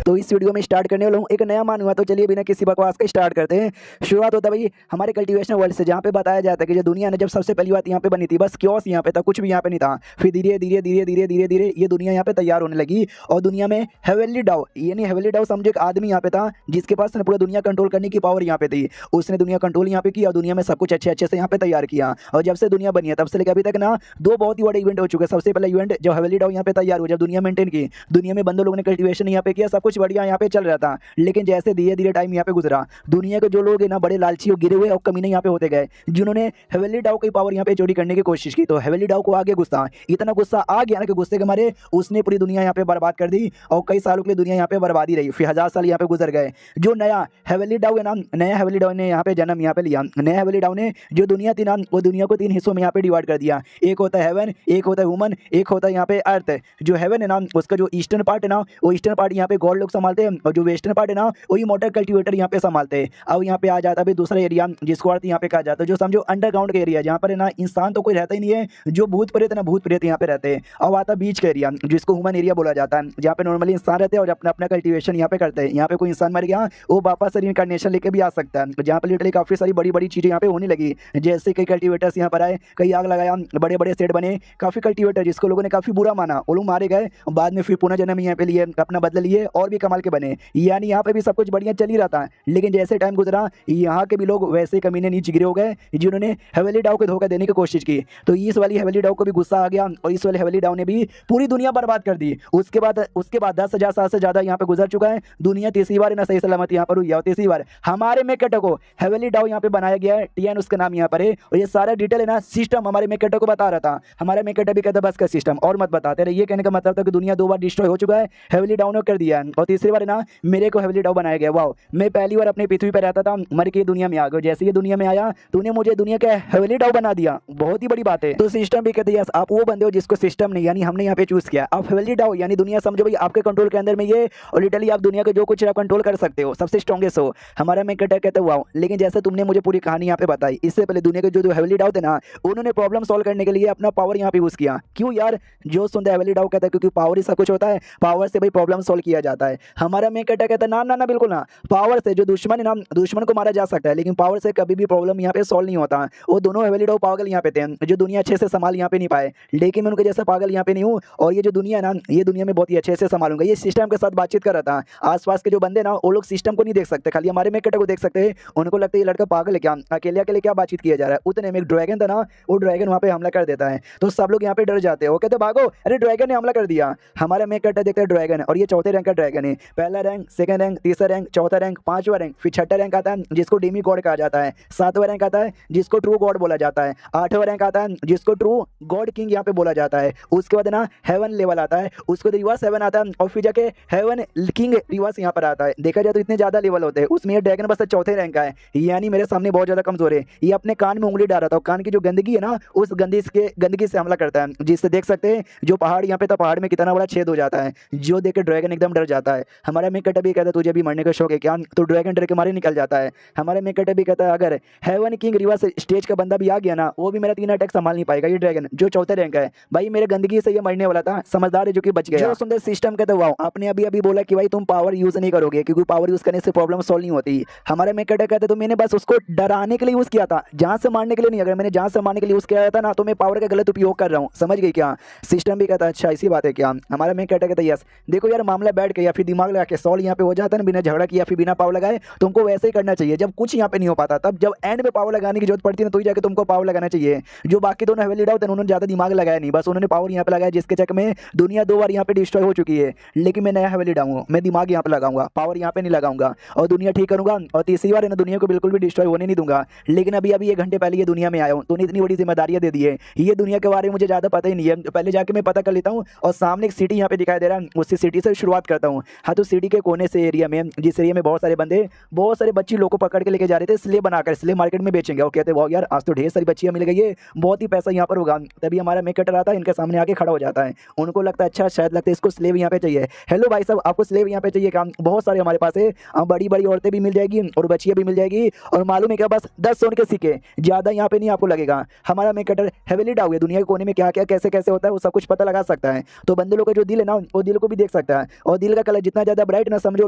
तो इस वीडियो में स्टार्ट करने वाला हूँ एक नया मान हुआ। तो चलिए बिना किसी बकवास के स्टार्ट करते हैं। शुरुआत होता है भाई हमारे कल्टीवेशन वर्ल्ड से, जहाँ पे बताया जाता है कि जो दुनिया ने जब सबसे पहली बात यहाँ पे बनी थी, बस क्योस यहाँ पे था, कुछ भी यहाँ पे नहीं था। फिर धीरे धीरे धीरे धीरे धीरे धीरे ये दुनिया यहाँ पे तैयार होने लगी और दुनिया में हेवनली डाउ, यानी हेवनली डाउ समझो एक आदमी यहाँ पे था जिसके पास पूरा दुनिया कंट्रोल करने की पावर यहाँ पे थी। उसने दुनिया कंट्रोल यहाँ पे किया और दुनिया में सब कुछ अच्छे अच्छे से यहाँ पे तैयार किया। और जब से दुनिया बनी है तब से लेकर अभी तक ना दो बहुत ही बड़े इवेंट हो चुके हैं। सबसे पहला इवेंट जब हेवनली डाउ यहाँ पे तैयार हुआ, जब दुनिया मेंटेन की, दुनिया में बंदे लोगों ने कल्टीवेशन यहाँ पे किया, सब कुछ बढ़िया यहाँ पे चल रहा था। लेकिन जैसे धीरे धीरे टाइम यहाँ पे गुजरा, दुनिया के जो लोग है ना बड़े लालची और गिरे हुए और कमीने यहाँ पे होते गए, जिन्होंने हेवनली डाउ की पावर यहाँ पे चोरी करने की कोशिश की। तो हेवनली डाउ को आगे गुस्सा, इतना गुस्सा आ गया ना कि गुस्से के मारे उसने पूरी दुनिया यहाँ पे बर्बाद कर दी और कई सालों के लिए दुनिया यहाँ पे बर्बादी रही। फिर 1000 साल यहाँ पे गुजर गए। जो नया हेवनली डाउ है ना, नया हेवनली डाउ ने यहाँ पे जन्म यहाँ पे लिया। नया हेवनली डाउ ने जो दुनिया थी ना, वो दुनिया को 3 हिस्सों में यहाँ पे डिवाइड कर दिया। एक होता है हेवन, एक होता है ह्यूमन, एक होता है यहाँ पे अर्थ। जो हेवन है ना, उसका जो ईस्टर्न पार्ट है ना, वो ईस्टर्न पार्ट यहाँ पे गॉड लोग संभालते हैं और जो वेस्टर्न पार्ट है ना, वही मोटर कल्टीवेटर यहाँ पे संभालते हैं। अब यहाँ पे आ जाता है दूसरा एरिया जिसको अर्थ यहाँ पे कहा जाता है, जो समझो अंडरग्राउंड का एरिया, जहाँ पर है ना इंसान तो कोई रहता ही नहीं है, जो भूत प्रेत ना भूत प्रेत यहाँ पे रहते हैं। अब आता है बीच का एरिया जिसको ह्यूमन एरिया बोला जाता है, जहाँ पे नॉर्मली इंसान रहते हैं और अपना अपना कल्टीवेशन यहाँ पे करते हैं। यहाँ पे कोई इंसान मर गया वो वापस रिइंकार्नेशन लेके भी आ सकता है, जहाँ पे लिटरली काफी सारी बड़ी बड़ी चीजें यहाँ पे होने लगी। जैसे कई कल्टीवेटर्स यहाँ पर आए, कई आग लगाया, बड़े बड़े सेट बने, काफी कल्टीवेटर जिसको लोगों ने काफी बुरा माना वो लोग मारे गए, बाद में फिर पुनः जन्म यहाँ पे लिए, अपना बदला लिए और भी कमाल के बने। यानी यहाँ पे भी सब कुछ बढ़िया चल ही रहा था। लेकिन जैसे टाइम गुजरा यहाँ के भी लोग वैसे कमीने नीचे गिरे हो गए जिन्होंने हेवनली डाउ को धोखा देने की कोशिश की। तो इस वाली हेवनली डाउ को भी गुस्सा आ गया और इस वाले हेवनली डाउ ने भी पूरी दुनिया बर्बाद कर दी। उसके बाद 10,000 साल से ज्यादा यहाँ पे गुजर चुका है। दुनिया तीसरी बार ना सही सलामत यहाँ पर हुई है। तीसरी बार हमारे मेकेटो को हेवनली डाउ यहाँ पे बनाया गया है, टीएन उसका नाम यहाँ पर है। और ये सारा डिटेल है ना सिस्टम हमारे मेकेटो को बता रहा था। हमारे मेकेटो भी कहता बस का सिस्टम और मत बताते रहे। ये कहने का मतलब था कि दुनिया 2 बार डिस्ट्रॉय हो चुका है, हेवनली डाउ ने कर दिया है और तीसरी बार है ना मेरे को हेवनली डाउ बनाया गया। वाओ, मैं पहली बार अपने पृथ्वी पर रहता था, मर के दुनिया में आ गया। जैसे ये दुनिया में आया तूने मुझे दुनिया का हेवनली डाउ बना दिया, बहुत ही बड़ी बात है। तो सिस्टम भी कहते हैं आप वो बंदे हो जिसको सिस्टम नहीं यानी हमने यहाँ पे चूज किया। आप हेवनली डाउ यानी दुनिया समझो भाई आपके कंट्रोल के अंदर में ये, और लिटरली आप दुनिया के जो कुछ आप कंट्रोल कर सकते हो, सबसे स्ट्रॉन्गेस्ट हो। हमारा मैं कहते हुआ। लेकिन जैसे तुमने मुझे पूरी कहानी यहाँ पे बताई, इससे पहले दुनिया के जो हेवनली डाउ थे ना, उन्होंने प्रॉब्लम सॉल्व करने के लिए अपना पावर यहाँ पे यूज किया। क्यों यार, जो सुनता है हेवनली डाउ कहता है क्योंकि पावर ही सब कुछ होता है, पावर से भाई प्रॉब्लम सॉल्व किया जाता है। हमारा मैं कहता है ना ना ना बिल्कुल ना, पावर से जो दुश्मन है ना, दुश्मन को मारा जा सकता है लेकिन पावर से कभी भी प्रॉब्लम यहाँ पे सॉल्व नहीं होता। वो दोनों हेवनली डाउ पागल यहाँ पे थे जो दुनिया अच्छे से संभाल यहाँ पे नहीं पाए। लेकिन मैं उनके जैसा पागल यहाँ पे नहीं हूँ और ये जो दुनिया है ना, ये दुनिया में बहुत ही अच्छे से संभालूंगा। ये सिस्टम के साथ बातचीत कर रहा था। आसपास के जो बंदे ना वो लोग सिस्टम को नहीं देख सकते, खाली हमारे मेकेटो को देख सकते हैं। उनको लगता है ये लड़का पागल है क्या, अकेले अकेले क्या बातचीत किया जा रहा है। उतने में एक ड्रैगन था ना, वो ड्रैगन वहाँ पे हमला कर देता है। तो सब लोग यहाँ पे डर जाते हैं, वो कहते भागो, अरे ड्रैगन ने हमला कर दिया। हमारा मेकेटो देखता है ड्रैगन, और ये चौथे रैंक का ड्रैगन है। पहला रैंक, सेकंड रैंक, तीसरा रैंक, चौथा रैंक, पांचवा रैंक, फिर छठा रैंक आता है जिसको डेमी गॉड कहा जाता है। सातवां रैंक आता है जिसको ट्रू गॉड बोला जाता है। आठवां रैंक आता है जिसको ट्रू गॉड किंग यहाँ पे बोला जाता है। उसके बाद ना हेवन लेवल आता है, उसको रिवर्स हेवन आता है और फिर जाके हेवन किंग रिवर्स यहाँ पर आता है। देखा जाए तो इतने ज्यादा लेवल होते हैं, उसमें ये ड्रैगन बस चौथे रैंक का है। यानी मेरे सामने बहुत ज्यादा कमजोर है। ये अपने कान में उंगली डाल रहा था, कान की जो गंदगी है ना, उस गंदगी से हमला करता है, जिससे देख सकते हैं जो पहाड़ यहाँ पे था, पहाड़ में कितना बड़ा छेद हो जाता है, जो देख के ड्रैगन एकदम डर जाता है। हमारा मेकेटो भी कहता है तुझे भी मरने का शौक है क्या, तो ड्रैगन डर के मारे निकल जाता है। हमारे मेकेटो भी कहता है अगर हेवन किंग रिवर्स स्टेज का बंदा भी आ गया ना, वो भी मेरा 3 अटैक संभाल नहीं पाएगा। ये ड्रैगन जो चौथे रैंक है, भाई मेरे गंदगी से ये मरने वाला था, समझदार है जो कि बच गया। जो सुंदर सिस्टम कहते हुआ आपने अभी बोला कि भाई तुम पावर यूज नहीं करोगे क्योंकि पावर यूज करने से प्रॉब्लम सॉल्व नहीं होती। हमारे मेकेटो कहते तो मैंने बस उसको डराने के लिए यूज किया था, जान से मारने के लिए नहीं। अगर मैंने जान से मारने के लिए यूज किया था ना, तो मैं पावर का गलत उपयोग कर रहा हूँ, समझ गई क्या। सिस्टम भी कहता है अच्छा इसी बात है क्या। हमारा मेकेटो कहता है यस, देखो यार मामला बैठ के या फिर दिमाग लगा के सॉल्व यहाँ पे हो जाता है ना, बिना झगड़ा किया फिर बिना पावर लगाए। तुमको वैसे ही करना चाहिए जब कुछ यहाँ पे नहीं हो पाता, तब जब एंड में पावर लगाने की जरूरत पड़ती है ना, तो ही जाके तुमको पावर लगाना चाहिए। जो बाकी दोनों हेवनली डाउ थे उन्होंने ज्यादा दिमाग लगाया नहीं, बस उन्होंने पावर यहाँ पे लगाया, जिसके चक्कर में दुनिया 2 बार यहाँ पे डिस्ट्रॉय हो चुकी है। लेकिन मैं नया हेवनली डाउ हूँ, मैं दिमाग यहाँ पे लगाऊंगा, पावर यहाँ पे नहीं लगाऊंगा और दुनिया ठीक करूंगा। और तीसरी बार ना दुनिया को बिल्कुल भी डिस्ट्रॉय होने नहीं दूंगा। लेकिन अभी 1 घंटे पहले ये दुनिया में आया हूँ, तूने इतनी बड़ी जिम्मेदारियां दे दी है, ये दुनिया के बारे में मुझे ज्यादा पता ही नहीं है। पहले जाके मैं पता कर लेता हूँ और सामने एक सिटी यहाँ पे दिखाई दे रहा है, उसी सिटी से शुरुआत करता हूँ। हाँ, तो सिटी के कोने से एरिया में, जिस एरिया में बहुत सारे बंदे, बहुत सारे बच्ची लोग को पकड़ के लेके जा रहे थे, स्लेव बनाकर स्लेव मार्केट में बेचेंगे। वो कहते हैं वाह यार आज तो ढेर सारी बच्चियां मिल गई है, बहुत ही पैसा यहाँ पर होगा। तभी हमारा मेकेटो आता है, इनके सामने आके खड़ा हो जाता है। उनको लगता है अच्छा शायद लगता है इसको स्लेव यहाँ पे चाहिए। हेलो भाई साहब, आपको स्लेव यहाँ पे चाहिए क्या? बहुत सारे हमारे पास है, बड़ी बड़ी औरतें भी मिल जाएगी और बच्चियां भी मिल जाएगी। और मालूम है क्या, बस 10 सोने के सिक्के, ज्यादा यहाँ पे नहीं आपको लगेगा। हमारा मेकेटो हेवनली डाउ है, दुनिया के कोने में क्या क्या कैसे कैसे होता है वो सब कुछ पता लगा सकता है। तो बंदे लोग का जो दिल है ना, वो दिल को भी देख सकता है और दिल का कलर जितना ज़्यादा ब्राइट ना समझो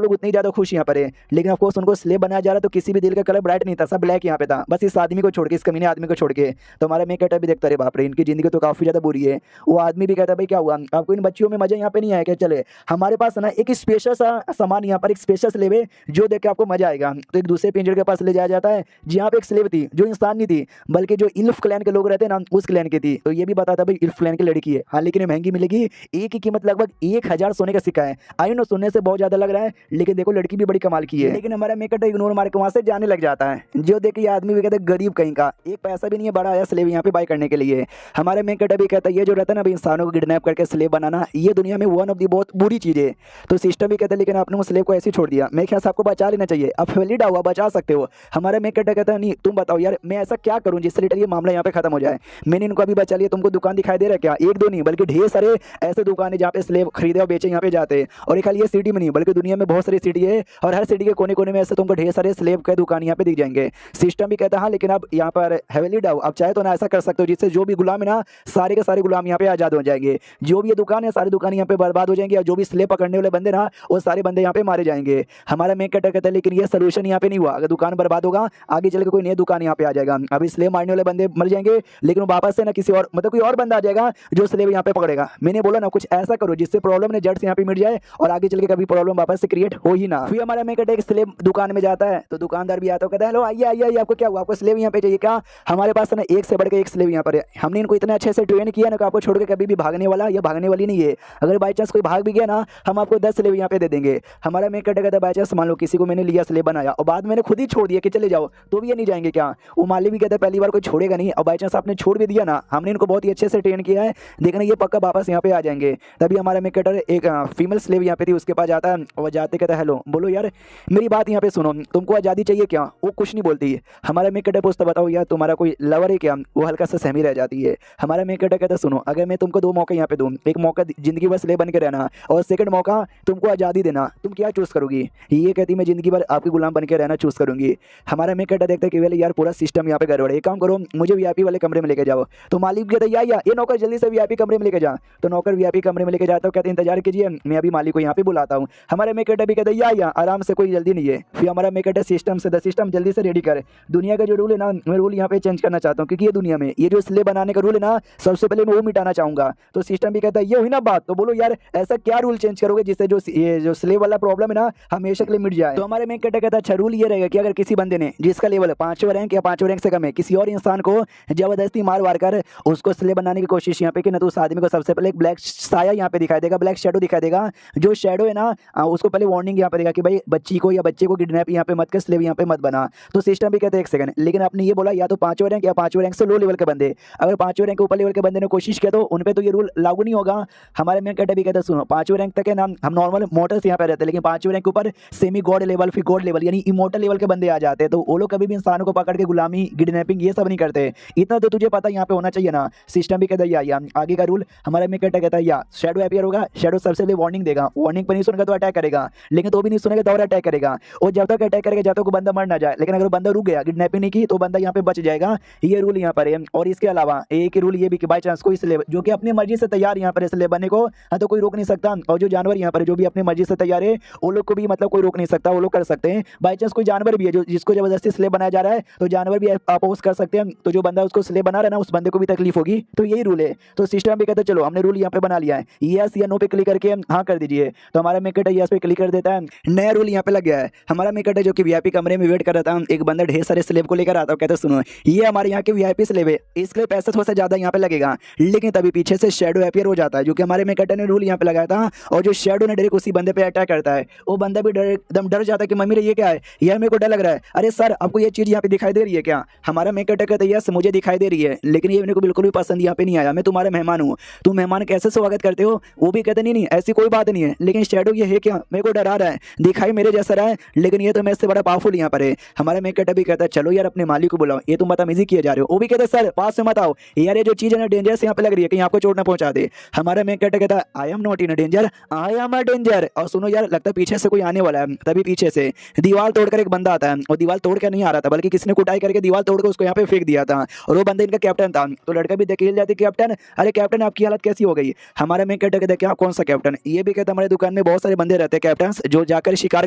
लोग उतनी ज़्यादा खुश यहाँ पर है। लेकिन ऑफकोर्स उनको स्लेब बनाया जा रहा तो किसी भी दिल का कलर ब्राइट नहीं था, सब ब्लैक यहाँ पे था, बस इस आदमी को छोड़ के, इस कमीने आदमी को छोड़ के। तो हमारा मेन कैरेक्टर भी देखता रहे बाप रे इनकी ज़िंदगी तो काफ़ी ज़्यादा बुरी है। वो आदमी भी कहता है भाई क्या हुआ आपको इन बच्चियों में मज़ा यहाँ पे नहीं आया क्या? चले हमारे पास ना एक स्पेशल सा सामान यहाँ पर, एक स्पेशल स्लेब है जो देख के आपको मजा आएगा। तो एक दूसरे पिंजरे के पास ले जाया जाता है जहाँ पे एक स्लेब थी जो इंसान नहीं थी बल्कि जो इल्फ क्लैन के लोग रहते हैं ना उस क्लैन की थी। तो ये भी बताता भाई इल्फ क्लैन की लड़की है, हाँ लेकिन ये महंगी मिलेगी, एक की कीमत लगभग 1000 सोने का सिक्का है। आई नो सुनने से बहुत ज्यादा लग रहा है लेकिन देखो लड़की भी बड़ी कमाल की है। लेकिन हमारा मेकअप इग्नोर मार के वहां से जाने लग जाता है। जो देख ये आदमी भी कहता है गरीब कहीं का, एक पैसा भी नहीं है बड़ा आया स्लेब यहाँ पे बाय करने के लिए। हमारे मेकअप भी कहता है ये जो रहता है ना अभी इंसानों को किडनैप करके स्लेब बनाना ये दुनिया में वन ऑफ दी बहुत बुरी चीज है। तो सिस्टम भी कहता है लेकिन आपने वो स्लेब को ऐसे छोड़ दिया, मैं ख्याल से आपको बचा लेना चाहिए, आप वैलिड हुआ बचा सकते हो। हमारा मेकअप कहता है नहीं तुम बताओ यार मैं ऐसा क्या करूं जिससे लिटरली ये मामला यहाँ पे खत्म हो जाए। मैंने इनको अभी बचा लिया, तुमको दुकान दिखाई दे रहा है क्या? एक दो नहीं बल्कि ढेर सारे ऐसे दुकान है जहाँ पे स्लेब खरीदे और बेचे यहाँ पे जाते हैं। और खाली ये सिटी में नहीं बल्कि दुनिया में बहुत सारी सिटी है और हर सिटी के कोने कोने में ऐसे तुमको ढेर सारे स्लेब के दुकान यहाँ पे दिख जाएंगे। सिस्टम भी कहता है हाँ लेकिन आप यहाँ पर हैवेली डाउ आप चाहे तो ना ऐसा कर सकते हो जिससे जो भी गुलाम है ना सारे के सारे गुलाम यहाँ पे आजाद हो जाएंगे, जो भी ये दुकान है सारी दुकान यहाँ पे बर्बाद हो जाएंगे और जो भी स्लेब पकड़ने वाले बंदे ना वो सारे बंदे यहाँ पे मारे जाएंगे। हमारा मेन कैरेक्टर कहता है लेकिन ये सोल्यूशन यहाँ पे नहीं हुआ, अगर दुकान बर्बाद होगा आगे चल के कोई नई दुकान यहाँ पे आ जाएगा, अभी स्लेब मारने वाले बंदे मर जाएंगे लेकिन वापस से ना किसी और मतलब कोई और बंदा आ जाएगा जो स्लेब यहाँ पे पकड़ेगा। मैंने बोला ना कुछ ऐसा करो जिससे प्रॉब्लम ने जड़ से यहाँ पे मिट जाए और आगे चल के कभी प्रॉब्लम वापस से क्रिएट हो ही ना। फिर हमारा मेन कैरेक्टर स्लेब दुकान में जाता है तो दुकानदार भी आता है कहता है हेलो आइए आइए आपको क्या हुआ, आपको स्लेब यहाँ पे चाहिए क्या? हमारे पास ना एक से बढ़ के एक स्लेब यहाँ पर है, हमने इनको इतने अच्छे से ट्रेन किया ना कि आपको छोड़ के कभी भी भागने वाला या भागने वाली नहीं है। अगर बाई चांस कोई भाग भी गया ना हम आपको 10 स्लेब यहाँ पे दे देंगे। हमारा मेन कैरेक्टर कहता है बाई चांस मान लो किसी को मैंने लिया स्लेब बनाया और बाद मैंने खुद ही छोड़ दिया कि चले जाओ तो भी ये नहीं जाएंगे क्या? वो माली भी कहता है पहली बार कोई छोड़ेगा नहीं और बाई चांस आपने छोड़ भी दिया ना हमने इनको बहुत ही अच्छे से ट्रेन किया है, देखना ये पक्का वापस यहाँ पे आ जाएंगे। तभी हमारा मेन कैरेक्टर एक फीमेल स्लेब यहाँ पे थी उसके पास जाता है और जाते कहता है हेलो बोलो यार मेरी बात यहाँ पे सुनो, तुमको आज़ादी चाहिए क्या? वो कुछ नहीं बोलती है। हमारा मेन कैरेक्टर पूछता बताओ यार तुम्हारा कोई लवर है क्या? वो हल्का सा सहमी रह जाती है। हमारा मेन कैरेक्टर कहता सुनो अगर मैं तुमको 2 मौके यहाँ पे दूँ, एक मौका जिंदगी भर स्लेब बन के रहना और सेकंड मौका तुमको आज़ादी देना, तुम क्या चूज करोगी? ये कहती मैं जिंदगी भर आपकी गुलाम बन के रहना चूज करूंगी। हमारा मेन कैरेक्टर देखता है कि वेले यार पूरा सिस्टम यहाँ पे गड़बड़ है, एक काम करो मुझे वीआईपी वाले कमरे में लेके जाओ। तो मालिक कहता है या ये नौकर जल्दी से वीआईपी कमरे में लेके जा। तो नौकर वीआईपी कमरे में लेके जाता हूँ, कहते इंतजार कीजिए मैं अभी मालिक को यहाँ पे बुलाता हूँ। हमारे मेन कैरेक्टर भी कहता है या आराम से कोई जल्दी नहीं है। फिर हमारा मेन कैरेक्टर सिस्टम से सिस्टम जल्दी से रेडी करे, दुनिया का जो रूल है ना मैं रूल यहाँ पे चेंज करना चाहता हूँ क्योंकि ये दुनिया में ये जो स्लेब बनाने का रूल है ना सबसे पहले मैं वो मिटाना चाहूंगा। तो सिस्टम भी कहता है ये हुई ना बात, तो बोलो यार ऐसा क्या रूल चेंज करोगे जिससे जो ये जो स्लेब वाला प्रॉब्लम है ना हमेशा के लिए मिट जाए। तो हमारे मेन कैरेक्टर कहता है अच्छा रूल ये रहेगा कि अगर किसी बंदे ने जिसका लेवल 5वां रैंक या 5वां रैंक से कम है किसी और इंसान को जबरदस्ती मार कर उसको स्लेब बनाने की कोशिश यहाँ पे कि ना तो उस आदमी को सबसे पहले एक ब्लैक साया यहाँ पे दिखाई देगा, ब्लैक शेडो दिखाई देगा। जो शेडो है ना उसको पहले वार्निंग यहाँ पे देगा कि भाई बच्ची को या बच्चे को किडनैप यहाँ पे मत कर, स्लेब यहाँ पे मत बना। तो सिस्टम भी कहते हैं एक सेकंड, लेकिन आपने ये बोला या तो 5वां रैंक या 5वां रैंक से लो लेवल के बंदे, अगर 5वां रैंक के ऊपर लेवल के बंदे ने कोशिश किया तो उन पे तो ये रूल लागू नहीं होगा। हमारे मेन कैरेक्टर भी कहते हैं सुनो 5वां रैंक तक है ना हम नॉर्मल मोटर्स यहाँ पे रहते हैं, लेकिन 5वां रैंक के ऊपर सेमी गॉड लेवल फिर गॉड लेवल यानी इमोर्टल लेवल के बंदे आ जाते हैं। तो वो लोग कभी भी इंसानों को पकड़ के गुलामी किडनैपिंग ये सब नहीं करते, इतना तो तुझे पता यहाँ पे होना चाहिए ना। सिस्टम भी कहता है या आगे का रूल हमारे में कहता है या शेडो अपीयर होगा, शेडो सबसे पहले वार्निंग देगा, वार्निंग पर नहीं सुनेगा तो अटैक करेगा, लेकिन तो भी नहीं सुनेगा तो और अटैक करेगा। और जब तक अटैक करेगा जब तक बंदा मर ना जाए, लेकिन अगर बंदा रुक गया किडनैपिंग नहीं की तो बंदा यहाँ पे बच जाएगा। ये रूल यहाँ पर है। और इसके अलावा एक रूल ये भी कि बाई चांस कोई स्लेब जो कि अपनी मर्जी से तैयार यहाँ पर स्लेब बनने को तो कोई रोक नहीं सकता, और जो जानवर यहाँ पर जो भी अपनी मर्जी से तैयार है वो लोग को भी मतलब कोई रोक नहीं सकता, वो लोग कर सकते हैं। बाई चांस कोई जानवर भी है जो जिसको जबरदस्ती स्लेब बनाया जा रहा है तो जानवर भी अपोज कर सकते हैं, तो जो बंदा उसको स्लेब बना रहा है ना उस बंदे को भी तकलीफ होगी। तो यही रूल है। तो सिस्टम भी कहता है चलो हमने रूल यहाँ पे बना लिया है, यस या नो पे क्लिक करके हाँ कर दीजिए। तो हमारा मेकट यस पे क्लिक कर देता है, नया रूल यहाँ पे लग गया है। हमारा मेकट जो कि वीआईपी कमरे में वेट कर रहा था, एक बंदा ढेर सारे स्लेब को लेकर आता है, कहता सुनो ये हमारे यहाँ के वीआईपी स्लेब है, इसके लिए पैसा थोड़ा सा ज्यादा यहाँ पे लगेगा। लेकिन तभी पीछे से शेडो अपीयर हो जाता है जो कि हमारे मेकट ने रूल यहाँ पे लगाया था, और जो शेडो ने डायरेक्ट उसी बंदे पे अटैक करता है। वो बंदा भी एकदम डर जाता है कि मम्मी ये क्या है, यार मेरे को डर लग रहा है। अरे सर आपको ये चीज यहाँ पे दिखाई दे रही है क्या? हमारा मेकट कहता है यस मुझे दिखाई दे रही है, लेकिन ये मेरे को बिल्कुल भी पसंद यहाँ पे नहीं आया, मैं तुम्हारा मेहमान हूँ, तुम मेहमान कैसे स्वागत करते हो? वो भी कहते नहीं नहीं ऐसी कोई बात नहीं है, लेकिन शेडो ये है क्या, मेरे को डरा रहा है, दिखाई मेरे जैसा रहा है लेकिन ये तो मैं इससे बड़ा पावरफुल यहाँ पर है। हमारा मेकट भी कहता है चलो यार अपने मालिक को बुलाओ, ये तुम बदतमीजी किए जा रहे हो। वो भी कहते सर पास से मत आओ यार, ये जो चीज है ना डेंजरस यहाँ पे लग रही है कहीं आपको चोट ना पहुंचा दे। हमारा मेकट कहता है I am not in danger, I am a danger. और सुनो यार लगता है पीछे से कोई आने वाला है, तभी पीछे से दीवार तोड़कर एक बंदा आता है, और दीवार तोड़ कर नहीं आ रहा था बल्कि किसी ने कुटाई करके दीवार तोड़कर उसको यहाँ पे फेंक दिया था, और वो बंदा इनका कैप्टन था। तो लड़का भी देख जाती कैप्टन, अरे कैप्टन आपकी हालत कैसी हो गई? हमारा मेकट कहता है क्या कौन सा कैप्टन? ये भी कहता हमारे दुकान मैदान में बहुत सारे बंदे रहते हैं कैप्टन जो जाकर शिकार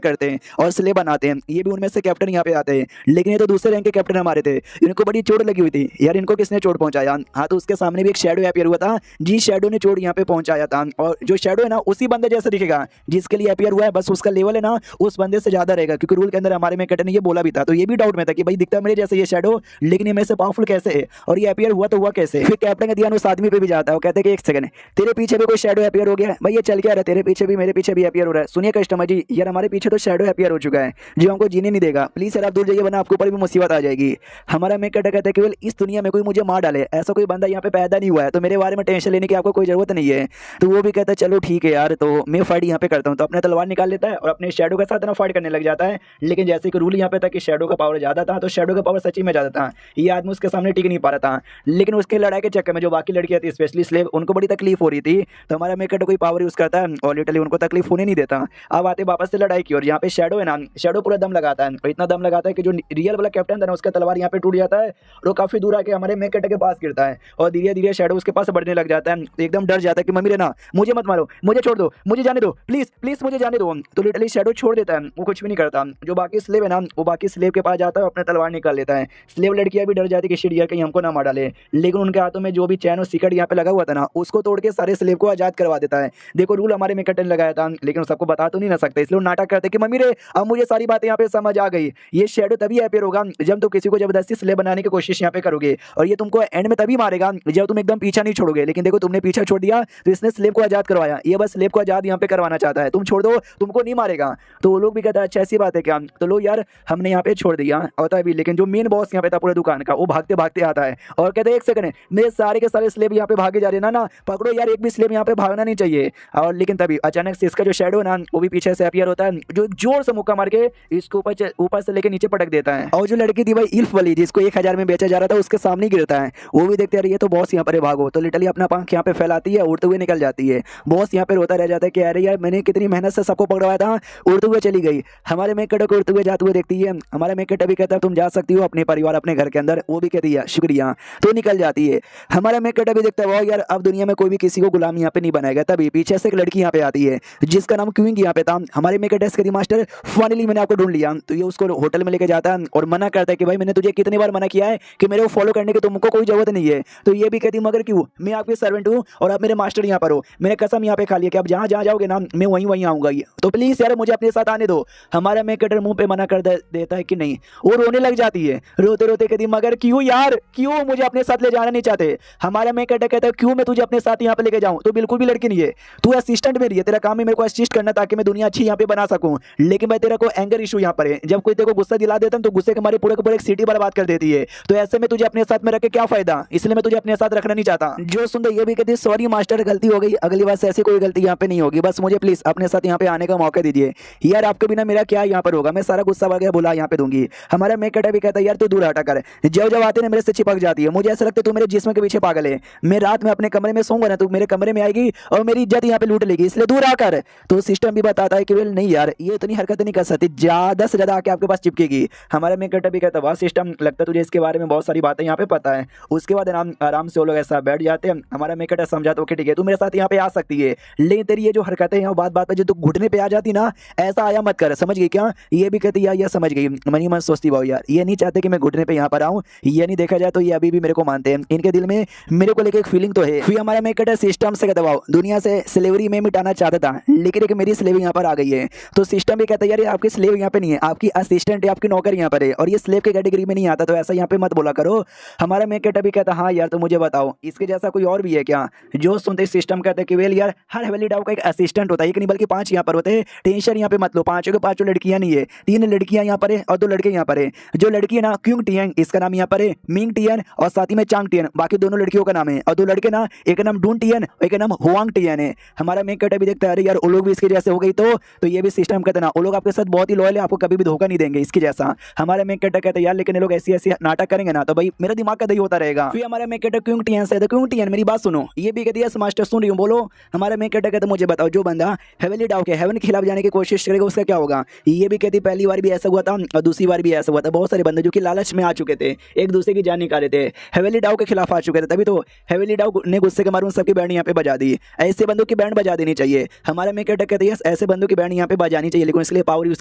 करते हैं और स्लेव बनाते हैं, ये भी उनमें से कैप्टन यहाँ पे आते हैं। लेकिन ये तो दूसरे रैंक के कैप्टन हमारे थे, इनको बड़ी चोट लगी हुई थी यार। इनको किसने चोट पहुंचाया? हाँ, तो उसके सामने भी एक शैडो अपीयर हुआ था, जिस शैडो ने चोट यहाँ पे पहुंचाया था। और जो शैडो है ना उसी बंदे जैसा दिखेगा जिसके लिए अपीयर हुआ है, बस उसका लेवल है ना उस बंदे से ज्यादा रहेगा, क्योंकि रूल के अंदर हमारे में कैप्टन ने ये बोला भी था। तो ये भी डाउट में था कि भाई दिखता मेरे जैसे ये शैडो, लेकिन ये मेरे से पावरफुल कैसे है और ये अपीयर हुआ तो हुआ कैसे? फिर कैप्टन का ध्यान उस आदमी पे भी जाता है, वो कहते हैं कि एक सेकंड, तेरे पीछे भी कोई शैडो अपीयर हो गया है भाई, ये चल क्या रहा है, तेरे पीछे भी मेरे पीछे भी अपीयर हो रहा है। सुनिए कस्टमर जी, यार हमारे पीछे तो शैडो अपीयर हो चुका है जो हमको जीने नहीं देगा, प्लीज यार आप दूर जाइए वरना आपके ऊपर भी मुसीबत आ जाएगी। हमारा मेक कहता है केवल इस दुनिया में कोई मुझे मार डाले, ऐसा कोई बंदा यहाँ पे पैदा नहीं हुआ है, तो मेरे बारे में टेंशन लेने की आपको कोई जरूरत नहीं है। तो वो भी कहता है चलो ठीक है यार, तो मैं फाइट यहाँ पे करता हूँ। तो अपने तलवार निकाल लेता है और अपने शैडो के साथ ना फाइट करने लग जाता है। लेकिन जैसे कि रूल यहाँ पे था कि शैडो का पावर ज्यादा था, तो शैडो का पावर सच्ची में ज्यादा था, ये आदमी उसके सामने टिक नहीं पा रहा था। लेकिन उसके लड़ाई के चक्कर में जो बाकी लड़कियां थी स्पेशली स्लेव, उनको बड़ी तकलीफ हो रही थी। तो हमारा मेकर कोई पावर यूज करता है और लिटरली उनको तकलीफ होने नहीं देता। अब आते वापस से लड़ाई की और यहाँ पे शैडो है ना, शैडो पूरा दम लगाता है और इतना दम लगाता है कि जो रियल वाला कैप्टन था ना उसका तलवार यहाँ पे टूट जाता है और वो काफी दूर आके हमारे मेकर के पास गिरता है और धीरे धीरे शैडो उसके पास बढ़ने लग जाता है। तो एकदम डर जाता है कि मम्मी रे ना, मुझे मत मारो, मुझे छोड़ दो, मुझे जाने दो, प्लीज प्लीज मुझे जाने दो। तो लिटरली शैडो छोड़ देता है, वो कुछ भी नहीं करता। जो बाकी स्लेव है ना वो बाकी स्लेव के पास जाता है, अपने तलवार निकाल लेता है। स्लेव लड़कियां भी डर जाती है कि शिट यार कहीं हमको ना मार डाले, लेकिन उनके हाथों में जो भी चैन और सिकड़ यहाँ पे लगा हुआ था ना उसको तोड़ के सारे स्लेव को आजाद करवा देता है। देखो रूल हमारे में कटन लगाया था, लेकिन सबको बता तो नहीं ना सकते, इसलिए नाटक करते कि मम्मी रे अब मुझे सारी बातें यहाँ पे समझ आ गई। ये शैडो तभी अपीयर होगा जब तुम किसी को जबरदस्ती स्लेव बनाने की कोशिश यहाँ पे करोगे, और ये तुमको एंड में तभी मारेगा जब तुम एकदम पीछा नहीं छोड़ोगे। लेकिन देखो तुमने पीछा छोड़ दिया तो इसने स्लेव को आजाद करवाया, ये बस स्लेव को आजाद यहाँ पे करवाना चाहता है, तुम छोड़ दो तुमको नहीं मारेगा। तो वो लोग भी कहता है अच्छा ऐसी बात है क्या? तो लो यार हमने यहाँ पे छोड़ दिया होता है भी। लेकिन जो मेन बॉस यहाँ पे था पूरे दुकान का, वो भागते भागते आता है और कहते हैं एक सेकंड, मेरे सारे के सारे स्लेव यहाँ पे भागे जा रहे हैं ना, पकड़ो यार, एक भी स्लेव यहाँ पे भागना नहीं चाहिए। और लेकिन तभी अचानक से इसका जो शैडो ना वो भी पीछे से अपीयर होता है, जो जोर से मुक्का मार के इसको ऊपर से लेके नीचे पटक देता है। और जो लड़की थी भाई इल्फ वाली जिसको 1000 में बेचा जा रहा था, उसके सामने गिरता है। वो भी देखते रहिए तो बॉस यहाँ पर भागो, तो लिटरली अपना पंख यहाँ पे फैलाती है, उड़ते हुए निकल जाती है। बॉस यहाँ पे रोता रह जाता है कि अरे यार मैंने कितनी मेहनत से सबको पकड़वाया था, उड़ते हुए चली गई। हमारे मेकट को उड़ते हुए जाते हुए देखती है, हमारा मेकट भी कहता है तुम जा सकती हो अपने परिवार अपने घर के अंदर, वो भी कहती है शुक्रिया, तो निकल जाती है। हमारा मेकट भी देखता है वाह यार अब दुनिया में कोई भी किसी को गुलाम यहाँ पे नहीं बनाएगा। तभी पीछे से एक लड़की यहाँ पे आती है जिसका नाम क्वीन यहाँ पे था। हमारे मेकट करी मास्टर फाइनली मैंने आपको ढूंढ लिया। तो ये उसको होटल में लेके जाता है और मना करता है कि भाई मैंने तुझे कितनी बार मना किया है कि मेरे को फॉलो करने की तुमको कोई जरूरत नहीं है। तो ये भी कहती मगर क्यों, मैं आपकी सर्वेंट हूँ और आप मेरे मास्टर यहाँ पर हो, मैंने कसम यहाँ पे खा लिया कि आप जहाँ जहाँ जाओगे ना मैं वहीं वहीं आऊंगा, तो प्लीज यार मुझे अपने साथ आने दो। हमारा मेकटर मुंह पे मना कर देता है कि नहीं, वो रोने लग जाती है, रोते रोते कहती मगर क्यों यार, क्यों मुझे अपने साथ ले जाना नहीं चाहते? हमारा मेकटर कहता है क्यों मैं तुझे अपने साथ यहाँ पे लेके जाऊँ, तो बिल्कुल भी लड़की नहीं है, तू असिस्टेंट मेरी है, तेरा काम है मेरे को असिस्ट करना ताकि मैं दुनिया अच्छी यहाँ पे बना सकूँ। लेकिन भाई तेरा कोई एंगर इशू यहाँ पर है, जब कोई तेरे को गुस्सा दिला देता है तो गुस्से के मारे पूरे पूरे एक सिटी बर्बाद कर देती है, तो ऐसे में तुझे अपने साथ में रख के क्या फायदा, इसलिए मैं तुझे अपने साथ रखना नहीं चाहता। जो सुनते ये भी कहती सॉरी मास्टर गलती हो गई, अगली बार से ऐसी कोई गलती यहाँ पे नहीं होगी, बस मुझे प्लीज अपने साथ यहाँ पे आने का मौका दीजिए। यार आपके बिना मेरा क्या यहाँ पर होगा, मैं सारा गुस्सा वगैरह बुला यहाँ पे दूंगी। हमारा मेकटा भी कहता है यार तू दूर हटा कर, जब जब आते ना मेरे से चिपक जाती है, मुझे ऐसा लगता है तू मेरे जिस्म के पीछे पागल है। मैं रात में अपने कमरे में सोऊंगा ना, तू मेरे कमरे में आएगी और मेरी इज्जत यहाँ पे लूट लेगी, इसलिए दूर आकर। तो सिस्टम भी बताता है कि वेल नहीं यार ये इतनी हरकत नहीं कर सकती, ज्यादा से ज्यादा आके आपके पास चिपकेगी। हमारा मेकटा भी कहता है वाह सिस्टम, लगता है तुझे इसके बारे में बहुत सारी बातें यहाँ पे पता है। उसके बाद आराम से वो लोग ऐसा बैठ जाते हैं। हमारा मेकटा समझाता है ठीक है तू मेरे साथ यहाँ पे आ सकती है, लेकिन तेरी ये जो हरकतें हैं बात बात पे जो तू घुटने पे आ जाती ना, ऐसा आया मत कर, समझ गई क्या? ये भी कहती यार ये समझ गई, मनी मन सोचती भाव यार ये नहीं चाहते कि मैं घुटने पे यहाँ पर आऊँ, ये नहीं देखा जाए तो ये अभी भी मेरे को मानते हैं, इनके दिल में मेरे को लेकर एक फीलिंग तो है। फिर हमारा मेकटा सिस्टम से कहता भाव दुनिया से स्लेवरी में मिटाना चाहता था, लेकिन एक मेरी स्लेव यहाँ पर आ गई है। तो सिस्टम भी कहता है यार ये आपकी स्लेव यहाँ पे नहीं है, आपकी असिस्टेंट है, आपकी नौकर यहाँ पर है, और ये स्लेव के कैटेगरी में नहीं आता, तो ऐसा यहाँ पे मत बोला करो। हमारा मेकटा भी कहता हाँ यार तो मुझे बताओ इसके जैसा कोई और भी है क्या? जो सुनते सिस्टम कहते हैं कि वेल यार हर हवेली डाउ का एक असिस्टेंट होता है, एक नहीं बल्कि 5 यहाँ पर होते हैं, टेंशन यहाँ पे मत लो, 5 के 5 लड़कियां नहीं है, 3 लड़कियां यहाँ पर है और 2 लड़के यहाँ पर है। जो लड़की है ना क्यूंग टियन, इसका नाम यहाँ पर है मिंग टियन और साथ ही में चांग टियन, बाकी दोनों लड़कियों का नाम है, और 2 लड़के ना एक नाम डून टियन एक नाम हुआंग टियन है। हमारा मेकटा भी देखता है अरे यार वो लोग भी इसके जैसे हो गई, तो ये भी सिस्टम कहते ना वो लोग आपके साथ बहुत ही लॉयल है, आपको कभी भी धोखा नहीं देंगे इसके जैसा। हमारा मेकटा कहता है यार लेकिन ये लोग ऐसी ऐसी नाटक करेंगे ना तो भाई मेरा दिमाग का दही होता रहेगा। फिर हमारा मेकटा क्यूंग टियन से क्यूंग टियन मेरी बात सुनो, ये भी कहती है मास्टर सुन रही हूँ बोलो। हमारा मेकटा कहता मुझे बताओ जो बंदा हेवनली डाउ के हेवन के खिलाफ जाने की कोशिश करेगा उसका क्या होगा? ये भी कहती पहली बार भी ऐसा हुआ था और दूसरी बार भी ऐसा हुआ था, बहुत सारे बंदे जो कि लालच में आ चुके थे, एक दूसरे की जान निकाले थे, हेवनली डाउ के खिलाफ आ चुके थे, तभी तो हेवनली डाउ ने गुस्से के मारे उन सबकी बैंड यहाँ पे बजा दी। ऐसे बंदों की बैंड बजा देनी चाहिए। हमारा मेन कैरेक्टर कहते हैं ऐसे बंदों की बैंड यहाँ पे बजानी चाहिए, लेकिन इसके लिए पावर यूज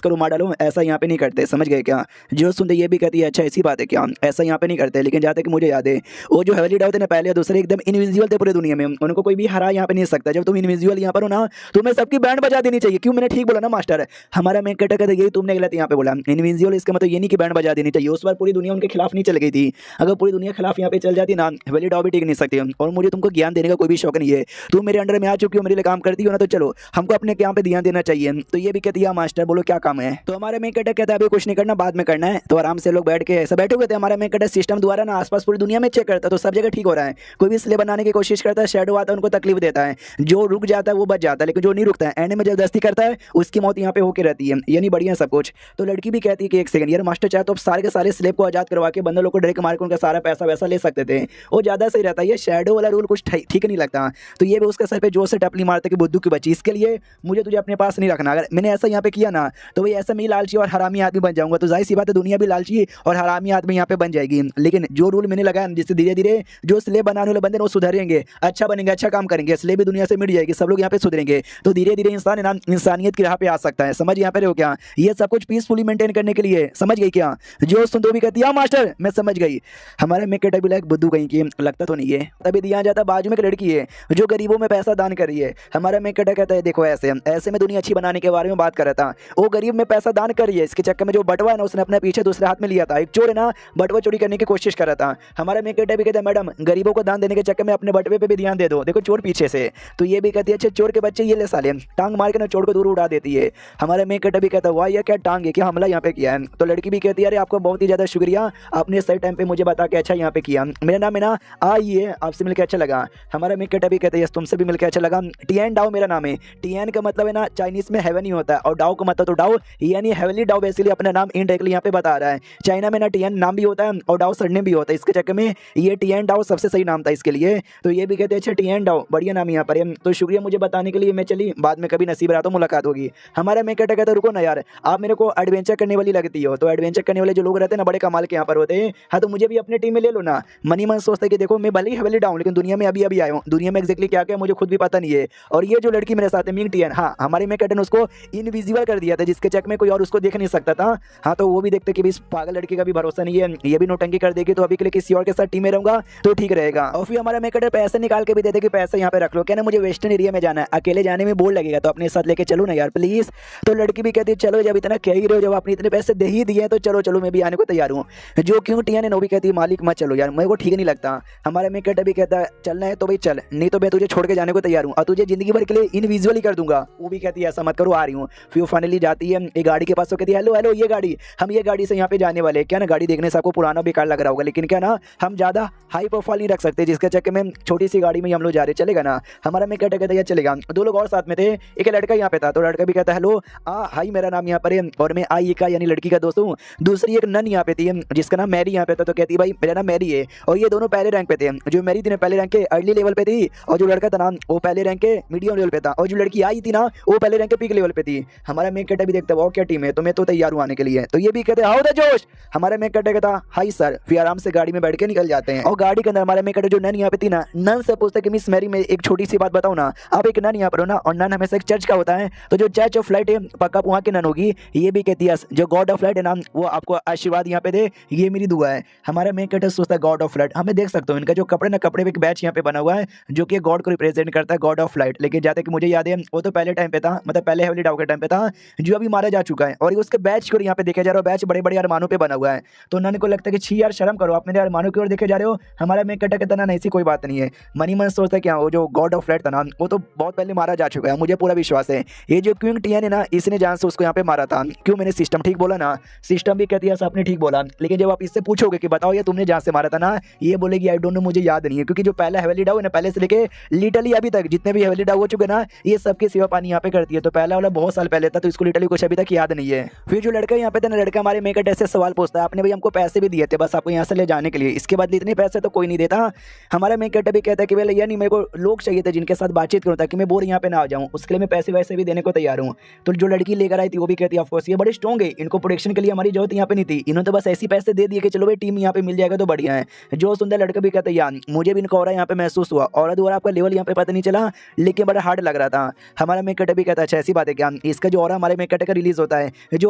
करो मार डालो, ऐसा यहाँ पे नहीं करते, समझ गए क्या। जो सुनते ये भी कहती है अच्छा ऐसी बात है क्या, ऐसा यहाँ पे नहीं करते। लेकिन जहाँ तक मुझे याद है वो जो हेवली डाउ थे ना पहले दूसरे एकदम इनविजिबल थे पूरी दुनिया में, उनको कोई भी हरा यहाँ पे नहीं सकता। जब तुम इनविजिबल यहाँ पर हो ना तुम्हें सबकी बैंड बजा देनी चाहिए। क्यों, मैंने ठीक बोला ना मास्टर। हमारा मेन कैरेक्टर कहते यही तुमने गलत यहाँ पे बोला, इनविजिबल इसका मतलब ये नहीं कि बैंड बजा देनी चाहिए। उस बार पूरी दुनिया उनके खिलाफ नहीं चल गई थी, अगर पूरी दुनिया खिलाफ यहाँ पे चल जाती ना हेवली डाउ भी टिक नहीं सकती। और मुझे तुमको ज्ञान देने का कोई भी शौक नहीं है, तुम मेरे अंडर में आ चुकी हो, मेरे लिए काम करती हो ना, तो चलो हमको अपने काम पे ध्यान देना चाहिए। तो ये भी कहती है मास्टर बोलो क्या काम है। तो हमारे मेन कैरेक्टर कहता है अभी कुछ नहीं करना, बाद में करना है। तो आराम से लोग बैठ के ऐसा बैठे हुए थे। हमारे मेन कैरेक्टर सिस्टम द्वारा ना आसपास पूरी दुनिया में चेक करता है, तो सब जगह ठीक हो रहा है। कोई भी स्लेब बनाने की कोशिश करता है, शैडो आता है उनको तकलीफ देता है, जो रुक जाता है वो बच जाता है, लेकिन जो नहीं रुकता है एंड में जबरदस्ती करता है उसकी मौत यहाँ पे होकर रहती है। यानी बढ़िया सब कुछ। तो लड़की भी कहती है कि एक सेकंड यार मास्टर चाहे तो अब सारे के सारे स्लेब को आजाद करवा के बंदर लोग को डायरेक्ट मार के उनका सारा पैसा वैसा ले सकते थे, वो ज्यादा सही रहता है। ये शैडो वाला रूल कुछ ठीक नहीं लगता। तो ये भी उसके सर पे जोर से टपली मारता कि बुद्धू की बच्ची, इसके लिए मुझे तुझे अपने पास नहीं रखना। अगर मैंने ऐसा यहाँ पे किया ना तो भाई ऐसा मैं लालची और हरामी आदमी बन जाऊंगा। तो जाहिर सी बात है दुनिया भी लालची और हरामी आदमी यहाँ पे बन जाएगी। लेकिन जो रूल मैंने लगाया जिससे धीरे धीरे जो स्लेब बनाने वाले बंदे वो सुधरेंगे, अच्छा बनेंगे, अच्छा काम करेंगे, स्लेब भी दुनिया से मिट जाएगी, सब लोग यहाँ पे सुधरेंगे। तो धीरे धीरे इंसान है ना इंसानियत की राह पे आ सकता है। समझ यहाँ पे रहे हो क्या। ये सब कुछ पीसफुली मेंटेन करने के लिए, समझ गई क्या। जो सुन भी कहती है मास्टर मैं समझ गई। हमारे में कैरेक्टर भी लाइक बुद्धू कहीं की लगता तो नहीं है। तभी दिया जाता बाजू में एक लड़की है जो गरीबों में पैसा दान कर रही है। हमारा में कैरेक्टर कहता है देखो ऐसे ऐसे में दुनिया अच्छी बनाने के बारे में बात कर रहा था, वो गरीब में पैसा दान कर रही है, इसके चक्कर में जो बटवा है ना उसने अपने पीछे दूसरे हाथ में लिया था। एक चोर है ना बटवा चोरी करने की कोशिश कर रहा था। हमारा में कैरेक्टर भी कहता है मैडम गरीबों को दान देने के चक्कर में अपने बटवे पे भी ध्यान दे दो, देखो चोर पीछे से। तो ये भी कहती है अच्छा चोर के बच्चे ये ले साले, टांग मार के ना चोर को दूर उड़ा देती है। हमारे में कैरेक्टर भी कहता है वाह ये क्या टांग है, क्या हमला यहाँ पे किया है। तो लड़की भी कहती है अरे आपको बहुत ही ज्यादा शुक्रिया, आपने सही टाइम पे मुझे बता के अच्छा यहाँ पे किया। मेरा नाम है ना आइए, आपसे मिलकर अच्छा लगा। हमारा में कैरेक्टर भी कहते हैं तुमसे भी मिलकर अच्छा लगा। टीएन डाओ मेरा नाम है। टीएन का मतलब है ना चाइनीज में हेवन ही होता है, और डाओ का मतलब तो डाओ यानी हेवनली डाओ बेसिकली अपना नाम इनडायरेक्टली यहाँ पे बता रहा है। चाइना में ना टीएन नाम भी होता है और डाओ सरनेम भी होता है, इसके चक्कर में ये टीएन डाओ सबसे सही नाम था इसके लिए। तो ये भी कहते हैं अच्छा टीएन डाओ बढ़िया नाम यहाँ पर है। तो शुक्रिया मुझे बताने के लिए, मैं चली बाद में कभी नसीब रहा तो मुलाकात होगी। हमारा मैं कहता कहता रुको ना यार, आप मेरे को एडवेंचर करने वाली लगती हो। तो एडवेंचर करने वाले जो लोग रहते हैं ना बड़े कमाल के यहाँ पर होते हैं। हाँ तो मुझे भी अपनी टीम में ले लो ना। मनी मन सोचता है कि देखो मैं भले ही हेवनली डाउन लेकिन दुनिया में अभी अभी आया हूँ, दुनिया में एक्जैक्टली क्या क्या मुझे खुद भी पता नहीं है। और ये जो लड़की मेरे साथ है मिंग टीएन, हाँ हमारी मैं कैटन उसको इनविजिबल कर दिया था जिसके चक में कोई और उसको देख नहीं सकता था। हाँ तो वो भी देखते कि इस पागल लड़की का भी भरोसा नहीं है, ये भी नौटंकी कर देगी, तो अभी के लिए किसी और के साथ टीम में रहूंगा तो ठीक रहेगा। और फिर हमारा मैं कैटर पैसे निकाल के भी देते कि पैसे यहाँ पे रख लो, क्या ना मुझे वेस्टर्न एरिया में जाना है, अकेले जाने में बोर लगेगा तो अपने साथ लेके चलो ना यार प्लीज। तो लड़की भी कहती है चलो जब इतना कह ही रहे हो, जब आपने इतने पैसे दे ही दिए तो चलो चलो मैं भी आने को तैयार हूँ। जो क्यों टिया ने भी कहती है मालिक मत चलो यार, मेरे को ठीक नहीं लगता। हमारा मैं कैटर भी कहता है चलना है तो भाई चल, नहीं तो मैं तुझे छोड़ के जाने को तैयार हूँ और तुझे जिंदगी भर के लिए इनविजिबल ही कर दूंगा। वो भी कहती है ऐसा मत करो आ रही हूँ। फिर वो फाइनली जाती है एक गाड़ी के पास, तो कहती है हेलो हेलो ये गाड़ी, हम ये गाड़ी से यहाँ पे जाने वाले हैं। क्या ना गाड़ी देखने से आपको पुराना बेकार लग रहा होगा, लेकिन क्या ना हम ज्यादा हाई प्रोफाइल नहीं रख सकते, जिसके चक्कर में छोटी सी गाड़ी में हम लोग जा रहे, चलेगा ना। हमारा मैं कहता है चलेगा। दो लोग और साथ में थे, एक लड़का यहाँ पे था, तो लड़का भी कहता है हेलो हाई मेरा नाम यहाँ पर है और मैं आई का यानी लड़की का दोस्त हूँ। दूसरी एक नन यहाँ पे थी जिसका नाम मैरी यहाँ पे था, तो कहती भाई मेरा नाम मैरी है। और ये दोनों पहले रैंक पे थे, जो मैरी थी ना पहले रैंक के अर्ली लेवल पे थी, और जो लड़का था ना वो पहले रैंक के मीडियम लेवल पे था, और जो लड़की आई थी ना वो पहले रैंक के पीक लेवल पे थी। हमारा मैं कहता भी देखता वो क्या टीम है, तो मैं तो तैयार हूँ आने के लिए। तो ये भी कहते हाउ द जोश। हमारा मैं कहता हाई सर, फिर आराम से गाड़ी में बैठ के निकल जाते हैं। और गाड़ी के अंदर हमारे मैं कहते जो नन यहाँ पे थी ना, नन से पूछता कि मिस मैरी में एक छोटी सी बात बताओ ना, आप एक नन यहाँ पर हो ना, और नन हमेशा एक चर्च का होता है, तो जो चर्च ऑफ लाइट है पक्का वहाँ की नन होगी। ये भी कहती है जो गॉड ऑफ लाइट है ना वो आपको आशीर्वाद यहाँ पे दे, ये मेरी दुआ है। हमारा मैं कहता सोचता है गॉड ऑफ लाइट, हमें देख सकते हो इनका जो कपड़े ना कपड़े में एक बैच यहाँ पे बना हुआ है जो कि गॉड को रिप्रेजेंट करता है, गॉड ऑफ लाइट। लेकिन जाते कि मुझे याद है वो तो पहले टाइम पे था, मतलब पहले हेवनली डाउ के टाइम पे था, जो अभी मारा जा चुका है। और ये उसके बैच को यहाँ पे देखा जा रहा है, बैच बड़े बड़े अरमानों पे बना हुआ है। तो उन्होंने को लगता है कि छी यार शर्म करो, आप मेरे अरमानों की ओर देखे जा रहे हो। हमारा मैं कहता ना ऐसी कोई बात नहीं है। मनी मन सोचता है क्या वो जो गॉड ऑफ लाइट था ना वो तो बहुत पहले मारा जा चुका है, मुझे पूरा विश्वास है। ये जो क्वीन टियन है ना इसने जान से उसको यहाँ पे मारा था। क्यों, मैंने सिस्टम ठीक बोला ना। सिस्टम भी कहती है आपने ठीक बोला, लेकिन जब आप इससे पूछोगे कि बताओ ये तुमने जहाँ से मारा था ना, ये बोलेगी आई डोंट नो, मुझे याद नहीं है। क्योंकि जो पहला हेवनली डाउ है ना पहले से लेके लिटरली अभी तक जितने भी हेवनली डाउ हो चुके ना ये सबकी सेवा पानी यहाँ पे करती है। तो पहला वाला बहुत साल पहले था, तो इसको लिटरली कुछ अभी तक याद नहीं है। फिर जो लड़का यहाँ पे था ना, लड़का हमारे मेकअप ऐसे सवाल पूछता है आपने भाई हमको पैसे भी दिए थे बस आपको यहाँ से ले जाने के लिए, इसके बाद इतने पैसे तो कोई नहीं देता। हमारा मेकअप भी कहता है कि भैया नहीं मेरे को लोग चाहिए थे जिनके साथ बातचीत करूँ ताकि मैं बोर यहाँ पे ना आ जाऊँ, उसके लिए मैं पैसे वैसे भी देने को तैयार हूँ। तो जो लड़की लेकर आई थी वो भी कहती है ऑफकोर्स ये बड़े स्ट्रॉन्ग है, इनको प्रोटेक्शन के लिए हमारी जरूरत यहाँ पे नहीं थी, इन्होंने तो बस ऐसी पैसे दे दिए कि चलो भाई टीम यहाँ पे मिल जाएगा तो बढ़िया है। जो सुंदर लड़का भी कहता है यार मुझे भी इनको और यहाँ पे महसूस हुआ, और आपका लेवल यहाँ पे पता नहीं चला लेकिन बड़ा हार्ड लग रहा था। हाँ हमारा मेकअप भी कहता है अच्छा ऐसी बात है क्या। इसका जो ऑरा हमारे मेकअप का रिलीज होता है जो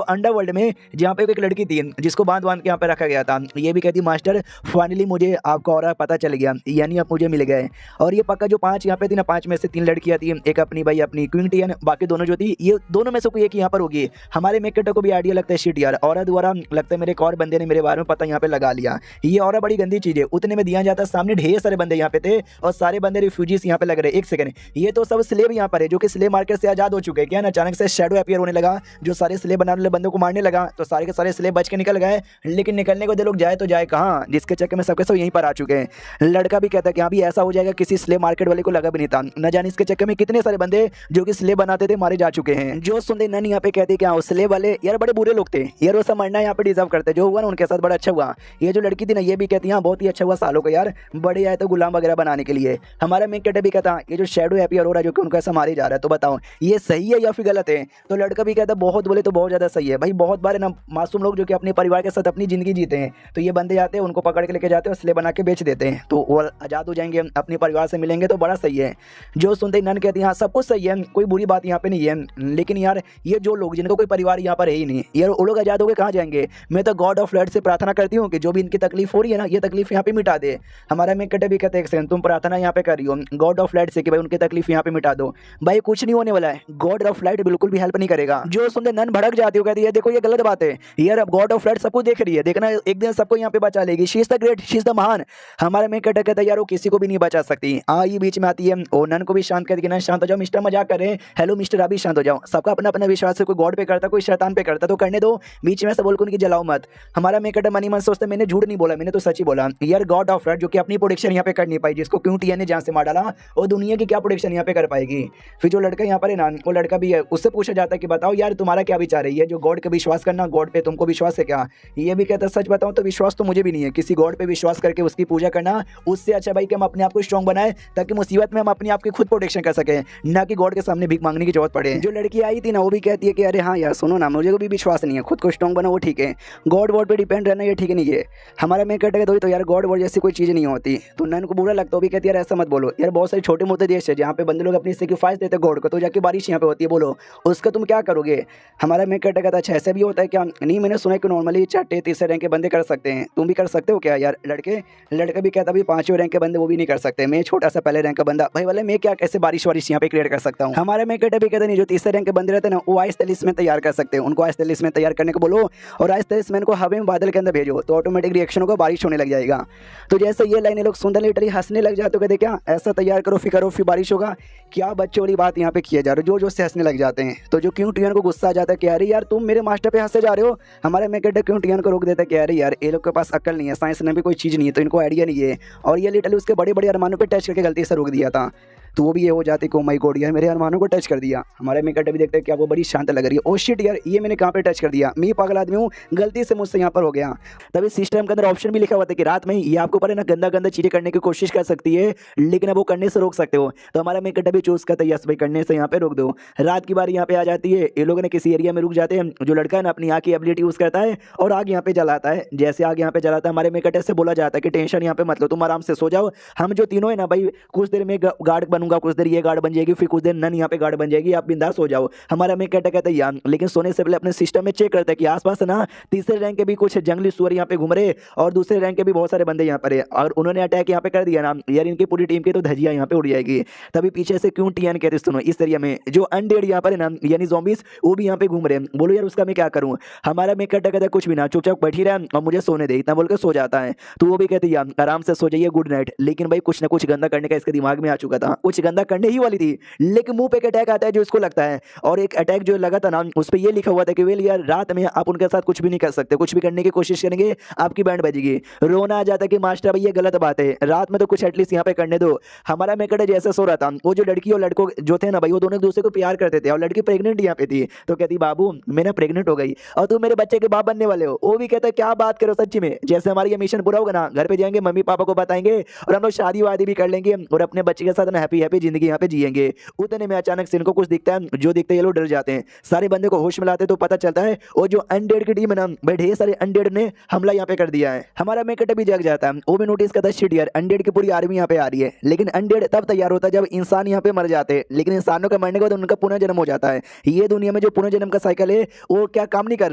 अंडरवर्ल्ड में जहाँ पे एक लड़की थी जिसको बांध बांध के यहाँ पे रखा गया था। ये भी कहती मास्टर फाइनली मुझे आपका ऑरा पता चल गया, यानी आप मुझे मिल गए। और ये पक्का जो 5 यहाँ पे थी ना, 5 में से 3 लड़कियाँ थी, एक अपनी भाई अपनी क्वीन टियन, बाकी दोनों जो थी ये दोनों में से कोई एक यहाँ पर होगी। हमारे मेकअप को भी आइडिया लगता है शिट यार, ऑरा द्वारा लगता है मेरे एक और बंदे ने मेरे बारे में पता यहाँ पे लगा लिया। ये ऑरा बड़ी गंदी चीज है। उतने में दिया जाता है सामने ढेर सारे बंदे यहाँ पे थे और सारे बंदे रिफ्यूजीज यहाँ पे लग रहे। एक सेकंड, ये तो सब स्लेव यहाँ पर है जो कि स्लेव मार्केट से आजाद हो चुके हैं। क्या ना अचानक से शैडो अपीयर होने लगा जो सारे स्लेव बनाने वाले बंदों को मारने लगा, तो सारे के सारे स्लेव बच के निकल गए। लेकिन निकलने को दे लोग जाए तो जाए कहाँ, जिसके चक्कर में सबके सब यहीं पर आ चुके हैं। लड़का भी कहता है कि हाँ भी ऐसा हो जाएगा, किसी स्लेव मार्केट वाले को लगा भी नहीं था। न जाने इसके चक्कर में कितने सारे बंदे जो कि स्लेव बनाते थे मारे जा चुके हैं। जो सुनते नन यहाँ पे कहते क्या स्लेव वाले यार बड़े बुरे लोग थे यार, वो सब मरना यहाँ पे डिजर्व करते। जो हुआ ना उनके साथ बड़ा अच्छा हुआ। ये जो लड़की थी ना ये भी कहती है बहुत ही अच्छा हुआ सालों को यार, बड़े आए तो गुलाम वगैरह बनाने के लिए। हमारा मेन कैरेक्टर भी कहता ये जो शैडो अपीयर हो रहा है जो कि उनको ऐसा मारे जा रहा है, तो बताओ ये सही है या फिर गलत है। तो लड़का भी कहता बहुत बोले तो बहुत ज़्यादा सही है भाई। बहुत बार ना मासूम लोग जो कि अपने परिवार के साथ अपनी ज़िंदगी जीते हैं, तो ये बंदे आते हैं उनको पकड़ के लेके जाते हैं और स्लेव बना के बेच देते हैं, तो वो आज़ाद हो जाएंगे अपने परिवार से मिलेंगे, तो बड़ा सही है। जो सुनते ही नन कहती है हाँ सब कुछ सही है, कोई बुरी बात यहाँ पे नहीं है। लेकिन यार ये जो लोग जिनका कोई परिवार यहाँ पर है ही नहीं यार, वो लोग आज़ाद होकर कहाँ जाएंगे। मैं तो गॉड ऑफ फ्लड से प्रार्थना करती हूँ कि जो भी इनकी तकलीफ हो रही है ना ये तकलीफ यहाँ पे मिटा दे। हमारा में कटे भी कहते हैं तुम प्रार्थना यहाँ पे कर रही हो गॉड ऑफ फ्लड से कि भाई उनकी तकलीफ यहाँ पे मिटा दो। भाई कुछ नहीं होने वाला है, गॉड ऑफ फ्लड बिल्कुल भी हेल्प नहीं करेगा। जो सुनते नन भड़क जाती हो कहती है देखो ये गलत बात है यार, अब गॉड ऑफ फ्लड सबको देख रही है, देखना एक दिन सबको यहाँ पे बचा लेगी। She is the great, she is the महान। हमारे में कटे कहता है यार वो किसी को भी नहीं बचा सकती। ये बीच में आती है और नन को भी शांत करके नन शांत हो जाओ, मिस्टर मजाक कर रहे हैं, हेलो मिस्टर अभी शांत हो जाओ। सबका अपना अपना विश्वास है, कोई गॉड पे करता कोई शैतान पे करता, तो करने दो, बीच में से बोल को उनकी जलाओ मत। हमारा में कटे मनी मन सोचते मैंने झूठ नहीं बोला, मैंने तो सच ही बोला यार। गॉड ऑफ फ्लड जो कि अपनी प्रोटेक्शन यहाँ पे कर नहीं पाई, जिसको क्यों टिया ने जान से मार डाला, और दुनिया की क्या प्रोटेक्शन यहाँ पे कर पाएगी। फिर जो लड़का यहाँ पर है ना वो लड़का भी है, उससे पूछा जाता है कि बताओ यार तुम्हारा क्या विचार है, ये जो गॉड पे विश्वास करना, गॉड पे तुमको विश्वास है क्या। ये भी कहता है सच बताऊं तो विश्वास तो मुझे भी नहीं है, किसी गॉड पे विश्वास करके उसकी पूजा करना उससे अच्छा भाई कि हम अपने आप को स्ट्रॉन्ग बनाए ताकि मुसीबत में हम अपने आप की खुद प्रोटेक्शन कर सकें, ना कि गॉड के सामने भीख मांगने की जरूरत पड़े। जो लड़की आई थी ना वो भी कहती है कि अरे हाँ यार सुनो ना, मुझे को भी विश्वास नहीं है, खुद को स्ट्रॉन्ग बना वो ठीक है, गॉड वॉड पे डिपेंड रहना ये ठीक नहीं है। हमारा मैं कहते तो यार गॉड वॉड जैसी कोई चीज़ नहीं होती। तो नन को बुरा लगता है, वो भी कहती है यार ऐसा मत बोलो यार, बहुत सारे छोटे मोटे देश है जहाँ पे बंदे लोग अपनी सेक्रीफाइस देते गॉड को, तो जाके बारिश यहाँ पे होती है, बोलो उसका तुम क्या करोगे। हमारा मैं कहता अच्छा ऐसा भी होता है क्या, नहीं मैंने सुना है कि नॉर्मली छठे तीसरे रैंक के बंदे कर सकते हैं, तुम भी कर सकते हो क्या यार लड़के। लड़का भी कहता भी 5वें रैंक के बंदे वो भी नहीं कर सकते, मैं छोटा सा पहले रैंक का बंदा भाई वाले मैं क्या कैसे बारिश वारिश यहाँ पे क्रिएट कर सकता हूँ। हमारे में भी कहते नहीं जो तीसरे रैंक के बंदे रहते हैं ना वो आइस तलिस्मैन तैयार कर सकते हैं, उनको आइस तलिस्मैन तैयार करने को बोलो और आइस तलिस्मैन को हवा में बादल के अंदर भेजो तो ऑटोमेटिक रिएक्शन होगा, बारिश होने लग जाएगा। तो जैसे ये लाइनें लोग सुंदर लिटरली हंसने लग जाते हो, कहते क्या ऐसा तैयार करो फिर बारिश होगा। क्या बच्चों वाली बात यहाँ पे किया जा रहा है, जो से हंसने लग जाते हैं। तो जो क्यों टियन को गुस्सा आ जाता है कि अरे यार तुम मेरे मास्टर पे हंसे जा रहे हो। हमारे मैं कहते क्यों टियन को रोक देता है कि अरे यार ये लोग के पास अक्ल नहीं है, साइंस में भी कोई चीज़ नहीं है, तो इनको आइडिया नहीं है। और ये लिटरली उसके बड़े बड़े अरमानों पे टच करके गलती से रोक दिया था, तो वो भी ये हो जाती कि ओ माय गॉड यार मेरे अरमानों को टच कर दिया। हमारे में भी देखते हैं कि वो बड़ी शांत लग रही है, ओ शिट यार ये मैंने कहाँ पे टच कर दिया, मैं पागल आदमी हूँ, गलती से मुझसे यहाँ पर हो गया। तभी सिस्टम के अंदर ऑप्शन भी लिखा हुआ था कि रात में ये आपको पर है ना गंदा गंदा चीज़ें करने की कोशिश कर सकती है, लेकिन अब वो करने से रोक सकते हो। तो हमारा में भी चूज करता है यस भाई करने से यहाँ पे रोक दो। रात की बार यहाँ पे आ जाती है, ये लोग ने किसी एरिया में रुक जाते हैं, जो लड़का है ना अपनी आँख की एबिलिटी यूज़ करता है और आग यहाँ पे जलाता है। जैसे आग यहाँ पे जलाता है हमारे में से बोला जाता है कि टेंशन यहाँ पे मत लो, तुम आराम से सो जाओ, हम जो तीनों है ना भाई कुछ देर में गार्ड बनूंगा, कुछ देर ये गार्ड बन जाएगी, फिर कुछ देर नन यहाँ पे गार्ड बन जाएगी, आप बिंदास हो जाओ। हमारा में कहता है यार, लेकिन सोने से पहले अपने सिस्टम में चेक करता है कि आसपास ना तीसरे रैंक के भी कुछ जंगली सुअर यहाँ पे घूम रहे और दूसरे रैंक के भी बहुत सारे बंदे यहाँ पर है, और उन्होंने अटैक यहाँ पे कर दिया ना यार, इनकी पूरी टीम की तो धजिया यहाँ पे उड़ जाएगी। तभी पीछे से क्यों टियन कहते सुनो इस एरिया में जो अनडेड यहाँ पर है ना यानी ज़ॉम्बीज वो भी यहाँ पे घूम रहे हैं, बोलो यार उसका मैं क्या करूँ। हमारा में कहता कुछ भी ना, चुपचाप बैठी रहा और मुझे सोने दे, इतना बोल के सो जाता है। तो वो भी कहती यार आराम से सो जाइए, गुड नाइट। लेकिन भाई कुछ ना कुछ गंदा करने का इसके दिमाग में आ चुका था, कुछ गंदा करने ही वाली थी, लेकिन मुंह पे अटैक आता है जो इसको लगता है। और एक अटैक जो लगा था ना उस पर ये लिखा हुआ था कि वेल यार रात में आप उनके साथ कुछ भी नहीं कर सकते, कुछ भी करने की कोशिश करेंगे आपकी बैंड बजेगी। रोना आ जाता है कि मास्टर भाई ये गलत बात है, रात में तो कुछ एटलीस्ट यहाँ पे करने दो। हमारा मेकड़े जैसे सो रहा था, वो जो लड़की और लड़कों जो थे ना भाई वो दोनों एक दूसरे को प्यार करते थे, और लड़की प्रेग्नेंट यहाँ पे थी, तो कहती बाबू मैं ना प्रेग्नेंट हो गई और तुम मेरे बच्चे के बाप बनने वाले हो। वो भी कहता क्या बात करो सच्ची में, जैसे हमारी ये मिशन पूरा होगा ना घर पे जाएंगे मम्मी पापा को बताएंगे और हम लोग शादी वादी भी कर लेंगे और अपने बच्चे के साथ ना हैप्पी हैप्पी हैप्पी जिंदगी यहाँ पे जिएंगे। उतने में अचानक से इनको कुछ दिखता है, जो दिखते ही ये लोग डर जाते हैं। सारे बंदे को होश में लाते तो पता चलता है वो जो अनडेड की टीम है ना भाई, ढेर सारे अनडेड ने हमला यहाँ पे कर दिया है। हमारा मेकट भी जग जाता है, वो भी नोटिस करता है शिट यार अनडेड की पूरी आर्मी यहाँ पे आ रही है। लेकिन अनडेड तब तैयार होता है जब इंसान यहाँ पे मर जाते हैं, लेकिन इंसानों के मरने के बाद उनका पुनर्जन्म हो जाता है। ये दुनिया में जो पुनर्जन्म का साइकिल है वो क्या काम नहीं कर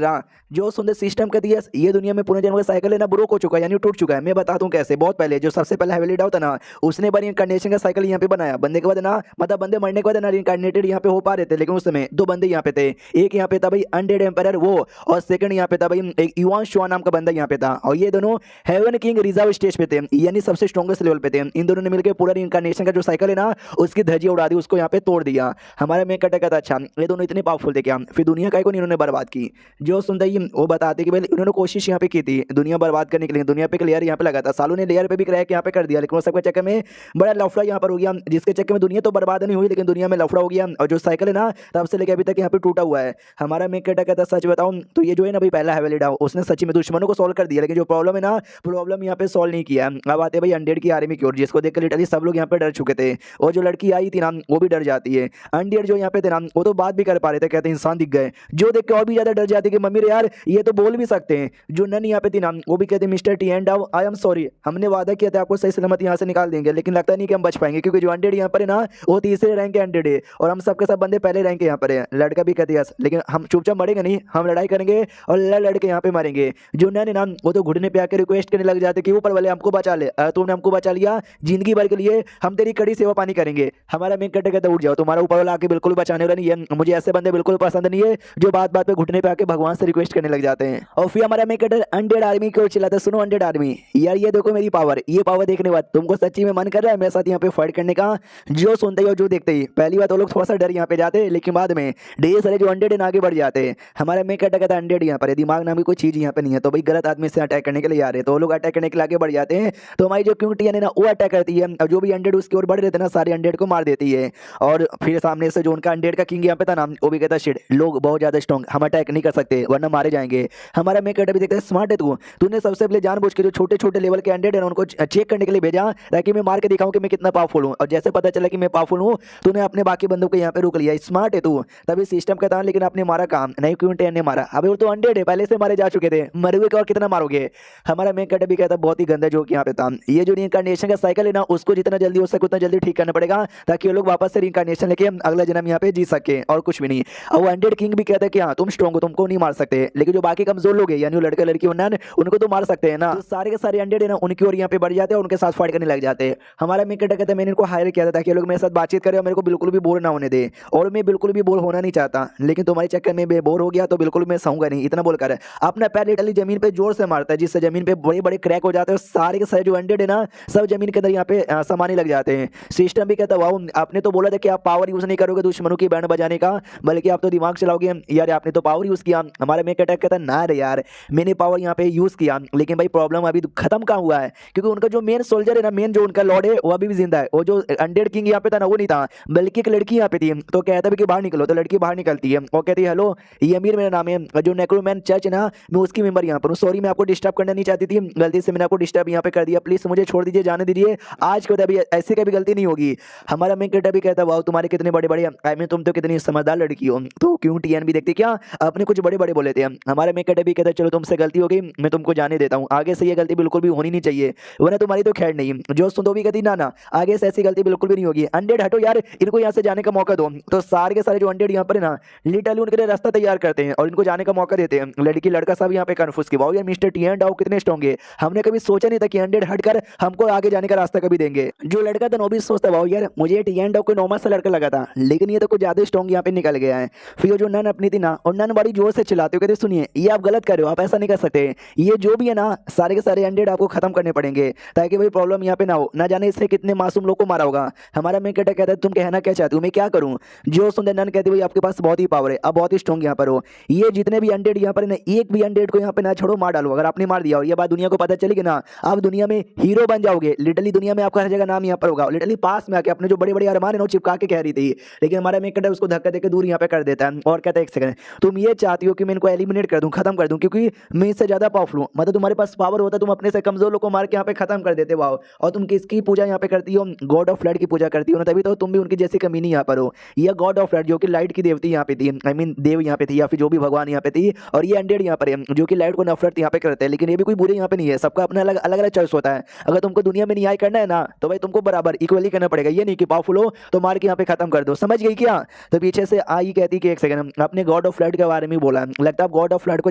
रहा, जो सुंदर सिस्टम कर दिया ये दुनिया में पुनर्जन्म का साइकिल है ना ब्रोक हो चुका है, यानी टूट चुका है। मैं बताता हूँ कैसे। बहुत पहले जो सबसे पहले हेवली डाउ था ना, उसने बार इंकार्नेशन का साइकिल यहाँ पे बनाया। बंदे के बाद ना मतलब बंदे मरने के बाद ना इंकार्नेटेड यहाँ पे हो पा रहे थे, लेकिन उस समय दो बंदे यहाँ पे थे। एक यहाँ पे था भाई अनडेड एम्पायर वो, और सेकंड यहाँ पे था भाई एक युवान शुआ नाम का बंदा यहाँ पे था। और ये दोनों हेवन किंग रिजर्व स्टेज पे थे, यानी सबसे स्ट्रॉन्गेस्ट लेवल पे थे। इन दोनों ने मिलकर पूरा इंकार्नेशन का जो साइकिल है ना उसकी धज्जी उड़ा दी, उसको यहाँ पे तोड़ दिया। हमारा मेक कटा था अच्छा ये दोनों इतने पावरफुल थे क्या, फिर दुनिया का को इन्होंने बर्बाद की। जो सुनते ही वो बताते कि भाई इन्होंने कोशिश यहाँ पे की थी दुनिया बर्बाद करने के लिए, दुनिया पे लेयर यहाँ पे लगा था, सालों ने लेयर पे भी क्रैक यहाँ पे कर दिया, लेकिन वो सबके चक्कर में बड़ा लफड़ा यहाँ पर हो गया, जिसके चक्कर में दुनिया तो बर्बाद नहीं हुई लेकिन दुनिया में लफड़ा हो गया। और जो साइकिल है ना तब से लेकर अभी तक यहाँ पे टूटा हुआ है। हमारा मेक कटा कहता सच बताऊं तो ये जो है ना भाई पहला हेवली डाउ उसने सच्ची में दुश्मनों को सॉल्व कर दिया, लेकिन जो प्रॉब्लम है ना प्रॉब्लम यहाँ पे सॉल्व नहीं किया। अब आते भाई अनडेड की आर्मी की ओर, जिसको देख कर लिटरली सब लोग यहाँ पे डर चुके थे। और जो लड़की आई थी ना वो भी डर जाती है। अनडेड जो यहाँ पे थे ना वो तो बात भी कर पा रहे थे, कहते इंसान दिख गए, जो देख के और भी ज्यादा डर जाती कि मम्मी रे यार ये तो बोल भी सकते हैं। जो नन यहाँ पे थी ना वो भी कहते मिस्टर टी एंड डाउ आई एम सॉरी, हमने वादा किया था आपको सही सलामत यहाँ से निकाल देंगे, लेकिन लगता नहीं कि हम बच पाएंगे, क्योंकि जो अनडेड यहाँ पर है ना वो तीसरे रैंक के अनडेड है और हम सबके सब बंदे पहले रैंक के यहाँ पर है। लड़का भी कहते हैं लेकिन हम चुपचाप मरेंगे नहीं, हम लड़ाई करेंगे और लड़ के यहाँ पे मरेंगे। जो नन है ना वो तो घुटने पे आके रिक्वेस्ट करने लग जाते कि ऊपर वाले हमको बचा ले, तुमने हमको बचा लिया, जिंदगी भर के लिए हम तेरी कड़ी सेवा पानी करेंगे। हमारा मेन कटे कहते उठ जाओ, तुम्हारा ऊपर वाला आके बिल्कुल बचाने वाला नहीं है, मुझे ऐसे बंदे बिल्कुल पसंद नहीं है जो बात बात पे घुटने पे आके भगवान से रिक्वेस्ट करने लग जाते हैं। और फिर हमारा मेन कटर अनडेड आर्मी की ओर चिल्लाता है सुनो अनडेड आर्मी यार ये देखो मेरी पावर, ये पावर देखने के बाद तुमको सच्ची में मन कर रहा है मेरे साथ यहाँ पे फाइट करने का। जो सुनते ही और जो देखते ही पहली बात वो लोग थोड़ा सा डर यहाँ पे जाते, लेकिन बाद में ढेर सारे जो अनडेड आगे बढ़ जाते। हमारा मेन कटर कहता है अनडेड यहाँ पर दिमाग नाम की कोई चीज यहाँ पे नहीं है, तो भाई गलत आदमी से अटैक करने के लिए आ रहे हैं, तो वो लोग अटैक करने के लिए आगे बढ़ जाते हैं। तो हमारी जो क्यूटी है ना वो अटैक करती है, और जो भी अनडेड उसकी ओर बढ़ रहे थे ना सारे अनडेड को मार देती है। और फिर सामने से जो उनका अनडेड का किंग यहाँ पे था ना वो भी कहता है शिट लोग बहुत ज्यादा स्ट्रॉन्ग, हम अटैक नहीं कर सकते वरना मारे जाएंगे। हमारा मेन कटर भी देखता है स्मार्ट है तूने सबसे पहले जानबूझ के जो छोटे छोटे लेवल के अनडेड है उनको चेक करने के लिए भेजा, ताकि मैं मार के दिखाऊं कि मैं कितना पावरफुल हूँ। और जैसे पता चला कि मैं पावरफुल हूँ तूने अपने बाकी बंदों को यहाँ पे रोक लिया, स्मार्ट है तू। तभी सिस्टम कहता है लेकिन आपने मारा काम नहीं, क्यों टेन ने मारा, अभी वो तो अनडेड है पहले से मारे जा चुके थे, मरे हुए और कितना मारोगे। हमारा मेन कटर भी कहता बहुत ही गंदा जोक यहाँ पे था। ये जो रिइंकार्नेशन का साइकिल है ना उसको जितना जल्दी हो सके उतना जल्दी ठीक करना पड़ेगा, ताकि वो लोग वापस से रिइंकार्नेशन लेके अगला जन्म यहाँ पे जी सके और कुछ भी नहीं। और वो अनडेड किंग भी कहता है कि हाँ तुम स्ट्रॉन्ग हो तुमको नहीं मार सकते, लेकिन जो बाकी कमजोर लोग हैं यानी लड़के लड़की उनको तो मार सकते हैं ना। तो सारे के सारे अनडेड है ना उनकी ओर यहाँ पे बढ़ जाते हैं और उनके साथ फाइट करने लग जाते हैं। हमारा मेन कटर कहता है मैंने इनको हायर किया था ताकि ये लोग मेरे साथ बातचीत करें और मेरे को बिल्कुल भी बोर ना होने दे, और मैं बिल्कुल भी बोर होना नहीं चाहता, लेकिन तुम्हारे चक्कर में बोर हो गया तो बिल्कुल मैं सहूंगा नहीं। इतना बोलकर अपना पैर लिटरली जमीन पे जोर से मारता है, जिससे जमीन पे बड़े बड़े क्रैक हो जाते हैं और सारे के सारे जो अनडेड है ना सब जमीन के अंदर यहाँ पे समाने लग जाते हैं। सिस्टम भी कहता है वाओ आपने तो बोला था कि आप पावर यूज नहीं करोगे दुश्मनों की बैंड बजाने का, बल्कि आप तो दिमाग चलाओगे, यार आपने तो पावर यूज किया। हमारे मेक अटैक कहता है ना रे यार मैंने पावर यहाँ पे यूज किया, लेकिन भाई प्रॉब्लम अभी खत्म कहाँ हुआ है, क्योंकि उनका जो मेन सोल्जर है ना मेन जो उनका लॉर्ड है वो अभी भी जिंदा है। वो जो अनडेड किंग यहाँ पे था ना वो नहीं था, बल्कि एक लड़की यहाँ पे थी। तो कहता है कि बाहर निकलो, तो लड़की बाहर निकलती है और कहती है हेलो ये अमीर मेरा नाम है, जो नेक्रोमैन चर्च है ना मैं उसकी मेंबर यहाँ पर हूँ, सॉरी मैं आपको डिस्टर्ब करना नहीं चाहती थी, गलती से मैंने आपको डिस्टर्ब यहाँ पे कर दिया, प्लीज मुझे छोड़ दीजिए जाने दीजिए, आज के बाद अभी ऐसी कभी गलती नहीं होगी। हमारा मेन कटर भी कहता है वाह तुम्हारे कितने बड़े बड़े आई मीन तुम तो कितनी समझदार लड़की हो। तो क्यों टीएन भी देखते क्या अपने कुछ बड़े बड़े बोले थे। हमारे मेन कटर भी कहता है चलो तुमसे गलती हो गई मैं तुमको जाने देता हूँ, आगे से ये गलती बिल्कुल भी होनी नहीं चाहिए, वरना तुम्हारी तो खैर नहीं। जो सुन भी कहती ना ना आगे से ऐसी गलती बिल्कुल भी नहीं होगी, अनडेड हटो यार इनको यहाँ से जाने का मौका दो। तो सारे के सारे जो अनडेड यहाँ पर है ना लिटरली उनके लिए रास्ता तैयार करते हैं और इनको जाने का मौका देते हैं। लड़की लड़का सब यहाँ पे कन्फ्यूज की वाओ यार मिस्टर टी एंड डाउ कितने स्ट्रॉन्ग है, हमने कभी सोचा नहीं था कि अनडेड हटकर हमको आगे जाने का रास्ता कभी देंगे। जो लड़का था नोबी सोचता वाओ यार मुझे टी एंड डाउ कोई नॉर्मल सा लड़का लगा था, लेकिन ये तो कुछ ज्यादा स्ट्रॉन्ग यहाँ पे निकल गया है। फिर जो नन अपनी थी ना और नन बड़ी जोर से चिल्लाते हो कहते सुनिए ये आप गलत कर रहे हो, आप ऐसा नहीं कर सकते, ये जो भी है ना सारे के सारे अनडेड आपको खत्म करने पड़ेंगे ताकि भाई प्रॉब्लम यहाँ पे ना हो, ना जाने इससे कितने मासूम लोग को मारा होगा। हमारा मेन कटर कहता है तुम कहना क्या चाहते हो मैं क्या करूं। जो सुंदर नन कहती भाई आपके पास बहुत ही पावर है, अब बहुत ही स्ट्रॉन्ग यहाँ पर हो, ये जितने भी अनडेड यहाँ पर ना एक भी अनडेड को यहाँ पे ना छोड़ो मार डालो, अगर आपने मार दिया और ये बात दुनिया को पता चलेगी ना आप दुनिया में हीरो बन जाओगे, लिटरली दुनिया में आपका हर जगह नाम यहाँ पर होगा। लिटरली पास में आके अपने जो बड़े बड़े अरमान है ना चिपका के कह रही थी, लेकिन हमारा मेन कटर उसको धक्का देकर दूर यहाँ पे कर देता है और कहता है एक सेकंड तुम ये चाहती हो कि मैं इनको एलिमिनेट कर दूं खत्म कर दूं, क्योंकि मैं इससे ज्यादा पावरफुल हूं, मतलब तुम्हारे पास पावर होता तुम अपने से कमजोर लोग को मार के यहाँ पे खत्म कर देते वाओ। और तुम किसकी पूजा यहाँ पे करती हो, गॉड ऑफ फ्लड लाइट की पूजा करती हो ना, तभी तो तुम भी उनकी जैसी कमीनी यहाँ पर हो। ये गॉड ऑफ लाइट जो कि लाइट की देवती यहाँ पे थी, आई मीन देव यहाँ पे थी, या फिर जो भी भगवान यहाँ पे थी, और ये अनडेड यहाँ पर है जो कि लाइट को नफरत यहाँ पे करते हैं। लेकिन ये भी कोई बुरे यहाँ पे नहीं है, सबका अपना अलग अलग अलग चॉइस होता है। अगर तुमको दुनिया में न्याय करना है ना, तो भाई तुमको बराबर इक्वली करना पड़ेगा। ये नहीं कि पावरफुल हो तो मार के यहाँ पे खत्म कर दो, समझ गई क्या? तो पीछे से आई कहती कि एक सेकंड, आपने गॉड ऑफ फ्लड के बारे में बोला, लगता है आप गॉड ऑफ फ्लड को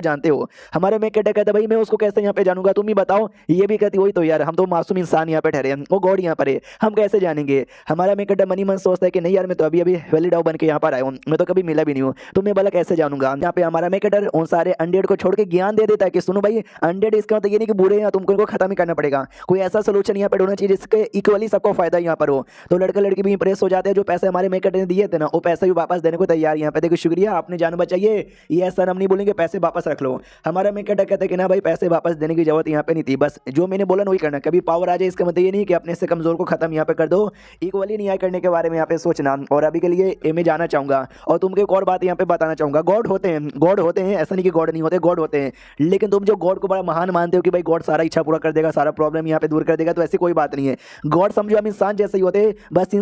जानते हो। हमारे में कहता भाई मैं उसको कैसे यहाँ पे जानूंगा, तुम ही बताओ। ये भी कहती वही तो यार, हम तो मासूम इंसान यहाँ पे ठहरे हैं, वो गॉड यहाँ पर है, हम कैसे जानेंगे। हमारा में कहता मनी मन सोचता है कि नहीं यार, मैं तो अभी अभी वैलिडाउ बन के यहाँ पर आया हूँ, मैं तो कभी मिला भी नहीं हूँ, तो मैं भला कैसे जानूंगा। यहाँ पे हमारा में कहता उन सारे अनडेड को छोड़ के ज्ञान दे देता है कि सुनो भाई, अनडेड इसका मतलब ये नहीं कि बुरे हैं, तुमको इनको खत्म ही करना पड़ेगा। कोई ऐसा सोल्यूशन यहाँ पे ढूंढना चाहिए जिसके इक्वली सबको फायदा यहाँ पर हो। तो लड़का लड़की भी इंप्रेस हो जाते हैं, जो पैसे हमारे मेकअप ने दिए थे ना, वो पैसे भी वापस देने को तैयार यहाँ पे। देखो शुक्रिया, आपने जान बचाइए, ये ऐसा हम नहीं बोलेंगे पैसे वापस रख लो। हमारा मेकअप कहते कि ना भाई पैसे वापस देने की जरूरत यहाँ पे नहीं थी, बस जो मैंने बोला वही करना। कभी पावर आ जाए इसका मतलब ये नहीं कि अपने से कमजोर को खत्म यहाँ पे कर दो। इक्वली न्याय करने के बारे में यहाँ पे सोचना। और अभी के लिए मैं जाना चाहूंगा, और तुमको एक और बात यहाँ पे बताना चाहूंगा। गॉड होते हैं, गॉड होते हैं, ऐसा नहीं कि गॉड नहीं होते, गॉड होते हैं। लेकिन तुम जो गॉड को बड़ा महान मानते हो कि भाई गॉड सारा इच्छा पूरा कर देगा, सारा प्रॉब्लम यहाँ पे दूर कर देगा, तो ऐसी कोई बात नहीं है। गॉड समझो हम इंसान जैसे ही होते हैं, बस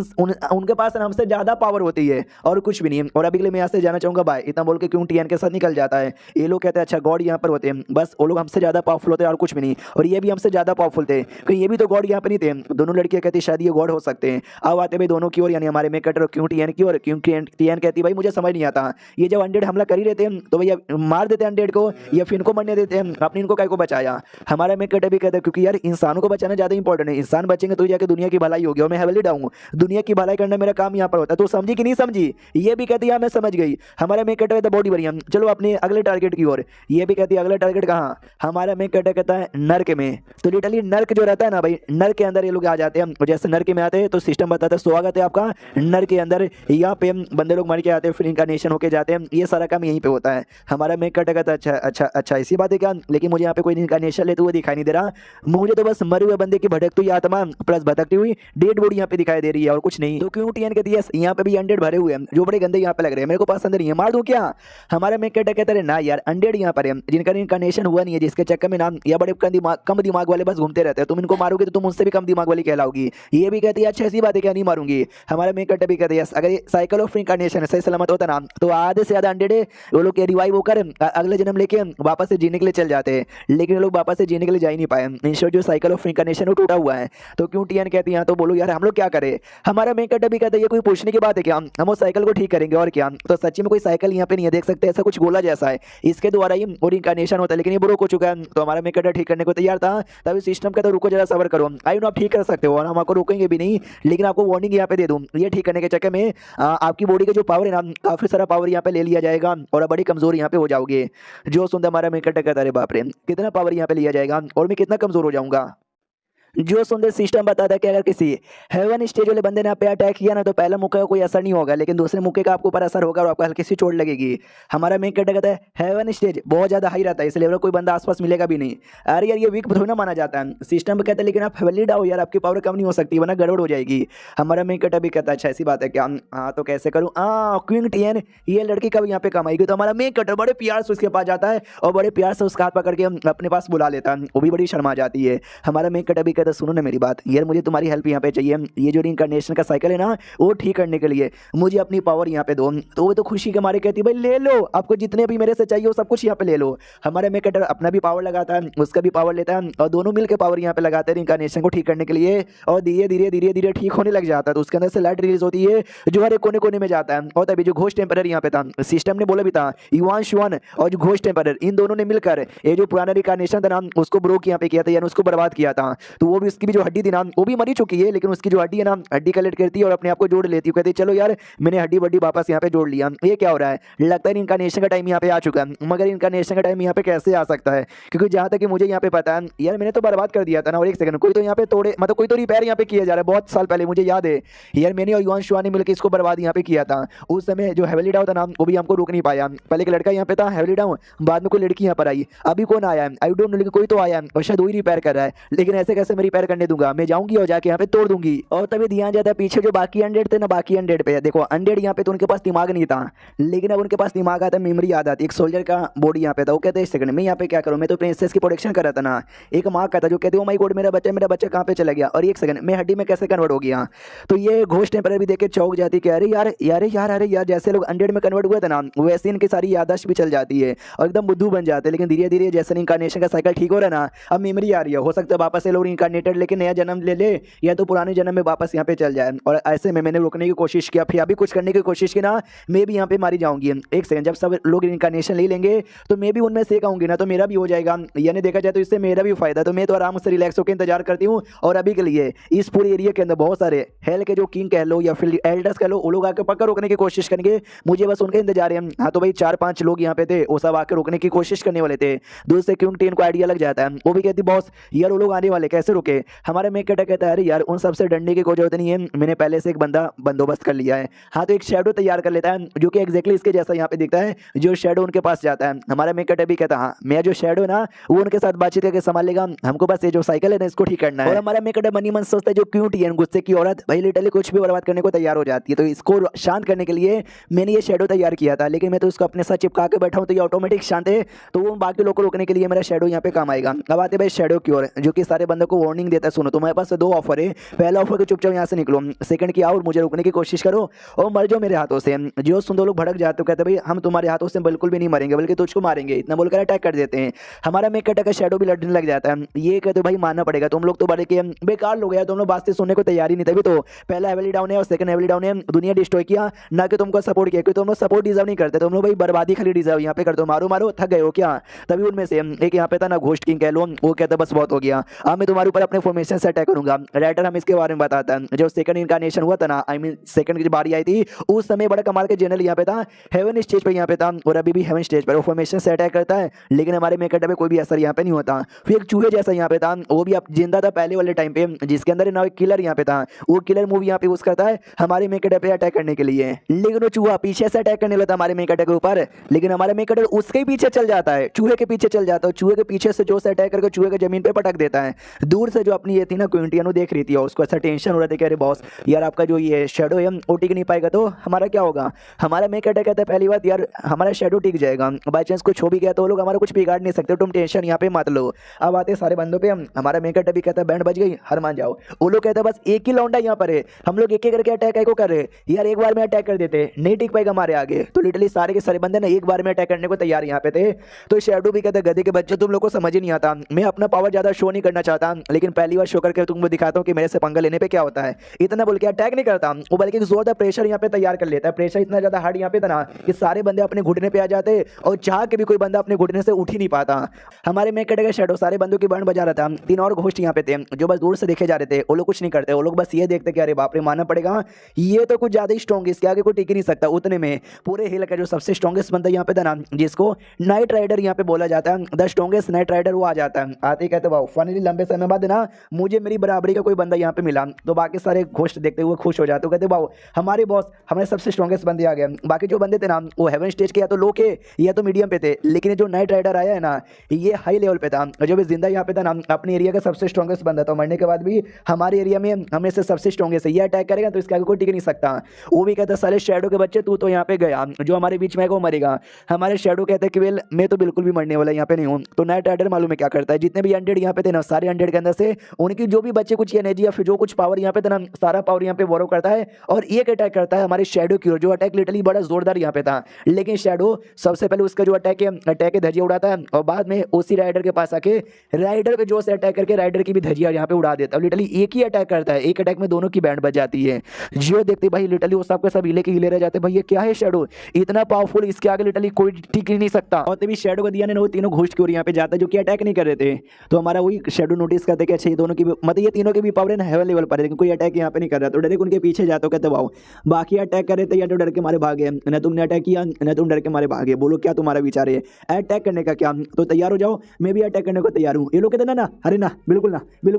उनके पास हमसे ज्यादा पावर होती है और कुछ भी नहीं है। और अभी के लिए मैं यहाँ से जाना चाहूंगा बाय। इतना बोल के क्यों टीएन के साथ निकल जाता है। ये लोग कहते हैं अच्छा गॉड यहाँ पर होते हैं, बस वो लोग हमसे ज्यादा पावरफुल होते हैं और कुछ भी नहीं। और ये भी हमसे ज्यादा पावरफुल थे, क्योंकि ये भी तो गॉड यहाँ पे नहीं थे। दोनों लड़कियां कहती शायद ये गॉड हो सकते हैं। अब आते भाई दोनों की ओर, यानी हमारे में कटर क्यों टीएन की ओर, क्यों टीएन कहती भाई मुझे समझ नहीं आता, ये जब अनडेड हमला कर ही रहते हैं तो भैया मार देते हैं अनडेड को, या फिर इनको मरने देते हैं, अपने इनको काय को बचाया। हमारा में कटर भी कहते हैं क्योंकि यार इंसानों को बचाना ज्यादा इंपॉर्टेंट है, इंसान बचेंगे तो जाके दुनिया की भलाई होगी। और मैं हेवली डाउन, दुनिया की भलाई करना मेरा काम यहाँ पर होता है। तो समझी कि नहीं समझी? ये भी कहती है मैं समझ गई। हमारा में कटर बॉडी बढ़िया। चलो अपने अगले टारगेट की ओर। ये भी कहती है अगला टारगेट कहाँ? हमारा में कटर कहता है नर्क में। तो लिटरली नर्क जो रहता है ना भाई, नर्क के अंदर ये लोग आ जाते हैं। जैसे नर्क में आते हैं तो सिस्टम बताता है स्वागत है आपका नर्क के अंदर, यहाँ पे बंदे लोग मर के आते हैं, फिर इनकारनेशन होके जाते हैं। ये सारा काम यहीं पे होता है। हमारा में कटर कहता है अच्छा अच्छा अच्छा इसी बात है क्या, लेकिन मुझे यहाँ पे कोई इनकारनेशन लेते हुए दिखाई नहीं दे रहा। मुझे तो बस मरे हुए बंदे की भटकती हुई आत्मा प्लस भटकती हुई डेड बॉडी यहाँ पे दिखाई दे रही है और कुछ नहीं। तो क्यों टीएन कहती है यहाँ पे भी अनडेड भरे हुए हैं जो बड़े गंदे यहाँ पे लग रहे हैं, मेरे को पसंद नहीं है, मार दूं क्या? हमारे में कहते रहे ना यार, अनडेड यहाँ पर है जिनका इनकारनेशन हुआ नहीं है, जिसके चक्कर में नाम या बड़े कम दिमाग वाले बस घूमते रहते हैं। तुम इनको मारोगे तो तुम उनसे भी कम दिमाग वाली कहलाओगी। ये भी कहती है अच्छा ऐसी बात है क्या, नहीं मारूंगी। हमारे में भी कहते हैं अगर साइकिल ऑफ इनकारनेशन सही सलामत होता ना, तो आधे से ज्यादा अनडेड है वो लोग रिवाइव होकर अगले जन्म लेके वापस से जीने के लिए चल जाते हैं। लेकिन लोग वापस से जीने के लिए जा ही नहीं पाए, इंश्योर जो साइकिल ऑफ इनकारनेशन वो टूटा हुआ है। तो क्यों टीएन कहती है तो बोलो यार हम लोग क्या करें। हमारा मेन भी कहता है ये कोई पूछने की बात है क्या, हम उस साइकिल को ठीक करेंगे और क्या। तो सच्ची में कोई साइकिल यहाँ पे नहीं है, देख सकते हैं ऐसा कुछ गोला जैसा है, इसके द्वारा ही और इनकारनेशन होता है। लेकिन ये ब्रोक हो चुका है, तो हमारा मेन ठीक करने को तैयार था। तभी सिस्टम कहता रुको जरा सबर करो, आई नो आप ठीक कर सकते हो और हम आपको रोकेंगे भी नहीं। लेकिन आपको वार्निंग यहाँ पे दे दूं, ये ठीक करने के चक्कर में आपकी बॉडी का जो पावर है ना, काफी सारा पावर यहाँ पे ले लिया जाएगा और बड़ी कमजोर यहाँ पे हो जाओगे। जो सुनता हमारा मेन कहता अरे बाप रे कितना पावर यहाँ पे लिया जाएगा और मैं कितना कमजोर हो जाऊंगा। जो सुंदर सिस्टम बताता है कि अगर किसी हेवन स्टेज वाले बंदे ने आप पे अटैक किया ना, तो पहला मुक्के का कोई असर नहीं होगा, लेकिन दूसरे मुक्के का आपको ऊपर असर होगा और आपको हल्की सी चोट लगेगी। हमारा मेन कहता है हेवन स्टेज बहुत ज्यादा हाई रहता है, इसलिए कोई बंदा आसपास मिलेगा भी नहीं। अरे यार ये वीक थोड़ी ना माना जाता है, सिस्टम पे कहते हैं लेकिन आप हेवनली डाओ यार, आपकी पावर कम नहीं हो सकती वरना गड़बड़ हो जाएगी। हमारा मेन भी कहता है अच्छा ऐसी बात है क्या, हाँ तो कैसे करूँ। क्वीन टीएन ये लड़की कब यहाँ पे कमाएगी। तो हमारा मेन कटर बड़े प्यार से उसके पास जाता है और बड़े प्यार से उसका हाथ पकड़ के अपने पास बुला लेता है, वो भी बड़ी शर्मा जाती है। हमारा मेन कटर भी कहता है सुनो ना मेरी बात यार, मुझे तुम्हारी हेल्प यहाँ पे चाहिए, ये जो इनकारनेशन का साइकिल है ना वो ठीक करने के लिए मुझे अपनी पावर यहाँ पे दो। तो वो तो खुशी के मारे कहती भाई ले लो, आपको जितने भी मेरे से चाहिए वो सब कुछ यहाँ पे ले लो। हमारे में कटर अपना भी पावर लगाता है, उसका भी पावर लेता है और दोनों मिलकर पावर यहाँ पे लगाते हैं इनकारनेशन को ठीक करने के लिए। और धीरे धीरे धीरे धीरे ठीक होने लग जाता है, तो उसके अंदर से लाइट रिलीज होती है जो हर एक कोने कोने में जाता है। और तभी जो घोस्ट टेम्परर यहाँ पे था, सिस्टम ने बोला भी था युवान शुआन और जो घोस्ट टेम्परर इन दोनों ने मिलकर ये जो पुराना इनकारनेशन था ना उसको ब्रोक यहाँ पे किया था, यानी उसको बर्बाद किया था। तो वो भी उसकी भी जो हड्डी थी ना वो भी मरी चुकी है, लेकिन उसकी जो हड्डी है ना हड्डी कलेक्ट करती है और अपने आप को जोड़ लेती है, कहती है चलो यार मैंने हड्डी बड्डी वापस यहाँ पे जोड़ लिया। ये क्या हो रहा है, लगता है इनकारनेशन का टाइम यहाँ पे आ चुका है। मगर इनकारनेशन का टाइम यहाँ पे कैसे आ सकता है, क्योंकि जहां तक कि मुझे यहाँ पे पता है यार मैंने तो बर्बाद कर दिया था ना। और एक सेकंड कोई तो यहाँ पे तोड़े मतलब कोई तो रिपेयर यहाँ पे किया जा रहा है, बहुत साल पहले मुझे याद है यार मैंने और युवान शुआ ने मिलकर इसको बर्बाद यहाँ पे किया था। उस समय जो हेवली डाउन था ना वो भी हमको रोक नहीं पाया, पहले एक लड़का यहाँ पे था हेवली डाउन, बाद में कोई लड़की यहाँ पर आई, अभी कौन आया है आई डोंट नो, लेकिन कोई तो आया है और शायद वही रिपेयर कर रहा है। लेकिन ऐसे कैसे मैं रिपेयर करने दूंगा, मैं जाऊंगी और जाके यहाँ पे तोड़ दूंगी। और तभी ध्यान जाता है पीछे जो बाकी अनडेड थे ना, बाकी अनडेड पे देखो अनडेड यहाँ पे तो उनके पास दिमाग नहीं था, लेकिन अब उनके पास दिमाग आता है, मेमोरी याद आती है। एक सोल्जर का बॉडी यहाँ पे था, वो कहते हैं 1 सेकंड में यहाँ पे क्या करूँ, मैं तो प्रिंसेस की प्रोटेक्शन कर रहा था ना। एक माँ का था जो कहती है ओ माय गॉड मेरा बच्चा कहाँ पे चला गया, और 1 सेकंड में हड्डी में कैसे कन्वर्ट हो गया। तो ये घोस्ट टेम्पररी भी देख के चौंक जाती है कि अरे यार यार यार अरे यार, जैसे लोग अनडेड में कन्वर्ट हुए थे ना, वैसे इनकी सारी याददाश्त भी चल जाती है और एकदम बुद्धू बन जाते हैं। लेकिन धीरे धीरे जैसे इंकारनेशन का साइकिल ठीक हो रहा है ना, अब मेमोरी आ रही है, हो सकता है वापस से लोग इंकारनेटेड लेके नया जन्म ले या तो पुराने जन्म में वापस यहाँ पे चल जाए। और ऐसे में मैंने रोकने की कोशिश किया, फिर अभी कुछ करने की कोशिश की ना, मैं भी यहाँ पे मारी जाऊंगी। 1 सेकंड, जब सब लोग इंकारनेशन ले लेंगे तो मैं भी उनमें से एक आऊंगी ना, तो मेरा भी हो जाएगा, यानी देखा जाए तो इससे मेरा भी फायदा। तो मैं तो आराम से रिलैक्स होकर इंतजार करती हूँ। और अभी के लिए इस पूरे एरिया के अंदर बहुत सारे हेल के जो किंग कह लो या फिर एल्डर्स कह लो, वो लोग आके पक्का रोकने की कोशिश करेंगे, मुझे बस उनका इंतजार है। हाँ तो भाई 4-5 लोग यहाँ पे थे, वो सब आके रोकने की कोशिश करने वाले थे। दूर से किंग टीन को आइडिया लग जाता है, वो भी कहती बॉस यार वो लोग आने वाले, कैसे रुके। हमारे मेक कटर कहता है अरे यार उन सबसे डरने की कोई जरूरत नहीं है, मैंने पहले से एक बंदा बंदोबस्त कर लिया है। हाँ तो एक शेडो तैयार कर लेता है जो कि एग्जैक्टली इसके जैसा यहाँ पे दिखता है, जो शेडो उनके पास जाता है। हमारा मेक कटर भी कहता है हाँ मैं जो शेडो ना वो उनके साथ बातचीत करके संभाल लेगा, हमको बस ये जो साइकिल है ना इसको ठीक करना है। और हमारा मेक कटर मनी मन सोचता है जो क्यूट है गुस्से की औरत भाई लिटरली कुछ भी बर्बाद करने को तैयार हो जाती है, तो इसको शांत करने के लिए मैंने ये शेडो तैयार किया था। लेकिन मैं तो इसको अपने साथ चिपका के बैठा हूँ तो ये ऑटोमेटिक शांत है, तो वो बाकी लोग को रोकने के लिए मेरा शेडो यहाँ पे काम आएगा। अब आते भाई शेडो की ओर, जो कि सारे बंदों को वार्निंग देता है सुनो तुम्हारे पास 2 ऑफर है, पहला ऑफर कि चुपचाप यहाँ से निकलो, सेकंड की आओ और मुझे रोकने की कोशिश करो और मर जाओ मेरे हाथों से। जो सुन दो लोग भड़क जाते हो, कहते भाई हम तुम्हारे हाथों से बिल्कुल भी नहीं मरेंगे बल्कि तुझको मारेंगे, इतना बोलकर अटैक कर देते हैं। हमारा मेक कटर का शेडो भी लड़ने लग जाता है, ये कहते भाई मानना पड़ेगा, तुम लोग तो बड़े के बेकार लोग हैं, तुम लोग बातें सुनने को तैयार ही नहीं थे। अभी तो पहला हेवली डाउन है और सेकंड हेवली डाउन है, दुनिया डिस्ट्रॉय किया ना कि तुमको सपोर्ट किया, क्योंकि तुम लोग सपोर्ट डिजर्व नहीं करते, तुम लोग भाई बर्बादी खाली डिजर्व यहाँ पे करते हो, मारो मारो थक गए हो क्या। तभी उनमें से एक यहाँ पे था ना घोस्ट किंग कह लो, वो कहता बस बहुत हो गया, अब मैं तुम्हारे ऊपर अपने फॉर्मेशन से अटैक करूंगा। राइटर हम इसके बारे में बताता है, जब सेकंड इनकारनेशन हुआ था ना, आई मीन सेकंड की बारी आई थी, उस समय बड़ा कमाल के जनरल यहाँ पे था, हेवन स्टेज पे यहाँ पे था, और अभी भी हेवन स्टेज पर वो फॉर्मेशन से अटैक करता है, लेकिन हमारे मेकअप पे कोई भी असर यहाँ पे नहीं होता। फिर एक चूहे जैसा यहाँ पे था, वो भी अब जिंदा था पहले वाले टाइम पे, जिसके अंदर ना एक किलर यहाँ पे था, वो किलर मूव यहाँ पे यूज करता है हमारे मेकअप पे अटैक करने के लिए। लेकिन वो चूहा पीछे से अटैक करने लगता हमारे मेकअप के ऊपर, लेकिन हमारे मेकअप उसके पीछे चल जाता है, चूहे के पीछे चल जाता है, चूहे के पीछे से जो से अटैक करके चूहे को जमीन पे पटक देता है। दूर से जो अपनी ये थी ना क्विंटियन देख रही थी, उसको ऐसा टेंशन हो रहा था कि अरे बॉस यार आपका जो ये शेडो है वो टिक नहीं पाएगा तो हमारा क्या होगा। हमारा मेकअप कहता है पहली बात यार हमारा शेडो टिक जाएगा, बाई चांस कुछ हो भी गया तो लोग हमारा कुछ बिगाड़ नहीं सकते, तुम टेंशन यहाँ पे मत लो। अब आते सारे बंदों पे, हमारा मेकअप भी कहता है बैंड बज गई हर मान जाओ। वो लोग कहते हैं बस एक ही लौंडा यहाँ पर है, हम लोग एक एक करके अटैक को कर रहे यार, एक बार में अटैक कर देते नहीं टिक पाएगा हमारे आगे। तो लिटरली सारे के सारे बंदे ना एक बार में अटैक करने को तैयार यहाँ पे थे। तो शेडो भी कहते हैं गधे के बच्चे तुम लोग को समझ ही नहीं आता, मैं अपना पावर ज्यादा शो नहीं करना चाहता, लेकिन पहली बार शो करके तुमको दिखाता हूँ कि मेरे से पंगा लेने पे क्या होता है। इतना बोल के अटैक नहीं करता वो, बल्कि जोरदार प्रेशर यहाँ पे तैयार कर लेता है। प्रेशर इतना ज्यादा हार्ड यहाँ पे था ना कि सारे बंदे अपने घुटने पे आ जाते और चाह के भी कोई बंदा अपने घुटने से उठ ही नहीं पाता। हमारे में कटेगा शेडो सारे बंदों की बैंड बजा रहा था, 3 और घोस्ट यहाँ पे थे जो बस दूर से देखे जा रहे थे, वो लोग कुछ नहीं करते, वो लोग बस ये देखते कि अरे बाप रे मानना पड़ेगा ये तो कुछ ज्यादा ही स्ट्रॉन्ग, इसके आगे कोई टिक ही नहीं सकता। उतने में पूरे हिल का जो सबसे स्ट्रॉन्गेस्ट बंदा यहाँ पे था ना, जिसको नाइट राइडर यहाँ पे बोला जाता है, द स्ट्रॉन्गेस्ट नाइट राइडर, वो आ जाता है। आते कहते वाओ फाइनली लंबे समय बाद ना मुझे मेरी बराबरी का कोई बंदा यहाँ पे मिला। तो बाकी सारे घोस्ट देखते हुए खुश हो जाते, कहते वाओ हमारे बॉस हमारे सबसे स्ट्रॉन्गेस्ट बंदे आ गए। बाकी जो बंदे थे ना वो हेवन स्टेज के या तो लो के या तो मीडियम पे थे, लेकिन जो नाइट राइडर आया है ना ये हाई लेवल पे था, जो भी जिंदा यहाँ पे था ना अपने एरिया का सबसे स्ट्रॉन्गेस्ट बंदा था, मरने के बाद भी हमारे एरिया में हमें से सबसे स्ट्रॉन्गेस्ट है, ये अटैक करेगा तो इसके आगे कोई टिक नहीं सकता। वो भी कहता साले शेडो के बच्चे तू तो यहाँ पे गया, जो हमारे बीच में है वो मरेगा। हमारे शेडो कहते हैं कि वेल मैं तो बिल्कुल भी मरने वाला यहाँ पे नहीं हूँ। तो नाइट राइडर मालूम है क्या करता है, जितने भी अनडेड यहाँ पे थे ना सारे अनडेड के अंदर से उनकी जो भी बच्चे कुछ एनर्जी या फिर जो कुछ पावर यहाँ पे था ना सारा पावर यहाँ पे बोरो करता है और एक अटैक करता है हमारे शेडो की ओर, जो अटैक लिटरली बड़ा जोरदार यहाँ पे था। लेकिन शेडो सबसे पहले उसका जो अटैक है धजिया उड़ाता है और बाद में उसी राइडर के पास आके राइडर पे जो से अटैक करके राइडर की भी धजिया यहाँ पे उड़ा देता है। लिटरली एक ही अटैक करता है, एक अटैक में दोनों की बैंड बज जाती है। जो देखते भाई लिटरली वो सबके सब हिले के हिले रह जाते, भाई ये क्या है शेडो इतना पावरफुल, इसके आगे लिटरली कोई टिक ही नहीं सकता। और तभी शेडो को दिया ने वो तीनों घोस्ट की ओर यहाँ पे जाता है जो कि अटैक नहीं कर रहे थे। तो हमारा वही शेडो नोटिस करते कि अच्छा ये दोनों की मतलब ये तीनों की भी पावर है हेवन लेवल पर है, लेकिन कोई अटैक यहाँ पे नहीं कर रहा। तो डायरेक्ट उनके पीछे जाते कहते वाओ बाकी अटैक कर रहे थे या तो डर के मारे भागे, न तुमने अटैक किया न तुम डर के मारे भागे, बोलो क्या तुम्हारा विचार है अटैक करने का? क्या तो तैयार हो जाओ, मैं भी अटैक करने को तैयार हूँ। ये लोग कहते ना अरे ना बिल्कुल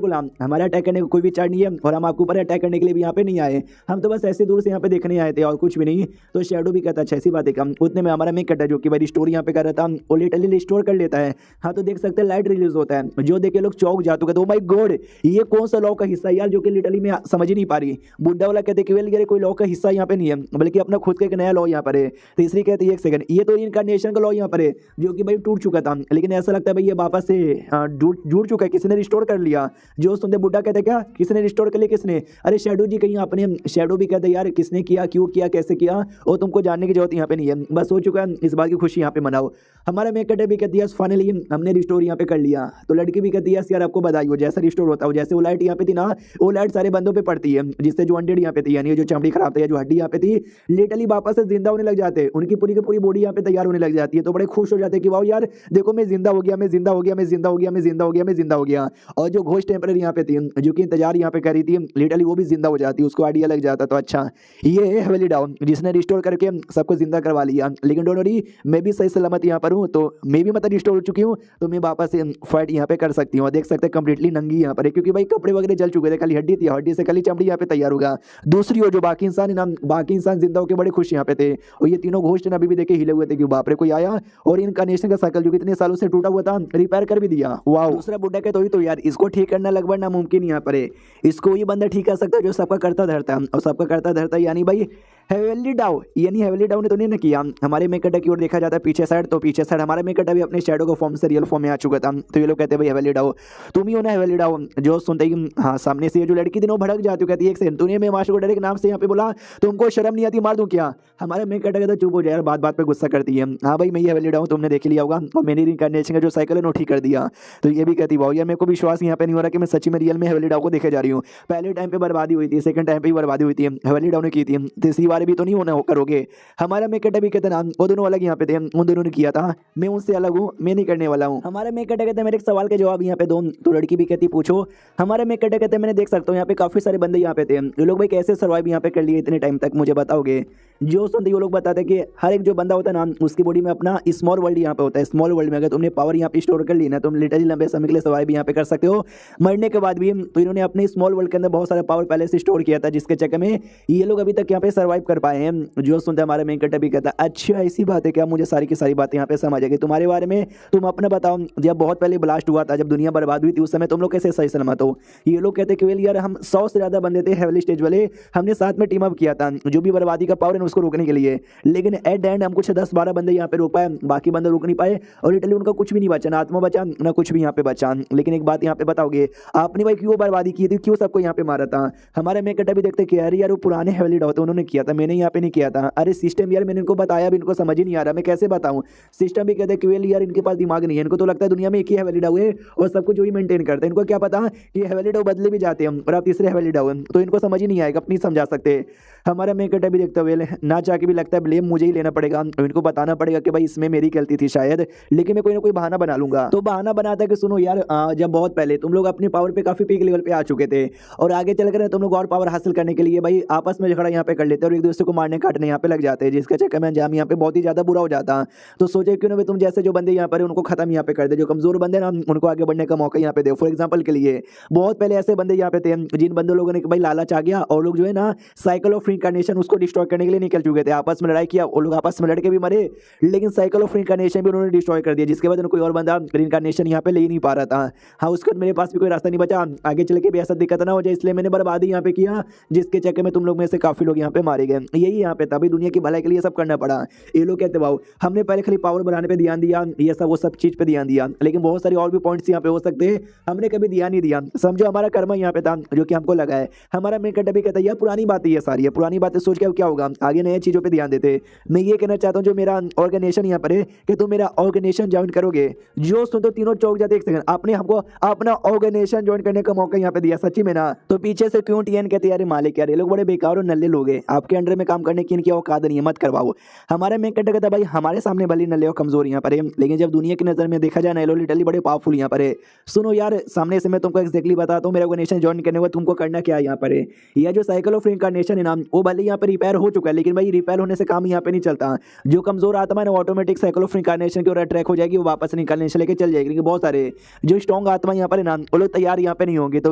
ना हमारे अटैक करने को कोई विचार नहीं है और हम आपके ऊपर अटैक करने के लिए भी यहाँ पे नहीं आए, हम तो बस ऐसे दूर से यहाँ पे देखने आए थे और कुछ भी नहीं। तो शेडो भी कहता अच्छा ऐसी बात है कम। उतने में हमारा मेक कटा जो कि भाई स्टोर यहाँ पे कर रहा था वो लिटरली स्टोर कर लेता है। हाँ तो देख सकते हैं लाइट रिलीज होता है, जो देखे लोग चौक जाते कहते माय गॉड, ये कौन सा लॉ का हिस्सा है यार जो कि लिटरली मैं समझ ही नहीं पा रही। बुड्ढा वाला कहते कि वेल यार कोई लॉ का हिस्सा यहाँ पे नहीं है, बल्कि अपना खुद का एक नया लॉ यहाँ पर है। तीसरी कहती है एक सेकंड, ये तो इनकार्नेशन का लॉ यहाँ पर है जो कि भाई टूट चुका था, लेकिन ऐसा लगता है भाई ये वापस से जुड़ चुका है, किसी ने रिस्टोर कर लिया। जो सुनते बुड्ढा कहते क्या किसने रिस्टोर कर लिया, किसने? अरे शैडो जी कहीं अपने शैडो भी कहते यार किसने किया, क्यों किया, कैसे किया, और तुमको जानने की जरूरत यहाँ पे नहीं है, बस हो चुका है, इस बात की खुशी यहाँ पे मनाओ। हमारा मेक कटे भी कहती है फाइनली हमने रिस्टोर यहाँ पे कर लिया। तो लड़की भी कहती है यार आपको बधाई हो, जैसा रिस्टोर होता हो, जैसे वो लाइट यहाँ पे थी ना, वो लाइट सारे बंदों पे पड़ती है, जिससे जो अनडेड यहाँ पे थी, यानी जो चमड़ी खराब थी, जो हड्डी यहाँ पे थी, लिटरली वापस से जिंदा होने लग जाते, उनकी पूरी की पूरी बॉडी यहाँ पे तैयार होने लग जाती है। तो बड़े खुश हो जाते कि वाह यार देखो मैं जिंदा हो गया, मैं जिंदा हो गया, मैं जिंदा हो गया, मैं जिंदा हो गया, मैं जिंदा हो गया। और जो घोस्ट टेम्पररी यहाँ पे थी, जो कि इंतजार यहाँ पे कर रही थी, लिटरली वो भी जिंदा हो जाती, उसको आइडिया लग जाता। तो अच्छा ये है हवेली डाउन जिसने रिस्टोर करके सबको जिंदा करवा लिया, लेकिन डोंट वरी मैं भी सही सलामत यहाँ पर हूँ, तो मैं भी मतलब रिस्टोर हो चुकी हूँ, तो मैं वापस से फाइट यहाँ पे कर सकती हूँ। देख सकते हैं कंप्लीटली नंगी यहाँ पर है, क्योंकि भाई कपड़े वगैरह जल चुके थे, खाली हड्डी थी, हड्डी से खाली चमड़ी यहाँ पे तैयार होगा। दूसरी ओर जो बाकी इंसान है ना, बाकी इंसान जिंदा होकर बड़े खुश यहाँ पे थे, और ये तीनों घोस्ट अभी भी देखे हिले हुए थे कि बाप रे कोई आया और इनकार्नेशन का साइकिल जो कितने सालों से टूटा हुआ था रिपेयर कर भी दिया। वाह। दूसरा बुड्ढा के तो यार इसको ठीक करना लगभग नामुमकिन यहाँ पर है, इसको ये बंदा ठीक कर सकता है जो सबका करता धरता, और सबका करता धरता यानी भाई हेवेली डाउ, यानी हेवेली डाउ ने तो नहीं ना किया। हमारे मेकटा की ओर देखा जाता है पीछे साइड, तो पीछे साइड हमारा मेकटा भी अपने शैडो को फॉर्म से रियल फॉर्म में आ चुका था। तो ये लोग कहते हैं भाई हेवेली डाउ तुम ही हो ना, हेवेली डाउ। जो सुनते ही हाँ सामने से ये जो लड़की थी वो भड़क जाती, कहती है एक सेकंड तूने मैं मास्टर को डायरेक्ट नाम से यहाँ पे बोला, तुमको शर्म नहीं आती, मार दूं क्या? हमारा मेकटा कहता चुप हो जाए यार, बात बात पे गुस्सा करती है। हाँ भाई मैं ये हेवेली डाउ तुमने देख लिया होगा, और मेरी रिइंकार्नेशन का जो साइकिल है वो ठीक कर दिया। तो ये भी कहती भाई यार मेरे को विश्वास यहाँ पे नहीं हो रहा कि मैं सच्ची में रियल में हेवेली डाउ को देखे जा रही हूँ। पहले टाइम पे बर्बादी हुई थी, सेकंड टाइम पे भी बर्बादी हुई थी, हेवेली डाउ ने की थी, तीसरी बार भी तो नहीं होना करोगे। हमारा मेकटा भी कहता ना वो दोनों अलग यहाँ पे थे, उन दोनों ने किया था, मैं उनसे अलग हूँ, मैं नहीं करने वाला हूँ। हमारा मेकटा कहता है मेरे एक सवाल के जवाब यहाँ पे दो। तो लड़की भी कहती पूछो। हमारा मेकटा कहते हैं मैंने देख सकता हूँ यहाँ पे काफी सारे बंदे यहाँ पे थे, ये लोग भाई कैसे सर्वाइव यहाँ पे कर लिए इतने टाइम तक, मुझे बताओगे? जो सुनते वो लोग बताते हैं कि हर एक जो बंदा होता है ना उसकी बॉडी में अपना स्मॉल वर्ल्ड यहाँ पे होता है। स्मॉल वर्ल्ड में अगर तुमने पावर यहाँ पे स्टोर कर ली ना, तुम लिटरली लंबे समय के लिए सर्वाइव यहाँ पे कर सकते हो मरने के बाद भी। तो इन्होंने अपने स्मॉल वर्ल्ड के अंदर बहुत सारा पावर पहले से स्टोर किया था, जिसके चक्कर में ये लोग अभी तक यहाँ पे सर्वाइव कर पाए हैं। जो सुनते हमारे मेकटा भी कहता है अच्छा ऐसी बात है क्या, मुझे सारी की सारी बातें यहाँ पे समझ आ गई। तुम्हारे बारे में तुम अपना बताओ, जब बहुत पहले ब्लास्ट हुआ था, जब दुनिया बर्बाद हुई थी, उस समय तुम लोग कैसे सही सलामत हो? ये लोग कहते कि यार हम 100 से ज्यादा बंदे थे हेवली स्टेज वाले, हमने साथ में टीम अप किया था जो भी बर्बादी का पावर है उसको रोकने के लिए, लेकिन एट द एंड हम कुछ 10-12 बंदे यहाँ पे रोक पाए, बाकी बंदे रोक नहीं पाए, और लिटरली उनका कुछ भी नहीं बचा, ना आत्मा बचा ना कुछ भी यहाँ पे बचा। लेकिन एक बात यहाँ पे बताओगे आपने भाई क्यों बर्बादी की थी, क्यों सबको यहाँ पे मारा था? हमारे मेकटा भी देखते कि अरे यार वो पुराने हेवली डाउ थे उन्होंने किया था, मैंने यहाँ पे नहीं किया था। अरे सिस्टम यार मैंने इनको बताया भी इनको समझ ही नहीं आ रहा, मैं कैसे बताऊं? सिस्टम भी कहते कि यार इनके पास दिमाग नहीं है, इनको तो लगता है दुनिया में एक ही हेवली डाउ है और सब कुछ वही मेंटेन करते हैं, इनको क्या पता कि हेवली डाउ बदले भी जाते हैं और आप तीसरे हेवली डाउ हैं, तो इनको समझ ही नहीं आएगा, अपनी समझा सकते। हमारा मेकटा भी देखता हुए ना चाह के भी लगता है ब्लेम मुझे ही लेना पड़ेगा, इनको बताना पड़ेगा कि भाई इसमें मेरी गलती थी शायद, लेकिन मैं कोई ना कोई बहाना बना लूंगा। तो बहाना बनाता है कि सुनो यार जब बहुत पहले तुम लोग अपनी पावर पे काफी पीक लेवल पे आ चुके थे, और आगे चलकर तुम लोग और पावर हासिल करने के लिए भाई आपस में झगड़ा यहाँ पे कर लेते और एक दूसरे को मारने काटने यहाँ पे लग जाते हैं, जिसके चक्कर में अंजाम यहाँ पे बहुत ही ज्यादा बुरा हो जाता। तो सोचे क्यों ना भाई तुम जैसे जो बंदे यहाँ पर उनको खत्म यहाँ पे कर दे, जो कमजोर बंदे ना उनको आगे बढ़ने का मौका यहाँ पे दे। फॉर एग्जाम्पल के लिए बहुत पहले ऐसे बंदे यहाँ पे थे जिन बंदे लोगों ने भाई लालच आ गया और लोग जो है ना साइकिल ऑफ रिइंकार्नेशन उसको डिस्ट्रॉय करने के लिए निकल चुके थे, आपस में लड़ाई किया, वो लोग आपस में लड़के भी मरे, लेकिन साइकिल ऑफ रिइंकार्नेशन भी उन्होंने डिस्ट्रॉय कर दिया, जिसके बाद कोई और बंदा रिइंकार्नेशन यहाँ पे ले ही नहीं पा रहा था। हाँ उसके बाद मेरे पास भी कोई रास्ता नहीं बचा, आगे चल के भी ऐसा दिक्कत ना हो जाए, इसलिए मैंने बर्बादी यहाँ पे किया, जिसके चक्कर में तुम लोग में से काफी लोग यहाँ पे मारे गए। यही यहाँ पे तभी दुनिया की भलाई के लिए सब करना पड़ा। ये लोग कहते भाव हमने पहले खाली पावर बढ़ाने पे ध्यान दिया, ये सब वो सब चीज पे ध्यान दिया, लेकिन बहुत सारी और भी पॉइंट्स यहाँ पे हो सकते हैं हमने कभी ध्यान नहीं दिया। समझो हमारा कर्म यहाँ पे था जो कि हमको लगा है। हमारा मेकटा भी कहता है यार पुरानी बातें ये सारी है, पुरानी बातें सोच के क्या होगा, आगे नई चीजों पे ध्यान देते। मैं ये कहना चाहता हूँ जो मेरा ऑर्गेनाइजेशन यहाँ पर है कि तुम मेरा ऑर्गेनाइजेशन ज्वाइन करोगे। जो सुन तो तीनों चौक जाते, एक सेकंड आपने हमको अपना ऑर्गेनाइजेशन ज्वाइन करने का मौका यहाँ पे दिया सच्ची में ना। तो पीछे से क्यों टीएन कहते यार मालिक यार ये लोग बड़े बेकार और नल्ले लोग हैं, आपके अंडर में काम करने की इनकी औकात नहीं है, मत करवाओ। हमारे मेकटा कहता भाई हमारे सामने भले नल्ले और कमजोर यहाँ पर है, लेकिन जब दुनिया की नजर में देखा जाए ना लिटरली बड़े पावरफुल यहाँ पर है। सुनो यार सामने से मैं तुमको एक्जैक्टली बताता हूँ मेरा ऑर्गेनाइजेशन ज्वाइन करने के बाद तुमको करना क्या है यहाँ पर है। यह जो साइकिल ऑफ रिइंकार्नेशन है ना वो भले यहाँ पे रिपेयर हो चुका है, लेकिन भाई रिपेयर होने से काम यहाँ पे नहीं चलता। जो कमजोर आत्मा है ना ऑटोमेटिक साइकिल ऑफ रिइंकार्नेशन की ओर अट्रैक्ट हो जाएगी, वो वापस रिइंकार्नेशन लेके चल जाएगी। बहुत सारे जो स्ट्रॉन्ग आत्मा यहाँ पर है ना वो लोग तैयार यहाँ पे नहीं होंगे, तो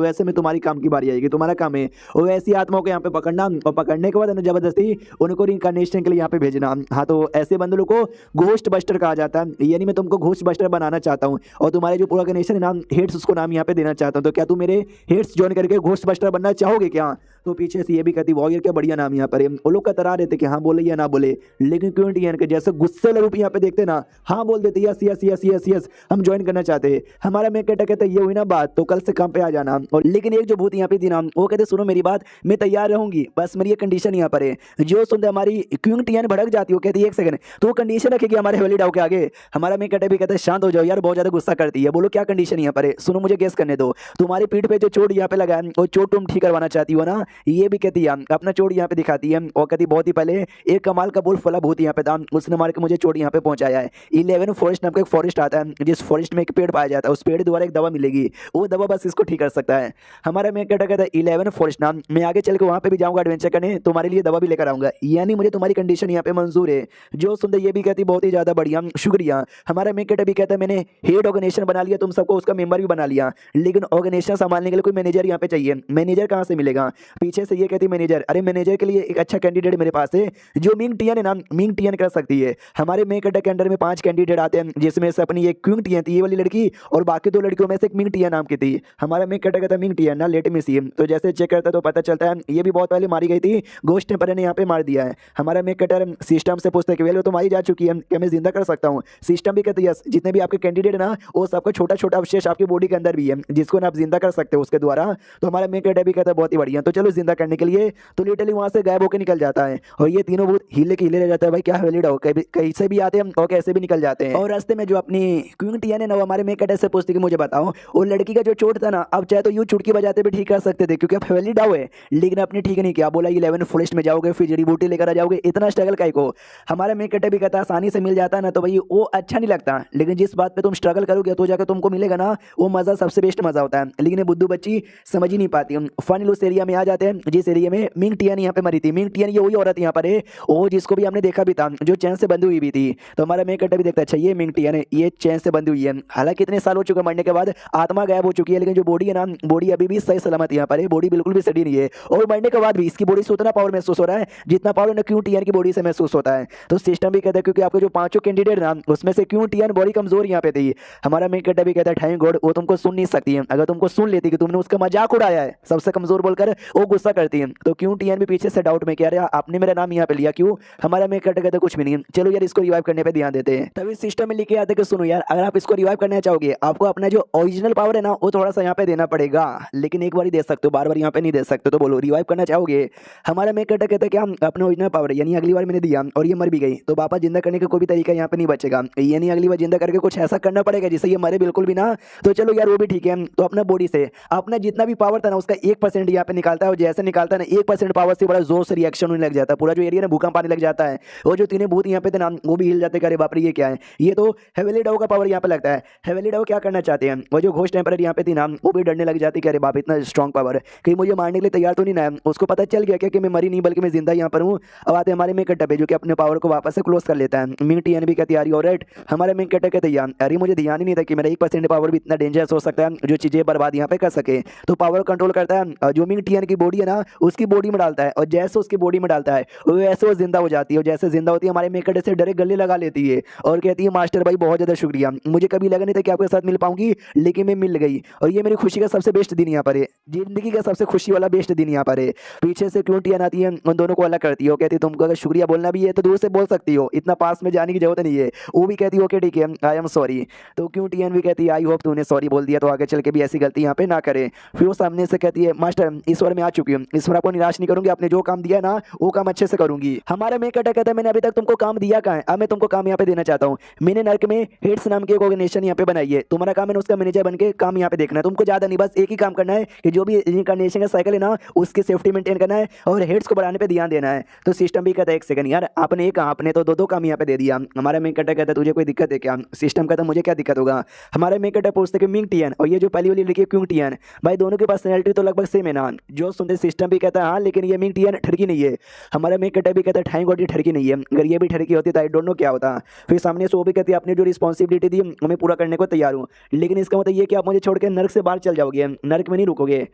वैसे में तुम्हारी काम की बारी आएगी, तुम्हारा काम है वो ऐसी आत्माओं को यहाँ पे पकड़ना और पकड़ने के बाद जबरदस्ती उनको रिइंकार्नेशन के लिए यहाँ पे भेजना। हाँ तो ऐसे बंदे को घोस्ट बस्टर कहा जाता है, यानी मैं तुमको घोस्ट बस्टर बनाना चाहता हूँ और तुम्हारे जो पूरा ऑर्गेनाइजेशन है ना हेड्स उसको नाम यहाँ पे देना चाहता हूँ, तो क्या तू मेरे हेड्स ज्वाइन करके घोस्ट बस्टर बनना चाहोगे क्या? तो पीछे से ये भी कहती वाह यार क्या बढ़िया नाम यहाँ पर है। वो लोग कतरा रहे थे कि हाँ बोले या ना बोले, लेकिन क्यों टीएन के जैसे गुस्से रूप यहाँ पे देखते ना, हाँ बोल देते yes yes yes yes yes हम ज्वाइन करना चाहते हैं। हमारा मैं कहता ये हुई ना बात, तो कल से काम पे आ जाना। और लेकिन एक जो भूत यहाँ पे थी ना, वो कहते सुनो मेरी बात, मैं तैयार रहूंगी, बस मेरी ये कंडीशन यहाँ पर है। जो सुनते हमारी क्यों टीएन भड़क जाती हो, कहती एक सेकंड, तो वो कंडीशन रखेगी हमारे हवेली डाउ के आगे। हमारा मैं कहते भी कहते शांत हो जाओ यार, बहुत ज्यादा गुस्सा करती है। बोलो क्या कंडीशन यहाँ पर है, सुनो मुझे गेस करने दो। तुम्हारी पीठ पे जो चोट यहाँ पे लगा है, वो चोट तुम ठीक करवाना चाहती हो ना? ये भी कहती है, अपना चोट यहाँ पे दिखाती है और कहती बहुत ही पहले एक कमाल का बुल्फ वाला भूत यहाँ पे था, उसने मार के मुझे चोट यहाँ पे पहुंचाया है। 11 फॉरेस्ट नाम का एक फॉरेस्ट आता है, जिस फॉरेस्ट में एक पेड़ पाया जाता है, उस पेड़ द्वारा एक दवा मिलेगी, वो दवा बस इसको ठीक कर सकता है। हमारा मैं कहता है 11 फॉरेस्ट नाम, मैं आगे चल के वहाँ पे भी जाऊँगा एडवेंचर करने, तुम्हारे लिए दवा भी लेकर आऊँगा, यानी मुझे तुम्हारी कंडीशन यहाँ पे मंजूर है। जो सुनते ये भी कहती बहुत ही ज़्यादा बढ़िया शुक्रिया। हमारा मैं कहता भी कहता है मैंने हेड ऑर्गेनाइजेशन बना लिया, तुम सबको उसका मेंबर भी बना लिया, लेकिन ऑर्गेनाइजेशन संभालने के लिए कोई मैनेजर यहाँ पे चाहिए। मैनेजर कहाँ से मिलेगा? पीछे से ये कहती मैनेजर, अरे मैनेजर के लिए एक अच्छा कैंडिडेट मेरे पास है, जो मिंग टियन है ना, मिंग टियन कर सकती है। हमारे मेक अड्डा के अंडर में 5 कैंडिडेट आते हैं, जिसमें से अपनी एक क्विंग टियन थी ये वाली लड़की, और बाकी 2 लड़कियों में से एक मिंग टियन नाम की थी। हमारा मेक अड्डा कहता मिंग टियन ना लेट में सी, तो जैसे चेक करता तो पता चलता है ये भी बहुत पहले मारी गई थी, गोश्त टेम्पर ने यहाँ पे मार दिया है। हमारा मेक अड्डा सिस्टम से पूछते कि तो मारी जा चुकी है, क्या मैं जिंदा कर सकता हूँ? सिस्टम भी कहती है जितने भी आपके कैंडिडेट है ना, वो सबका छोटा छोटा अवशेष आपकी बॉडी के अंदर भी है, जिसको ना आप जिंदा कर सकते हो उसके द्वारा। तो हमारा मेक अड्डा भी कहता है बहुत ही बढ़िया, तो चलो जिंदा करने के लिए। तो लिटरली वहां से गायब होकर निकल जाता है, और ये तीनों भूत हिले के हिले रह जाता है। भाई क्या वैलिड हो, कैसे भी आते हैं और कैसे भी निकल जाते हैं। और रास्ते में जो अपनी क्वीन टिया ने ना, हमारे मेक अड्डा से पूछती कि मुझे बताओ वो लड़की का जो चोट था ना, अब चाहे तो यूं चुटकी बजाते भी ठीक कर सकते थे, क्योंकि अब वैलिड डाउ है, लेकिन अपने ठीक नहीं किया। बोला 11 फॉरेस्ट में जाओगे, फिर जड़ी बूटी लेकर आ जाओगे, इतना स्ट्रगल काहे को? हमारा मेक अड्डा भी कहता आसानी से मिल जाता है ना, तो भाई वो अच्छा नहीं लगता, लेकिन जिस बात पे तुम स्ट्रगल करोगे तो जाकर तुमको मिलेगा ना, वो मजा सबसे बेस्ट मजा होता है। लेकिन ये बुद्धू बच्ची समझ ही नहीं पाती। फाइनल उस एरिया में आ जाते हैं जिस एरिया में मिंग टियन यहाँ पे मरी थी। मिंग टियन ये वही औरत यहाँ पर है, वो जिसको भी हमने देखा भी था, जो चैन से बंधी हुई भी थी। तो हमारा मेक अड्डा भी देखता है अच्छा ये मिंग टियन है, ये चैन से बंधी हुई है। हालांकि इतने साल हो चुके मरने के बाद, आत्मा गायब हो चुकी है, लेकिन जो बॉडी है ना, बॉडी अभी भी सही सलामत यहाँ पर है, बॉडी बिल्कुल भी सड़ी नहीं है। और मरने के बाद भी इसकी बॉडी से उतना पावर महसूस हो रहा है जितना पावर क्यों टियन की बॉडी से महसूस होता है। तो सिस्टम भी कहता है क्योंकि आपके जो 5 कैंडिडेट ना, उसमें से क्यों टियन बॉडी कमजोर यहाँ पे थी। हमारा मेक अड्डा भी कहता है थैंक गॉड वो तुमको सुन नहीं सकती है, अगर तुमको सुन लेती कि तुमने उसका मजाक उड़ाया है सबसे कमजोर बोलकर, वो गुस्सा करती है। तो क्यों टियन भी पीछे से डाउट में कह रहा है आपने मेरा नाम यहाँ पे लिया क्यों? हमारा मेक अड्डा कहता कुछ भी नहीं, चलो यार इसको रिवाइव करने पे ध्यान देते हैं। तभी सिस्टम में लिखे आते कि सुनो यार, अगर आप इसको रिवाइव करना चाहोगे, आपको अपना जो ओरिजिनल पावर है ना, वो थोड़ा सा यहाँ पे देना पड़ेगा, लेकिन एक बार ही दे सकते हो, बार बार यहाँ पे नहीं दे सकते। तो बोलो रिवाइव करना चाहोगे? हमारा मेक अड्डा कहता है कि हम अपने ओरिजिनल पावर, यानी अगली बार मैंने दिया और ये मर भी गई, तो वापस जिंदा करने का कोई भी तरीका यहाँ पे नहीं बचेगा, यानी अगली बार जिंदा करके कुछ ऐसा करना पड़ेगा जिससे ये मरे बिल्कुल भी ना। तो चलो यार वो भी ठीक है। तो अपना बॉडी से अपना जितना भी पावर था ना, उसका 1% यहाँ पे निकालता है, और जैसे निकालता है ना 1% पावर से बड़ा जोर से रिएक्शन होने लग जाता है, पूरा जो एरिया ना भूकंप आने लग जाता है। और जो तीनों भूत यहाँ पे थे ना, वो भी हिल जाते हैं, अरे बाप रे ये क्या है, ये तो हेवेली डाउ का पावर यहाँ पे लगता है। हेवेली डाउ क्या करना चाहते हैं, वो जो घोस्ट टेम्पर यहाँ पे थी ना, वो भी डरने लग जाती है कि अरे बाप इतना स्ट्रॉन्ग पावर है, कहीं मुझे मारने के लिए तैयार तो नहीं ना। उसको पता चल गया कि मैं मरी नहीं बल्कि मैं जिंदा यहाँ पर हूँ। अब आते हमारे मेक अड्डा पे, जो कि अपने पावर को वापस से क्लोज कर लेता है। मिंग टियन भी कहती है ऑलराइट। हमारे मेक अड्डा कहते हैं अरे मुझे ध्यान ही नहीं था कि मेरा 1% पावर भी इतना डेंजरस हो सकता है, जो चीजें बर्बाद यहाँ पे कर सके। तो पावर कंट्रोल करता है, और जो मिंग टियन की बॉडी है ना, उसकी बॉडी में डालता है, और जैसे उसकी बॉडी में डालता है वैसे वो जिंदा हो जाती है। और जैसे जिंदा होती है, हमारे मेक अड्डे से डायरेक्ट गले लगा लेती है और कहती है मास्टर भाई बहुत ज्यादा शुक्रिया, मुझे कभी लगा नहीं था कि आपके साथ मिल पाऊंगी, लेकिन मैं मिल गई, और ये मेरी खुशी का सबसे बेस्ट दिन यहाँ पर है, जिंदगी का सबसे खुशी वाला बेस्ट दिन यहाँ पर है। पीछे से क्यों टियन आती है, उन दोनों को अलग करती है, वो कहती है तुमको अगर शुक्रिया बोलना भी है तो दूर से बोल सकती हो, इतना पास में जाने की जरूरत नहीं है। वो भी कहती है ओके ठीक है आई एम सॉरी। तो क्यों टियन भी कहती है आई होप तूने सॉरी बोल दिया तो आगे चल के भी ऐसी गलती यहाँ पे ना करे। फिर वो सामने से कहती है मास्टर इस बार मैं आ चुकी हूँ, इस बार आपको निराश नहीं करूंगी, आपने जो काम दिया ना वो काम अच्छे से करूंगी। हमारा मेक अड्डा कहता है मैंने अभी तक तुमको काम दिया कहाँ है, अब मैं तुमको काम यहाँ पे देना चाहता हूँ। मैंने नर्क में हेड्स नाम की एक ऑर्गेनाइजेशन यहाँ पे बनाई है, तुम्हारा काम है उसका मैनेजर बन के काम यहाँ पे देखना है, तुमको ज्यादा नहीं बस एक ही काम करना है कि जो भी इनकार्नेशन का साइकिल है ना, उसकी सेफ्टी मेंटेन करना है और हेड्स को बढ़ाने पे ध्यान देना है। तो सिस्टम भी कहता है एक सेकंड यार आपने एक आपने तो दो काम यहाँ पे दे दिया। हमारा मेक अड्डा कहता है तुझे कोई दिक्कत है क्या? सिस्टम कहता है मुझे क्या दिक्कत होगा। हमारे मेक अड्डा पूछते कि मिंग टियन और ये जो पहली वाली लड़की क्यों टियन, भाई दोनों की पर्सनैलिटी तो लगभग सेम है ना। जो सुनते सिस्टम भी कहता है हाँ, लेकिन ये मिंग टीएन ठरकी नहीं है। हमारा मिंग कटर भी कहता है ठाई गोटी ठरकी नहीं है। अगर ये भी ठरकी होती तो आई डोंट नो क्या होता। फिर सामने से वो भी कहती है अपनी जो रिस्पॉन्सिबिलिटी थी मैं पूरा करने को तैयार हूँ, लेकिन इसका मतलब ये कि आप मुझे छोड़ के नर्क से बाहर चल जाओगे, नर्क में नहीं रुकोगे।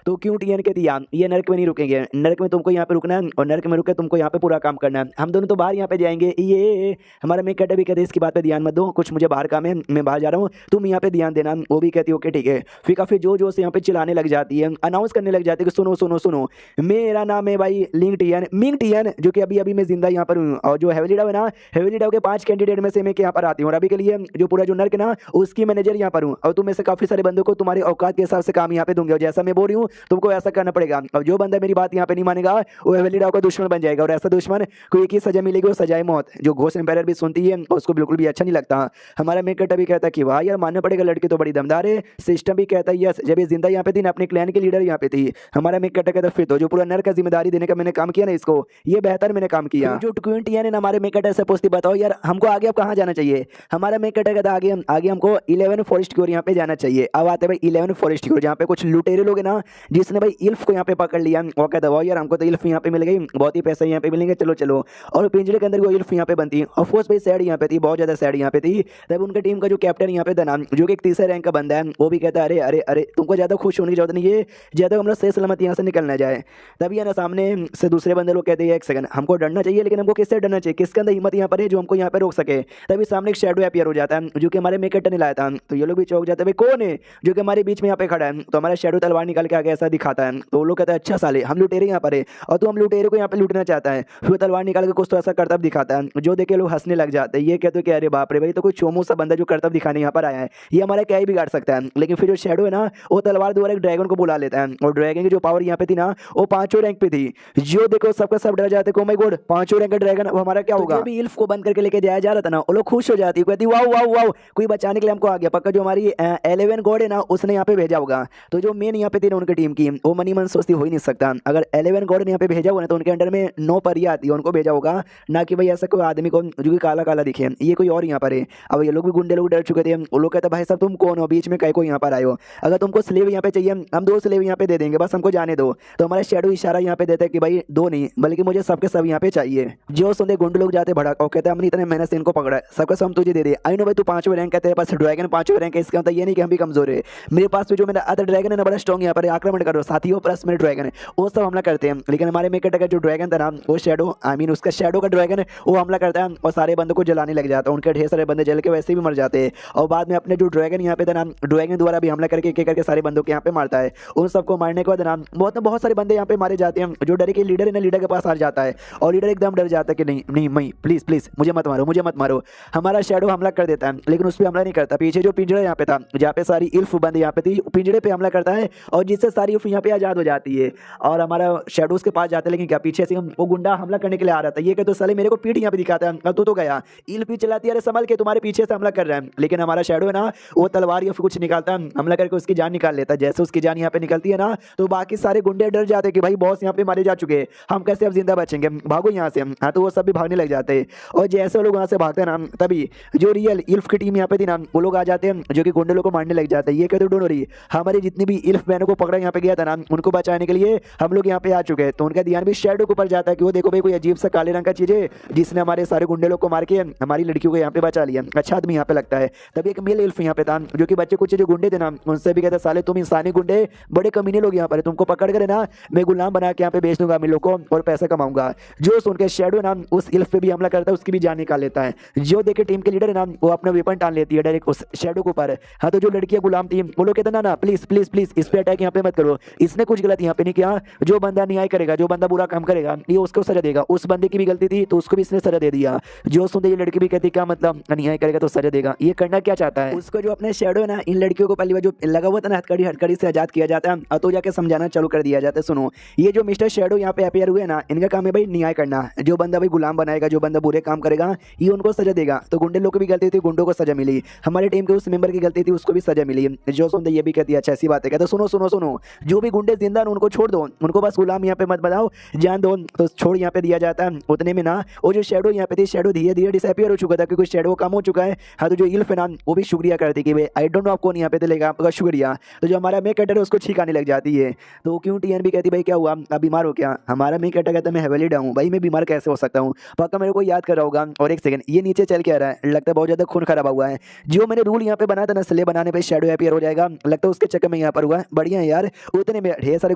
तो क्यों टीएन कहती है ये नर्क में नहीं रुकेंगे, नर्क में तुमको यहाँ पे रुकना है और नर्क में रुक के तुमको यहाँ पे पूरा काम करना है। हम दोनों तो बाहर यहाँ पे जाएंगे। ये हमारा मिंग कटर भी कहते हैं इसकी बात पे ध्यान मत दो, कुछ मुझे बाहर काम है, मैं बाहर जा रहा हूँ, तुम यहाँ पे ध्यान देना। वो भी कहती है ओके ठीक है। फिर काफी जोर जोर से यहाँ पे चिल्लाने लग जाती है, अनाउंस करने लग जाती है कि सुनो सुनो सुनो, मेरा नाम है भाई लिंग टीएन, मिंग टीएन, जो कि अभी अभी मैं जिंदा यहाँ पर हूँ। और जो हेवली डाव है ना, हेवली डाव के 5 कैंडिडेट में से मैं यहाँ पर आती हूँ, और अभी के लिए जो पूरा जो नर्क ना उसकी मैनेजर यहाँ पर हूँ। और तुम में से काफी सारे बंदों को तुम्हारे औकात के हिसाब से काम यहाँ पे दूंगे, और जैसा मैं बोल रही हूँ तुमको ऐसा करना पड़ेगा। और जो बंदा मेरी बात यहाँ पे नहीं मानेगा वो हेवली डाव का दुश्मन बन जाएगा, और ऐसा दुश्मन को एक ही सजा मिलेगी, वो सजाए मौत। जो घोस्ट एम्पायर भी सुनती है और उसको बिल्कुल भी अच्छा नहीं लगता। हमारा मेकट भी कहता है कि वाह यार मानना पड़ेगा, लड़की तो बड़ी दमदार है। सिस्टम भी कहता है यस, जब ये जिंदा यहाँ पे थी ना अपने क्लैन की लीडर यहाँ पे थी। हमारा मेकट कहता फिर तो जो पूरा नर्क का जिम्मेदारी देने का मैंने काम किया ना इसको, ये बेहतर मैंने काम किया। जो क्वीन टीएन है ना हमारे मेकट से पूछती बताओ यार हमको आगे अब कहाँ जाना चाहिए। हमारा मेकट कहता आगे हमको 11 फॉरेस्ट की ओर यहाँ पे जाना चाहिए। अब आते भाई 11 फॉरेस्ट की ओर, जहाँ पे कुछ लुटेरे लोग हैं ना जिसने भाई इल्फ को यहाँ पे पकड़ लिया। वो कहता है यार हमको तो इल्फ यहाँ पे मिल गई, बहुत ही पैसा यहाँ पे मिलेंगे, चलो चलो। और पिंजरे के अंदर वो इल्फ यहाँ पे बनती है। ऑफकोर्स भाई सैड यहाँ पे थी, बहुत ज्यादा सैड यहाँ पे थी। तब उनका टीम का जो कैप्टन यहाँ पे था ना, जो कि एक तीसरे रैंक का बंदा है, वो भी कहता है अरे अरे अरे तुमको ज्यादा खुश होने की जरूरत नहीं है, ज्यादा हम लोग सही सलामत यहाँ से निकलना जाए। तभी है ना सामने से दूसरे बंदे लोग कहते हैं एक सेकंड हमको डरना चाहिए, लेकिन हमको किससे डरना चाहिए, किसके अंदर हिम्मत यहाँ पर है जो हमको यहाँ पे रोक सके। तभी सामने एक शैडो अपीयर हो जाता है जो कि हमारे मेकट ने लाया था। तो ये लोग भी चौंक जाते हैं भाई कौन है जो कि हमारे बीच में यहाँ पे खड़ा है। तो हमारा शैडो तलवार निकाल के आगे ऐसा दिखाता है। तो वो लोग कहते हैं अच्छा साले हम लुटेरे यहाँ पर है और तू हम लुटेरे को यहाँ पे लूटना चाहता है। फिर तलवार निकाल के कुछ तो ऐसा करतब दिखाता है जो देखे लोग हंसने लग जाते हैं। ये कहते हैं कि अरे बाप रे भाई तो कोई चोमू सा बंदा जो करतब दिखाने यहाँ पर आया है, ये हमारा क्या ही बिगाड़ सकता है। लेकिन फिर जो शैडो है ना वो तलवार द्वारा एक ड्रैगन को बुला लेता है, और ड्रैगन की जो पावर यहाँ पे थी ना वो 5वें रैंक पे थी। जो देखो सबका सब डर जाते ओ माय गॉड 5वें रैंक का ड्रैगन, वो हमारा क्या होगा। भी इल्फ को बंद करके लेके जाया जा रहा था ना, वो लोग खुश हो जाती, कहती वाओ वाओ वाओ कोई बचाने के लिए हमको आ गया, पक्का जो हमारी 11 गॉड है ना उसने यहाँ पे भेजा होगा। तो जो मेन यहाँ पे थी ना उनकी टीम की, वो मनी मन सोचती हो ही नहीं सकता, अगर 11 गॉड ने यहाँ पे भेजा हुआ ना तो उनके अंडर में 9 परियां आती है, उनको भेजा होगा ना कि भाई ऐसा कोई आदमी को जो कि काला काला दिखे, ये कोई और यहाँ पर है। अब ये लोग भी गुंडे लोग डर चुके थे, वो लोग कहते भाई साहब तुम कौन हो, बीच में कहीं को यहाँ पर आए हो, अगर तुमको स्लेव यहाँ पे चाहिए हम 2 स्लेव यहाँ पे दे देंगे, बस हमको जाने दो। तो हमारा शैडो इशारा यहाँ पे देता है कि भाई 2 नहीं बल्कि मुझे सबके सब यहाँ पे चाहिए। जो सुनते गुंडे लोग जाते भड़क और कहते हैं हमने इतने मेहनत से इनको पकड़ा है, सबका सब हम तुझे दे दे। आई नो भाई तू 5वें रैंक है, तेरे पास ड्रैगन 5वें रैंक है, इसका मतलब ये नहीं कि हम भी कमजोर है। मेरे पास भी जो मेरा अदर ड्रैगन है ना बड़ा स्ट्रॉन्ग, यहाँ पर आक्रमण करो साथियों, प्लस मेरे ड्रैगन है वो सब हमला करते हैं। लेकिन हमारे मेकट का जो ड्रैगन था ना वो शैडो आई मीन उसका शैडो का ड्रैगन है वो हमला करता है और सारे बंदों को जलाने लग जाता है। उनके ढेर सारे बंदे जल के वैसे भी मर जाते हैं, और बाद में अपने जो ड्रैगन यहाँ पे था ना ड्रैगन द्वारा भी हमला करके एक करके सारे बंदों के यहाँ पे मारता है। उन सबको मारने के बाद ना बहुत सारे बंदे यहाँ पे मारे जाते हैं। जो डरे के लीडर है ना लीडर के पास हार जाता है, और लीडर एकदम डर जाता है कि नहीं नहीं मैं प्लीज प्लीज मुझे मत मारो मुझे मत मारो। हमारा शैडो हमला कर देता है, लेकिन उस पर हमला नहीं करता। पीछे जो पिंजरा यहाँ पे था जहाँ पे सारी इल्फ बंद यहाँ पे थी, पिंजरे पे हमला करता है और जिससे सारी इल्फ यहाँ पे आजाद हो जाती है। और हमारा शैडो उसके पास जाता है, लेकिन क्या पीछे से वो गुंडा हमला करने के लिए आ रहा था। ये कहते साले मेरे को पीठ यहाँ पे दिखाता है, अब तो गया इल्फ भी चलाती है, अरे संभल के तुम्हारे पीछे से हमला कर रहा है। लेकिन हमारा शैडो है ना वो तलवार या फिर कुछ निकालता है, हमला करके उसकी जान निकाल लेता है। जैसे उसकी जान यहाँ पे निकलती है ना तो बाकी सारे गुंडे डर जाते हैं कि भाई बॉस यहाँ पे मारे जा चुके हैं, हम कैसे अब जिंदा बचेंगे, भागो यहाँ से। हाँ तो वो सब भी भागने लग जाते हैं, और जैसे लोग वहाँ से भागते हैं ना तभी जो रियल इल्फ की टीम यहाँ पे थी ना वो लोग आ जाते हैं जो कि गुंडे लोग को मारने लग जाते हैं। ये कहते डोंट वरी हमारी जितनी भी इल्फ बहनों को पकड़ा यहाँ पे गया था ना उनको बचाने के लिए हम लोग यहाँ पे आ चुके हैं। तो उनका ध्यान भी शैडो के ऊपर जाता है कि वो देखो भाई कोई अजीब सा काले रंग का चीज है जिसने हमारे सारे गुंडे लोग को मार के हमारी लड़कियों को यहाँ पे बचा लिया, अच्छा आदमी यहाँ पे लगता है। तभी एक मेल इल्फ यहाँ पे था जो कि बच्चे कुछ जो गुंडे थे ना उनसे भी कहता साले तुम इंसानी गुंडे बड़े कमीने लोग यहाँ पर, तुमको पकड़ कर ना मैं गुलाम बना के यहाँ पे बेच दूंगा हम लोग को और पैसा कमाऊंगा। जो सुन के शैडो ना उस इल्फ पे भी हमला करता है, उसकी भी जान निकाल लेता है। जो देखे टीम के लीडर है ना वो अपना वेपन टान लेती है डायरेक्ट उस शैडो के ऊपर। हाँ तो जो लड़कियां गुलाम थी वो लोग कहते ना ना प्लीज प्लीज प्लीज इस पे अटैक यहाँ पे मत करो, इसने कुछ गलत यहाँ पे नहीं किया, जो बंदा न्याय करेगा जो बंदा बुरा काम करेगा ये उसको सजा देगा, उस बंदे की भी गलती थी तो उसको भी इसने सजा दे दिया। जो सुनते ये लड़की भी कहती क्या मतलब न्याय करेगा तो सजा देगा, ये करना क्या चाहता है उसको जो अपने शैडो है ना इन लड़कियों को पहली बार जो लगा हुआ था ना हथकड़ी से आजाद किया जाता है, तो जाके समझाना चालू कर दिया जाता है सुनो ये जो मिस्टर शैडो यहाँ पे अपीयर हुए ना इनका काम है भाई न्याय करना, जो बंदा भाई गुलाम बनाएगा जो बंदा बुरे काम करेगा ये उनको सजा देगा। तो गुंडे लोग की भी गलती थी, गुंडों को सजा मिली, हमारे टीम के उस मेंबर की गलती थी उसको भी सजा मिली। जो सुनते ये भी कहती है अच्छा ऐसी बात है, कहते सुनो सुनो सुनो जो भी गुंडे जिंदा उनको छोड़ दो, उनको बस गुलाम यहाँ पे मत बनाओ जान दो, तो छोड़ यहाँ पे दिया जाता है। उतने में ना वो जो शैडो यहाँ पे थी शैडो धीरे धीरे डिसअपीयर हो चुका था क्योंकि शैडो कम हो चुका है। हाँ तो जो इल्फ है ना वो भी शुक्रिया करती कि भाई आई डोंट नो आप कौन यहाँ पे लेगा आपका शुक्रिया। तो जो हमारा मेक कटर है उसको छींक आने लग जाती है। तो क्योंकि क्यों टीएन भी कहती भाई क्या हुआ, अब बीमार हो क्या। हमारा मेन कैरेक्टर कहता है मैं हेवली डाउन हूँ। भाई मैं बीमार कैसे हो सकता हूँ, पक्का मेरे को याद कर रहा होगा। और एक सेकंड, ये नीचे चल के आ रहा है, लगता है बहुत ज्यादा खून खराब हुआ है। जो मैंने रूल यहाँ पे बनाया था ना, स्ले बनाने पे शैडो अपीयर हो जाएगा, लगता है उसके चक्कर में यहाँ पर हुआ है। बढ़िया है यार, उतने में ढेर सारे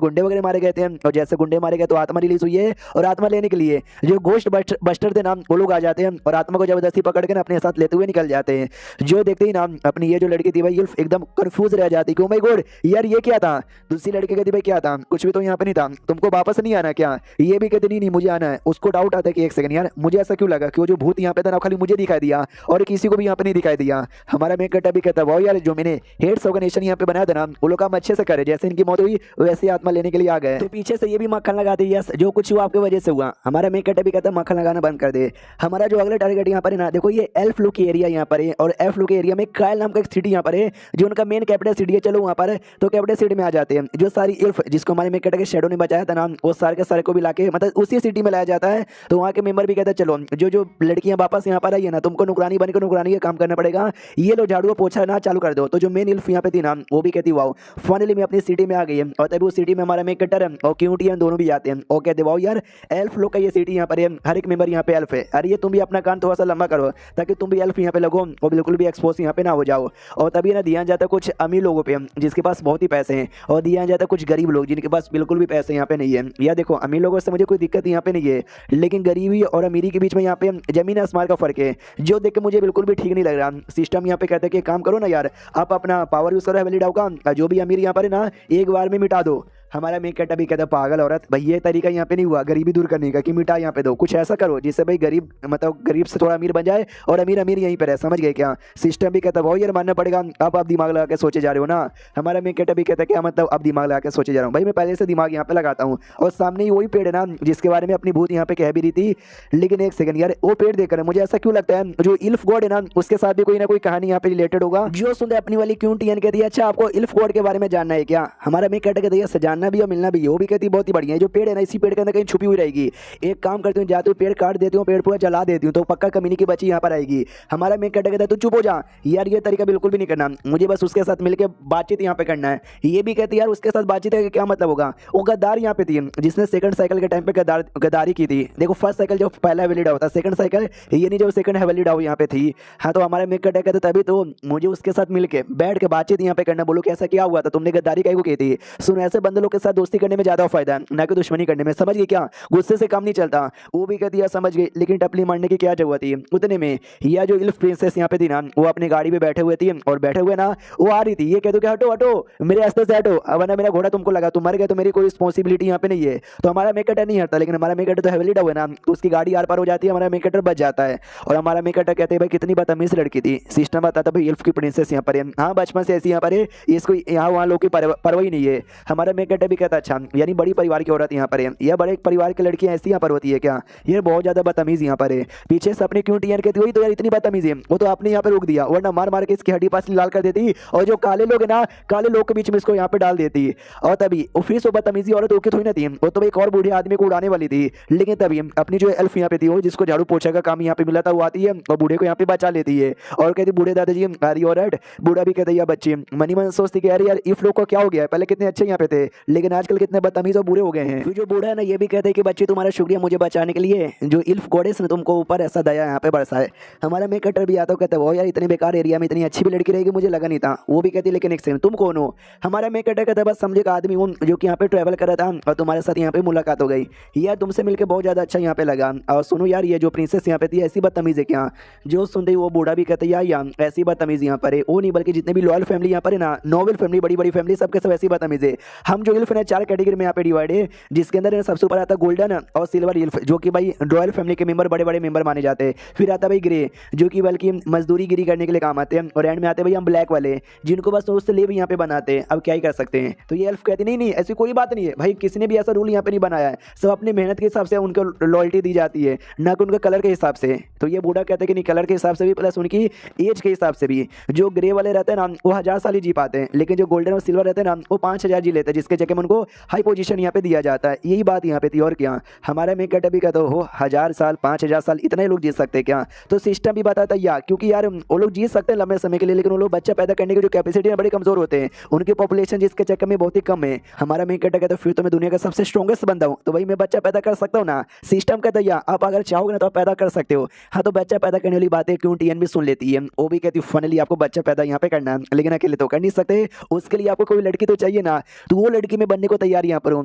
गुंडे वगैरह मारे गए थे, और जैसे गुंडे मारे गए तो आत्मा रिलीज हुई है, और आत्मा लेने के लिए जो घोस्ट बस्टर थे ना, वो लोग आ जाते हैं और आत्मा को जबरदस्ती पकड़ के ना अपने साथ लेते हुए निकल जाते हैं। जो देखते ही ना अपनी ये जो लड़की थी भाई युल्फ एकदम कंफ्यूज रह जाती कि ओ माय गॉड यार ये क्या था। दूसरी लड़की कहती भाई क्या था, कुछ भी तो यहाँ पे नहीं था, तुमको वापस नहीं आना क्या। ये भी कहती नहीं मुझे आना है। उसको डाउट आता है कि एक सेकंड यार मुझे ऐसा क्यों लगा कि वो जो भूत यहाँ पे था ना खाली मुझे दिखाई दिया और किसी को भी यहाँ पे नहीं दिखाई दिया। हमारा मेन कैरेक्टर भी कहता है वाह यार जो मैंने हेड्स ऑर्गेनाइजेशन यहाँ पे बनाया था ना, वो लोग काम अच्छे से करे, जैसे इनकी मौत हुई वैसे आत्मा लेने के लिए आ गए। तो पीछे से ये भी मक्खन लगाते यस जो कुछ हुआ आपकी वजह से हुआ। हमारा मेन कैरेक्टर भी कहता है मक्खन लगाना बंद कर दे। हमारा जो अगला टारगेट यहाँ पर है ना, देखो ये एल्फ लुक एरिया यहाँ पर है, और एल्फ लुक एरिया में क्राइल नाम का एक सिटी यहाँ पर है जो उनका मेन कैपिटल सिटी है। चलो वहाँ पर तो कैपिटल सिटी में आ जाते हैं। जो सारी इल्फ जिसको हमारे मेन कैरेक्टर के शैडो ने बचाया था ना, वो सारे के सारे को भी लाके मतलब उसी सिटी में लाया जाता है। तो वहाँ के मेंबर भी कहते हैं चलो जो जो लड़कियां वापस यहाँ पर आई है ना, तुमको नुकरानी बनकर नुकरानी का काम करना पड़ेगा, ये लो झाड़ू पोछा ना चालू कर दो। तो जो मेन इल्फ यहाँ पे थी ना, वो भी कहती वाओ फाइनली मैं अपनी सिटी में आ गई है। और तभी उस सिटी में हमारा मेन कैरेक्टर है और क्यूटियन दोनों भी आते हैं और कहते वाओ यार एल्फ लोग का ये सिटी यहाँ पर है, हर एक मेंबर यहाँ पे एल्फ है। अरे ये तुम भी अपना कान थोड़ा सा लंबा करो ताकि तुम भी एल्फ यहाँ पे लगो और बिल्कुल भी एक्सपोज यहाँ पे ना हो जाओ। और तभी ना दिया जाता कुछ अमीर लोगों पे जिसके पास बहुत ही पैसे हैं, और दिया जाता कुछ गरीब लोग जिनके पास बिल्कुल भी पैसे यहाँ पे नहीं है। या देखो अमीर लोगों से मुझे कोई दिक्कत यहाँ पे नहीं है, लेकिन गरीबी और अमीरी के बीच में यहाँ पे जमीन आसमान का फर्क है, जो देख के मुझे बिल्कुल भी ठीक नहीं लग रहा। सिस्टम यहाँ पे कहते हैं कि काम करो ना यार, आप अपना पावर यूज करो हेवली डाउ का, जो भी अमीर यहाँ पर है ना एक बार में मिटा दो। हमारा मेन कैरेक्टर भी कहता है पागल औरत, भाई ये तरीका यहाँ पे नहीं हुआ गरीबी दूर करने का कि मिटा यहाँ पे दो, कुछ ऐसा करो जिससे भाई गरीब मतलब गरीब से थोड़ा अमीर बन जाए और अमीर अमीर यहीं पर है, समझ गए क्या। सिस्टम भी कहता है भाई यार मानना पड़ेगा, आप दिमाग लगा के सोचे जा रहे हो ना। हमारा मेन कैरेक्टर भी कहता है क्या मतलब अब दिमाग लगा के सोचे जा रहा हूँ। भाई मैं पहले से दिमाग यहाँ पे लगाता हूँ, और सामने ही वही पेड़ है ना जिसके बारे में अपनी भूत यहाँ पे कह भी रही थी। लेकिन एक सेकंड यार, वो पेड़ देखकर मुझे ऐसा क्यों लगता है जो इल्फ गॉड है ना उसके साथ भी कोई ना कोई कहानी यहाँ पे रिलेटेड होगा। जो सुनते अपनी वाली क्यों टीएन कहती है अच्छा आपको इल्फ गॉड के बारे में जानना है क्या। हमारा मेन कैरेक्टर कहता है जानना भी और मिलना भी। भी कहती बहुत ही बढ़िया है, जो पेड़ है ना इसी पेड़ के अंदर कहीं छुपी हुई रहेगी। एक काम करती हूँ जाती हूँ पेड़ काट देती हूँ, पेड़ पूरा जला देती हूँ, तो पक्का कम्युनिटी बची यहाँ पर आएगी। हमारा मेन कैरेक्टर कहता है तू चुप हो जा यार, ये तरीका बिल्कुल भी नहीं करना, मुझे बस उसके साथ मिलकर बातचीत यहाँ पे करना है। ये भी कहती है यार उसके साथ बातचीत है क्या मतलब होगा। वो गद्दार यहाँ पे थी जिसने सेकंड साइकिल के टाइम पे गद्दारी की थी। देखो फर्स्ट साइकिल जो पहला हेवली डाउ था, सेकंड साइकिल ये नहीं जो सेकंड हेवली डाउ यहाँ पे थी। हाँ तो हमारे मेन कैरेक्टर कहते तभी तो मुझे उसके साथ मिलके बैठ के बातचीत यहाँ पे करना। बोलो कैसा क्या हुआ था, तुमने गद्दारी काहे को की थी। सुनो ऐसे बंदे लोग के साथ दोस्ती करने में ज्यादा फायदा है ना कि दुश्मनी करने में, समझ गए क्या। गुस्से से काम नहीं चलता। वो भी कहती है समझ गई, लेकिन टपली मारने की क्या जरूरत थी। उतने में यह जो इल्फ प्रिंसेस यहाँ पे थी ना, वो अपनी गाड़ी पे बैठे हुए थी और बैठे हुए ना वो आ रही थी। ये कहते कि हटो हटो मेरे रास्ते से हटो, वरना मेरा घोड़ा तुमको लगा, तुम मर गए तो मेरी कोई रिस्पॉन्सिबिलिटी यहाँ पे नहीं है। तो हमारा मेकटर नहीं हटता, लेकिन हमारा मेकटर तो हेवली डाउ है ना, तो उसकी गाड़ी आर पार हो जाती है, हमारा मेकटर बच जाता है। और हमारा मेकटर कहते हैं भाई कितनी बदतमीज लड़की थी। सिस्टम बताता भाई इल्फ की प्रिंसेस यहाँ पर है, हाँ बचपन से ऐसी यहाँ पर है, इसको यहाँ वहाँ लोग की परवाह ही नहीं है। हमारा मेकटर भी कहता अच्छा यानी बड़ी परिवार की औरत यहाँ पर है, यह बड़े परिवार की लड़कियां ऐसी यहाँ पर होती है क्या, ये बहुत ज्यादा बदतमीज यहाँ पर है। पीछे से अपनी क्यों टीएन कहती हुई तो यार इतनी बदतमीज है, वो तो आपने यहाँ पे रोक दिया, वरना मार मार के इसकी हड्डी पास लाल कर देती, और जो काले लोग है ना काले लोग के बीच में इसको यहाँ पे डाल देती। और तभी फिर से बदतमीजी औरत ओके थोड़ी ना थी, वो तो एक और बूढ़े आदमी को उड़ाने वाली थी। लेकिन तभी अपनी जो एल्फ यहाँ पे थी, वो जिसको झाड़ू पोछा का काम यहाँ पे मिला था, वो आती है और बूढ़े को यहाँ पे बचा लेती है और कहती बूढ़े दादाजी आरी और बूढ़ा भी कहता है बच्चे मनी मन सोचती कि यार इफ लोग को क्या हो गया, पहले कितने अच्छे यहाँ पे थे लेकिन आजकल कितने बदतमीज और बुरे हो गए हैं। जो बूढ़ा है ना ये भी कहते हैं कि बच्चे तुम्हारा शुक्रिया मुझे बचाने के लिए, जो इल्फ गॉडेस ने तुमको ऊपर ऐसा दया यहाँ पे बरसाए। हमारा मेकटर भी आता कहता है वो यार इतने बेकार एरिया में इतनी अच्छी भी लड़की रहेगी मुझे लगा नहीं था। वो भी कहती लेकिन एक सेकंड तुम कौन हो। हमारा मेकटर कहता है बस समझे का आदमी हूँ जो कि यहाँ पे ट्रैवल कर रहा था और तुम्हारे साथ यहाँ पे मुलाकात हो गई, यार तुमसे मिलकर बहुत ज्यादा अच्छा यहाँ पे लगा। और सुनो यार ये जो प्रिंसेस यहाँ पे थी ऐसी बदतमीज है क्या। जो सुनते ही वो बूढ़ा भी कहता है यार ऐसी बदतमीज यहाँ पर है, वो नहीं बल्कि जितने भी लॉयल फैमिली यहाँ पर है ना, नोबल फैमिली बड़ी बड़ी फैमिली सबके सब ऐसी बदतमीज है। हम जो इल्फ है 4 कैटेगरी में यहाँ पे डिवाइड है, जिसके अंदर सबसे ऊपर आता है गोल्डन और सिल्वर इल्फ जो कि भाई रॉयल फैमिली के मेंबर बड़े बड़े मेंबर माने जाते हैं। फिर आता है भाई ग्रे जो कि बल्कि मजदूरी गिरी करने के लिए काम आते हैं, और एंड में आते हैं भाई हम ब्लैक वाले जिनको बस उससे लेव यहाँ पे बनाते हैं। अब क्या ही कर सकते हैं। तो ये एल्फ कहती नहीं नहीं ऐसी कोई बात नहीं है भाई, किसी ने भी ऐसा रूल यहाँ पे नहीं बनाया है, सब अपनी मेहनत के हिसाब से उनको लॉयल्टी दी जाती है ना कि उनके कलर के हिसाब से। तो ये बूढ़ा कहते हैं कि नहीं कलर के हिसाब से भी प्लस उनकी एज के हिसाब से भी। जो ग्रे वाले रहते हैं ना वो 1000 साल ही जी पाते हैं, लेकिन जो गोल्डन और सिल्वर रहते हैं ना वो 5000 जी लेते हैं, जिसके कि उनको हाई पोजीशन यहाँ पे दिया जाता है। यही बात यहाँ पे थी और क्या। हमारा मेन कैटेगरी का तो हो 1000 साल 5000 साल इतने लोग जी सकते हैं क्या। तो सिस्टम भी बताता है यार, क्योंकि यार वो लोग जी सकते हैं लंबे समय के लिए, लेकिन वो लोग बच्चा पैदा करने की जो कैपेसिटी है बड़े कमजोर होते हैं, उनकी पॉपुलेशन जिसके चक्कर में बहुत ही कम है। हमारा मेन कैटेगरी तो फिर तो मैं दुनिया का सबसे स्ट्रॉन्गेस्ट बंदा हूँ, तो भाई मैं बच्चा पैदा कर सकता हूँ ना। सिस्टम कहता है यार आप अगर चाहोगे ना तो आप पैदा कर सकते हो। हाँ तो बच्चा पैदा करने वाली बातें क्यों टीएन भी सुन लेती है, वो भी कहती है फाइनली आपको बच्चा पैदा यहाँ पे करना है, लेकिन अकेले तो कर नहीं सकते, उसके लिए आपको कोई लड़की तो चाहिए ना। तो वो लड़की में बनने को तैयार यहाँ पर हूँ।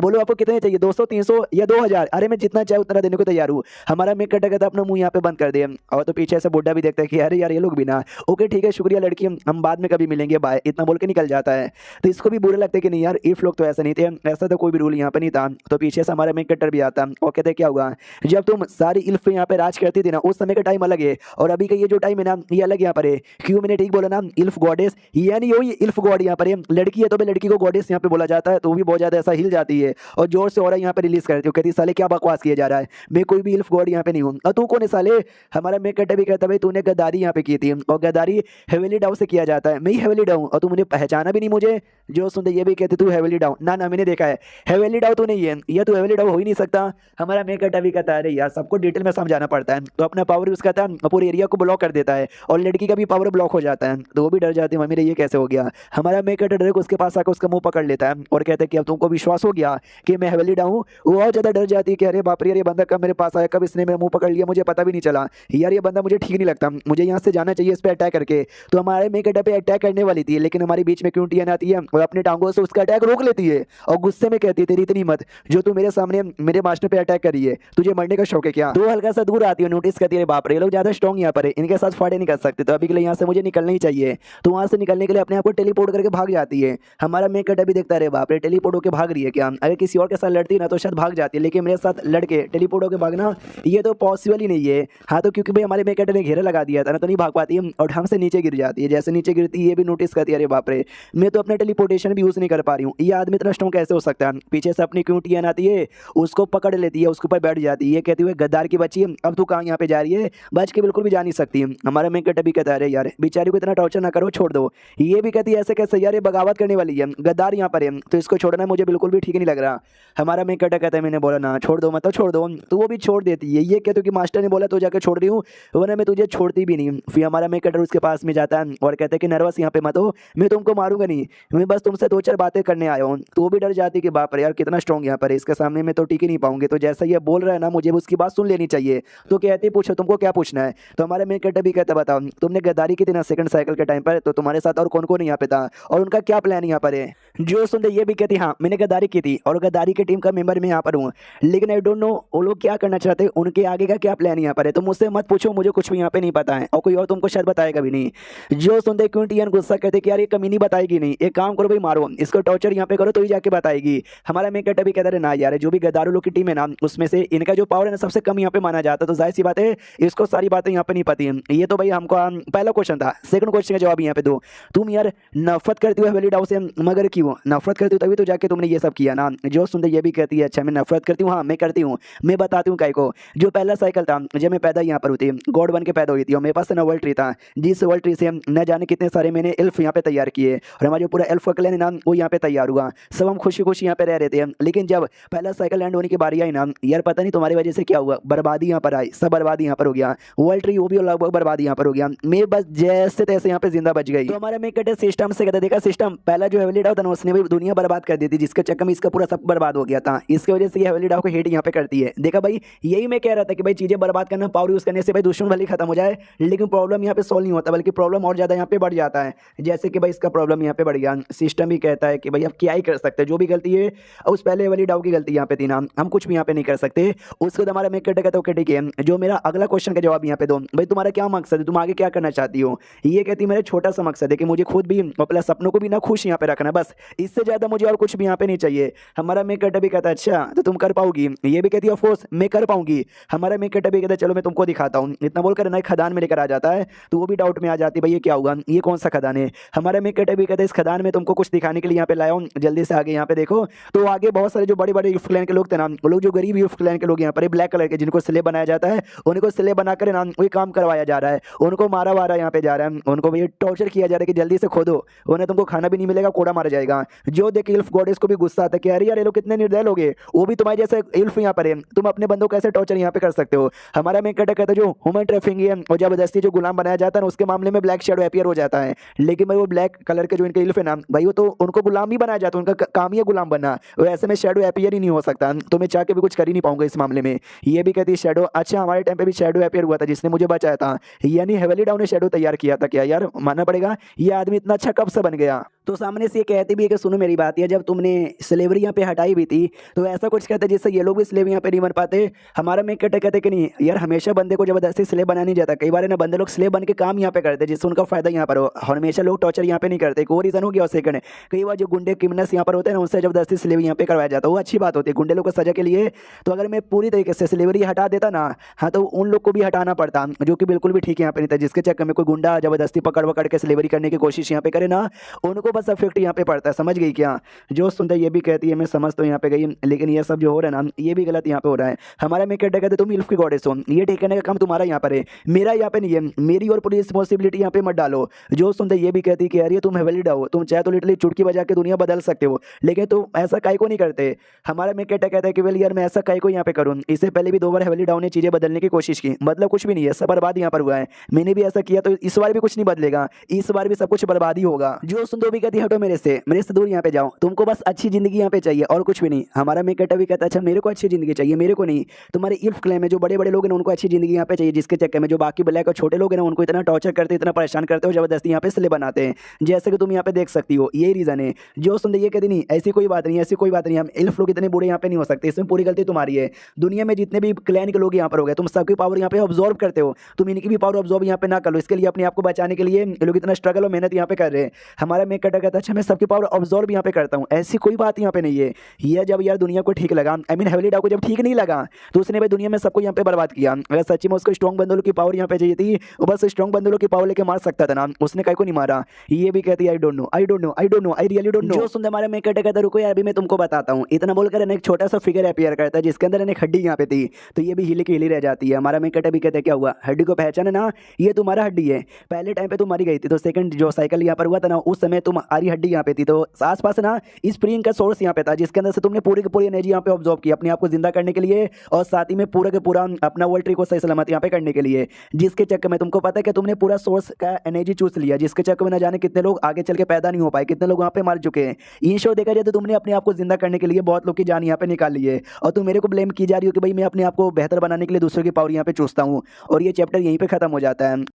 बोलो आपको कितने चाहिए, 200 300 या 2000? अरे मैं जितना चाहे उतना देने को तैयार हूँ। हमारा मेक कटा कहता अपना मुंह यहाँ पे बंद कर दे। और तो पीछे से बुड्ढा भी देखता है कि अरे यार ये लोग भी ना, ओके ठीक है शुक्रिया लड़की, हम बाद में कभी मिलेंगे बाय, इतना बोल के निकल जाता है। तो इसको भी बुरा लगता है कि नहीं यार इफ लोग तो ऐसा नहीं थे, ऐसा तो कोई भी रूल यहाँ पे नहीं था। तो पीछे से हमारा मेक कटर भी आता और कहते क्या हुआ, जब तुम सारी इल्फ यहाँ पे राज करती थी ना उस समय का टाइम अलग है, और अभी का ये जो टाइम है ना ये अलग यहाँ पर है। क्यों मैंने ठीक बोला ना, इल्फ गॉडेस यानी वही इल्फ गॉड यहाँ पर है। लड़की है तो लड़की को गॉडेस यहाँ पे बोला जाता है, तो वो भी बहुत ज्यादा ऐसा हिल जाती है और जोर से और यहाँ पे रिलीज करती है, कहती साले क्या बकवास किया जा रहा है, मैं कोई भी इल्फ गॉड यहाँ पे नहीं हूँ। और तू कौन है साले। हमारा मेक कटर भी कहता भाई तूने गद्दारी यहाँ पे की थी, और गद्दारी हेवेली डाउन से किया जाता है, मैं ही हेवेली डाउन, और तू मुझे पहचाना भी नहीं मुझे। जो सुनते ये भी कहते तू हेवेली डाउन, ना ना मैंने देखा है हेवेली डाउन तो नहीं है, ये तू हेवेली डाउन हो ही नहीं सकता। हमारा मेक कटर भी कहता है अरे यार सबको डिटेल में समझाना पड़ता है, तो अपना पावर यूज करता है पूरे एरिया को ब्लॉक कर देता है, और लड़की का भी पावर ब्लॉक हो जाता है। तो वो भी डर जाती है मम्मी ये कैसे हो गया। हमारा मेक कटर डायरेक्ट उसके पास आकर उसका मुंह पकड़ लेता है और कहता है कि अब तुमको विश्वास हो गया कि मैं हेवेली डाउन हूँ। वो और ज्यादा डर जाती है कि अरे बाप रे ये बंदा कब मेरे पास आया, कब इसने मेरा मुंह पकड़ लिया, मुझे पता भी नहीं चला यार, ये बंदा मुझे ठीक नहीं लगता, मुझे यहाँ से जाना चाहिए इस पे अटैक करके। तो हमारे मेक कटर पे अटैक करने वाली थी, लेकिन हमारे बीच में क्यों टियन आती है और अपने टांगों से उसका अटैक रोक लेती है, और गुस्से में कहती है तेरी इतनी हिम्मत जो तू मेरे सामने मेरे मास्टर पे अटैक करी है, तुझे मरने का शौक है क्या। तो हल्का सा दूर आती है, नोटिस करती है बाप रे ये लोग ज्यादा स्ट्रॉन्ग यहाँ पर है, इनके साथ फाड़े नहीं कर सकते, तो अभी के लिए यहाँ से मुझे निकलना ही चाहिए। तो वहां से निकलने के लिए अपने आप को टेलीपोर्ट करके भाग जाती है। हमारा मेक कटर भी देखता है बाप रे टेलीपोर्ट होकर भाग रही है क्या, अगर किसी और के साथ लड़ती ना तो शायद भाग जाती है, लेकिन मेरे साथ लड़के टेलीपोर्ट होकर भागना ये तो पॉसिबल ही नहीं है। हाँ तो क्योंकि भाई हमारे मेक कटर ने घेरा लगा दिया था ना, तो नहीं भाग पाती है और ढंग से नीचे गिर जाती है। जैसे नीचे गिरती है ये भी नोटिस करती है अरे बाप रे मैं तो अपना टेलीपोर्टेशन भी यूज नहीं कर पा रही हूँ, ये आदमी इतना स्ट्रॉन्ग कैसे हो सकता है। पीछे से अपनी क्यों टियन आती है, उसको पकड़ लेती है, उसके ऊपर बैठ जाती है, कहती हुए गद्दार की बच्ची अब तू कहाँ यहाँ पे जा रही है, बच के बिल्कुल भी जा नहीं सकती। हमारा मेक कटर भी कहता है अरे यार बेचारी को इतना टॉर्चर ना करो छोड़ दो। ये भी कहती है ऐसे कैसे यार ये बगावत करने वाली है, गद्दार यहाँ पर है, तो इसको छोड़ना मुझे बिल्कुल भी ठीक नहीं लग रहा। हमारा मेक कटर कहता है मैंने बोला ना छोड़ दो मतलब छोड़ दो, तो वो भी छोड़ देती है। ये कहते कि मास्टर ने बोला तो जाकर छोड़ रही हूँ, वरना मैं तुझे छोड़ती भी नहीं। फिर हमारा मेक कटर उसके पास में जाता है और कहता है कि नर्वस यहाँ पे मत हो, मैं तुमको मारूंगा नहीं, मैं बस तुमसे 2-4 बातें करने आया हूँ। तो वो भी डर जाती कि बाप रे यार कितना स्ट्रॉन्ग यहाँ पर है, इसके सामने मैं तो टिक ही नहीं पाऊंगी। तो जैसा ये बोल रहा है ना मुझे उसकी बात सुन लेनी चाहिए। तो कहते पूछो तुमको क्या पूछना है। तो हमारा मेक कटर भी कहता बताओ तुमने गद्दारी की थी ना सेकंड साइकिल के टाइम पर, तो तुम्हारे साथ और कौन कौन यहाँ पे था और उनका क्या प्लान यहाँ पर है। जो सुनते ये भी कहती हाँ मैंने गद्दारी की थी और गद्दारी की टीम का मेंबर मैं यहाँ पर हूँ, लेकिन आई डोंट नो वो लोग क्या करना चाहते हैं, उनके आगे का क्या प्लान यहाँ पर है। तो मुझसे मत पूछो, मुझे कुछ भी यहाँ पे नहीं पता है और कोई और तुमको शायद बताएगा भी नहीं। जो सुनते क्यों टियन गुस्सा कहते कि यार ये कमीनी बताएगी नहीं, एक काम करो भाई मारो इसको, टॉर्चर यहाँ पे करो तो ही जाके बताएगी। हमारा मेक कटर भी कहता है ना यार जो भी गद्दारों लोग की टीम है ना उसमें से इनका जो पावर है ना सबसे कम यहाँ पे माना जाता है, तो जाहिर सी बात है इसको सारी बातें यहाँ पे नहीं पती है। ये तो भाई हमको पहला क्वेश्चन था, सेकंड क्वेश्चन का जवाब यहाँ पे दो। तुम यार नफरत करती हो हवेली डाउ से, मगर क्यों नफरत करती हो तभी तो जाके तुमने ये सब किया ना। जो सुनते ये भी कहती है अच्छा मैं नफरत करती हूँ, हाँ मैं करती हूँ, मैं बताती हूँ काय को। जो पहला साइकिल था जब मैं पैदा यहाँ पर हुई थी, गॉड बन के पैदा हुई थी, और मेरे पास ना वर्ल्ड ट्री था, जिस वर्ल्ड ट्री से न जाने कितने सारे मैंने एल्फ यहाँ पे तैयार किए, और हमारा जो पूरा एल्फ का क्लैन है ना वो यहाँ पे तैयार हुआ, सब हम खुशी खुशी यहाँ पे रह रहे थे। लेकिन जब पहला साइकिल लैंड होने की बारी आई ना यार पता नहीं तुम्हारी वजह से क्या हुआ, बर्बादी यहाँ पर आई, सब बर्बादी यहाँ पर हो गया, वर्ल्ड ट्री वो भी लगभग बर्बादी यहाँ पर हो गया, मैं बस जैसे तैसे यहाँ पे जिंदा बच गई। तो हमारा मेक कटर सिस्टम से कहता देखा सिस्टम पहला जो हेवेली डाउ था उसने भी दुनिया बर्बाद कर दी थी, जिसके चक्कर में इसका पूरा सब बर्बाद हो गया था, इसकी वजह से ये हेवेली डाउ को हेट यहाँ पे करती है। देखा भाई यही मैं कह रहा था कि भाई चीजें बर्बाद करना पावर यूज करने से भाई दुश्मन भले खत्म हो जाए लेकिन प्रॉब्लम यहाँ पे सॉल्व नहीं होता, बल्कि प्रॉब्लम और ज्यादा यहाँ पे बढ़ जाता है। जैसे कि भाई इसका प्रॉब्लम यहाँ पे बढ़ गया, सिस्टम भी कहता है कि भाई अब क्या ही कर सकते हैं, जो भी गलती है उस पहले वाली डाउ की गलती यहाँ पे थी ना, हम कुछ भी यहाँ पे नहीं कर सकते। उसके बाद हमारा मेक कटर कहता है ठीक है जो मेरा अगला क्वेश्चन का जवाब यहाँ पे दो, भाई तुम्हारा क्या मकसद है, तुम आगे क्या करना चाहती हो। ये कहती है मेरा छोटा सा मकसद है कि मुझे खुद भी अपने सपनों को भी ना खुश यहाँ पे रखना, बस इससे ज्यादा मुझे और कुछ भी यहाँ पे नहीं चाहिए। हमारा मेक कटर भी कहता है अच्छा तो तुम कर पाओगी, ये भी कहती है ऑफ कोर्स मैं कर पाऊंगी। हमारा मेक कटर भी कहता है चलो मैं तुमको दिखाता हूँ, इतना बोलकर ना खदान में लेकर आ जाता है। तो वो भी डाउट में आ जाती है भाई ये क्या होगा, ये कौन सा खदान है। हमारा मेक कटर भी कहता है इस खदान में तुमको कुछ दिखाने के लिए यहाँ पे लाया हूँ, जल्दी से आगे यहाँ पे देखो। तो आगे बहुत सारे जो बड़े बड़े यूफ क्लैन के लोग थे ना, वो लोग जो गरीब यूफ क्लैन के लोग यहाँ पर ब्लैक कलर के जिनको स्लेव बनाया जाता है, उनको स्लेव बनाकर ना वही काम करवाया जा रहा है, उनको मारा वारा यहाँ पे जा रहा है, उनको भी टॉर्चर किया जा रहा है कि जल्दी से खोदो, उन्हें तुमको खाना भी नहीं मिलेगा, कोड़ा मारा जाएगा। जो देख कि इल्फ गॉडेस को भी गुस्सा आता है कि अरे यार ये लोग कितने निर्दय लोग हैं, वो भी तुम्हारे जैसे इल्फ यहाँ पर है, तुम अपने बंदों को कैसे टॉर्चर यहाँ पे कर सकते हो। हमारा मेन कैरेक्टर कहता है जो ह्यूमन ट्रैफिकिंग है और जबरदस्ती जो गुलाम बनाया जाता है ना, उसके मामले में ब्लैक शैडो अपीयर हो जाता है। लेकिन भाई वो ब्लैक कलर के जो इनके इल्फ है ना भाई, वो तो उनको गुलाम ही बनाया जाता है, उनका काम ही है गुलाम बनना, वो ऐसे में शैडो अपीयर ही नहीं हो सकता, तो मैं चाह के भी कुछ कर ही नहीं पाऊंगा इस मामले में। ये भी कहती है शैडो, अच्छा हमारे टाइम पे भी शैडो अपीयर हुआ था जिसने मुझे बचाया था, यानी हेवली डाउन ने शैडो तैयार किया था क्या यार, मानना पड़ेगा ये आदमी इतना अच्छा कब से बन गया। तो सामने से ये कहती भी है कि सुनो मेरी बात, ये जब तुमने स्लेवरी यहाँ पे हटाई भी थी तो ऐसा कुछ कहते जिससे ये लोग भी स्लेव यहाँ पे नहीं बन पाते। हमारा में कहते कि नहीं यार, हमेशा बंदे को जबरदस्ती स्लेव बना नहीं जाता, कई बार ना बंदे लोग स्लेव बन के काम यहाँ पे करते जिससे उनका फायदा यहाँ पर हो, हमेशा लोग टॉर्चर यहाँ पे नहीं करते। एक और रीजन हो गया, और सेकंड कई बार जो गुंडे क्रिमिनल्स यहाँ पर होते हैं ना, उनसे जबरदस्ती स्लेव यहाँ पे करवाया जाता है, वो अच्छी बात होती है गुंडे लोग को सजा के लिए। तो अगर मैं पूरी तरीके से स्लेवरी हटा देता ना, हाँ तो उन लोग को भी हटाना पड़ता, जो कि बिल्कुल भी ठीक यहाँ पे नहीं था, जिसके चक्कर में कोई गुंडा जबरदस्ती पकड़ के स्लेवरी करने की कोशिश यहाँ पे करे ना, उनको बस अफेक्ट यहाँ पे पड़ता है। समझ गई क्या? जो सुनता ये भी कहती है मैं समझ तो यहाँ पे गई, लेकिन ये सब जो हो रहा है ना ये भी गलत यहाँ पे हो रहा है। हमारा मैं कहते तुम इल्फ की गॉडेस हो, ये ठीक करने का काम तुम्हारा यहाँ पर है, मेरा यहाँ पे नहीं है, मेरी और पूरी रिस्पॉन्सिबिलिटी यहाँ पे मत डालो। जो सुनता ये भी कहती कि यार ये तुम हेवलिडा हो, तुम चाहे तो लिटरली चुटकी बजा के दुनिया बदल सकते हो, लेकिन तुम ऐसा काहे को नहीं करते। हमारा मैं कहता है कि वेल यार मैं ऐसा काहे को यहाँ पे करूँ, इससे पहले भी 2 बार हेवली डाउन ने चीजें बदलने की कोशिश की, मतलब कुछ भी नहीं है, सब बर्बाद यहाँ पर हुआ है। मैंने भी ऐसा किया तो इस बार भी कुछ नहीं बदलेगा, इस बार भी सब कुछ बर्बाद ही होगा। जो सुन तो भी कहती हटो मेरे से दूर यहाँ पे जाओ, तुमको बस अच्छी जिंदगी यहाँ पे चाहिए और कुछ भी नहीं। हमारा मैं कहता भी कहता अच्छा मेरे को अच्छी जिंदगी चाहिए, मेरे को नहीं, तुम्हारे इल्फ क्लेम में जो बड़े बड़े लोग हैं उनको अच्छी जिंदगी यहाँ पे चाहिए, जिसके चक्कर में जो बाकी ब्लैक और छोटे लोग हैं उनको इतना टॉर्चर करते इतना परेशान करते हो, जबरदस्ती यहाँ पे स्लेव बनाते हैं, जैसे कि तुम यहाँ पे देख सकती हो। यही रीजन है। जो सुनते ये कहती नहीं ऐसी कोई बात नहीं, ऐसी कोई बात नहीं, हम इल्फ लोग इतने बुरे यहाँ पे नहीं हो सकते, इसमें पूरी गलती तुम्हारी है। दुनिया में जितने भी क्लैन के लोग यहाँ पर हो गए, तुम सबकी पावर यहाँ पे ऑब्जॉर्व करते हो, तुम इनकी भी पावर ऑब्जॉर्व यहाँ पे ना कर लो, इसके लिए अपने आप को बचाने के लिए ये लोग इतना स्ट्रगल और मेहनत यहाँ पे कर रहे हैं। हमारा मैं कहता अच्छा मैं सबकी पावर ऑब्जॉर्व यहाँ पे करता हूँ, ऐसी कोई बात यहाँ पे नहीं है। ये जब यार दुनिया को ठीक लगा, आई मीन हेवली डाउ को जब ठीक नहीं लगा तो उसने भाई दुनिया में सबको यहाँ पे बर्बाद किया। अगर सच्ची में उसको स्ट्रॉन्ग बंदूकों की पावर यहाँ पे चाहिए थी, वो बस स्ट्रॉन्ग बंदूकों की पावर लेके मार सकता था ना, उसने कहीं को नहीं मारा। ये भी कहती है I don't know I don't know I don't know I really don't know. जो सुनते हमारे मैं कहता रुको यार अभी मैं तुमको बताता हूँ, इतना बोलकर एक छोटा सा फिगर अपीयर करता है जिसके अंदर एक हड्डी यहाँ पे थी, तो ये भी हिली की हिली रह जाती है। हमारा मैं भी कहते क्या हुआ, हड्डी को पहचाने ना, ये तुम्हारा हड्डी है, पहले टाइम पे तुम मरी गई थी, तो सेकंड जो साइकिल यहाँ पर हुआ था ना उस समय तुम्हारी हड्डी यहाँ पे थी, तो आसपास ना स्प्रिंग का सोर्स यहाँ पे था जिसके अंदर से तुमने पूरी की पूरी एनर्जी यहाँ पे ऑब्जॉर्व की अपने आप को जिंदा करने के लिए, और साथ ही में पूरा के पूरा अपना वर्ल्ड ट्री को सही सलामत यहाँ पे करने के लिए, जिसके चक्कर में तुमको पता है कि तुमने पूरा सोर्स का एनर्जी चूस लिया, जिसके चक्कर में न जाने कितने लोग आगे चल के पैदा नहीं हो पाए, कितने लोग वहाँ पे मर चुके हैं। ये शो देखा जाए तो तुमने अपने आप को जिंदा करने के लिए बहुत लोग की जान यहाँ पे निकाली है, और तुम मेरे को ब्लेम की जा रही हो कि भाई मैं अपने आप को बेहतर बनाने के लिए दूसरों की पावर यहाँ पे चूसता हूँ, और ये चैप्टर यहीं पे खत्म हो जाता है।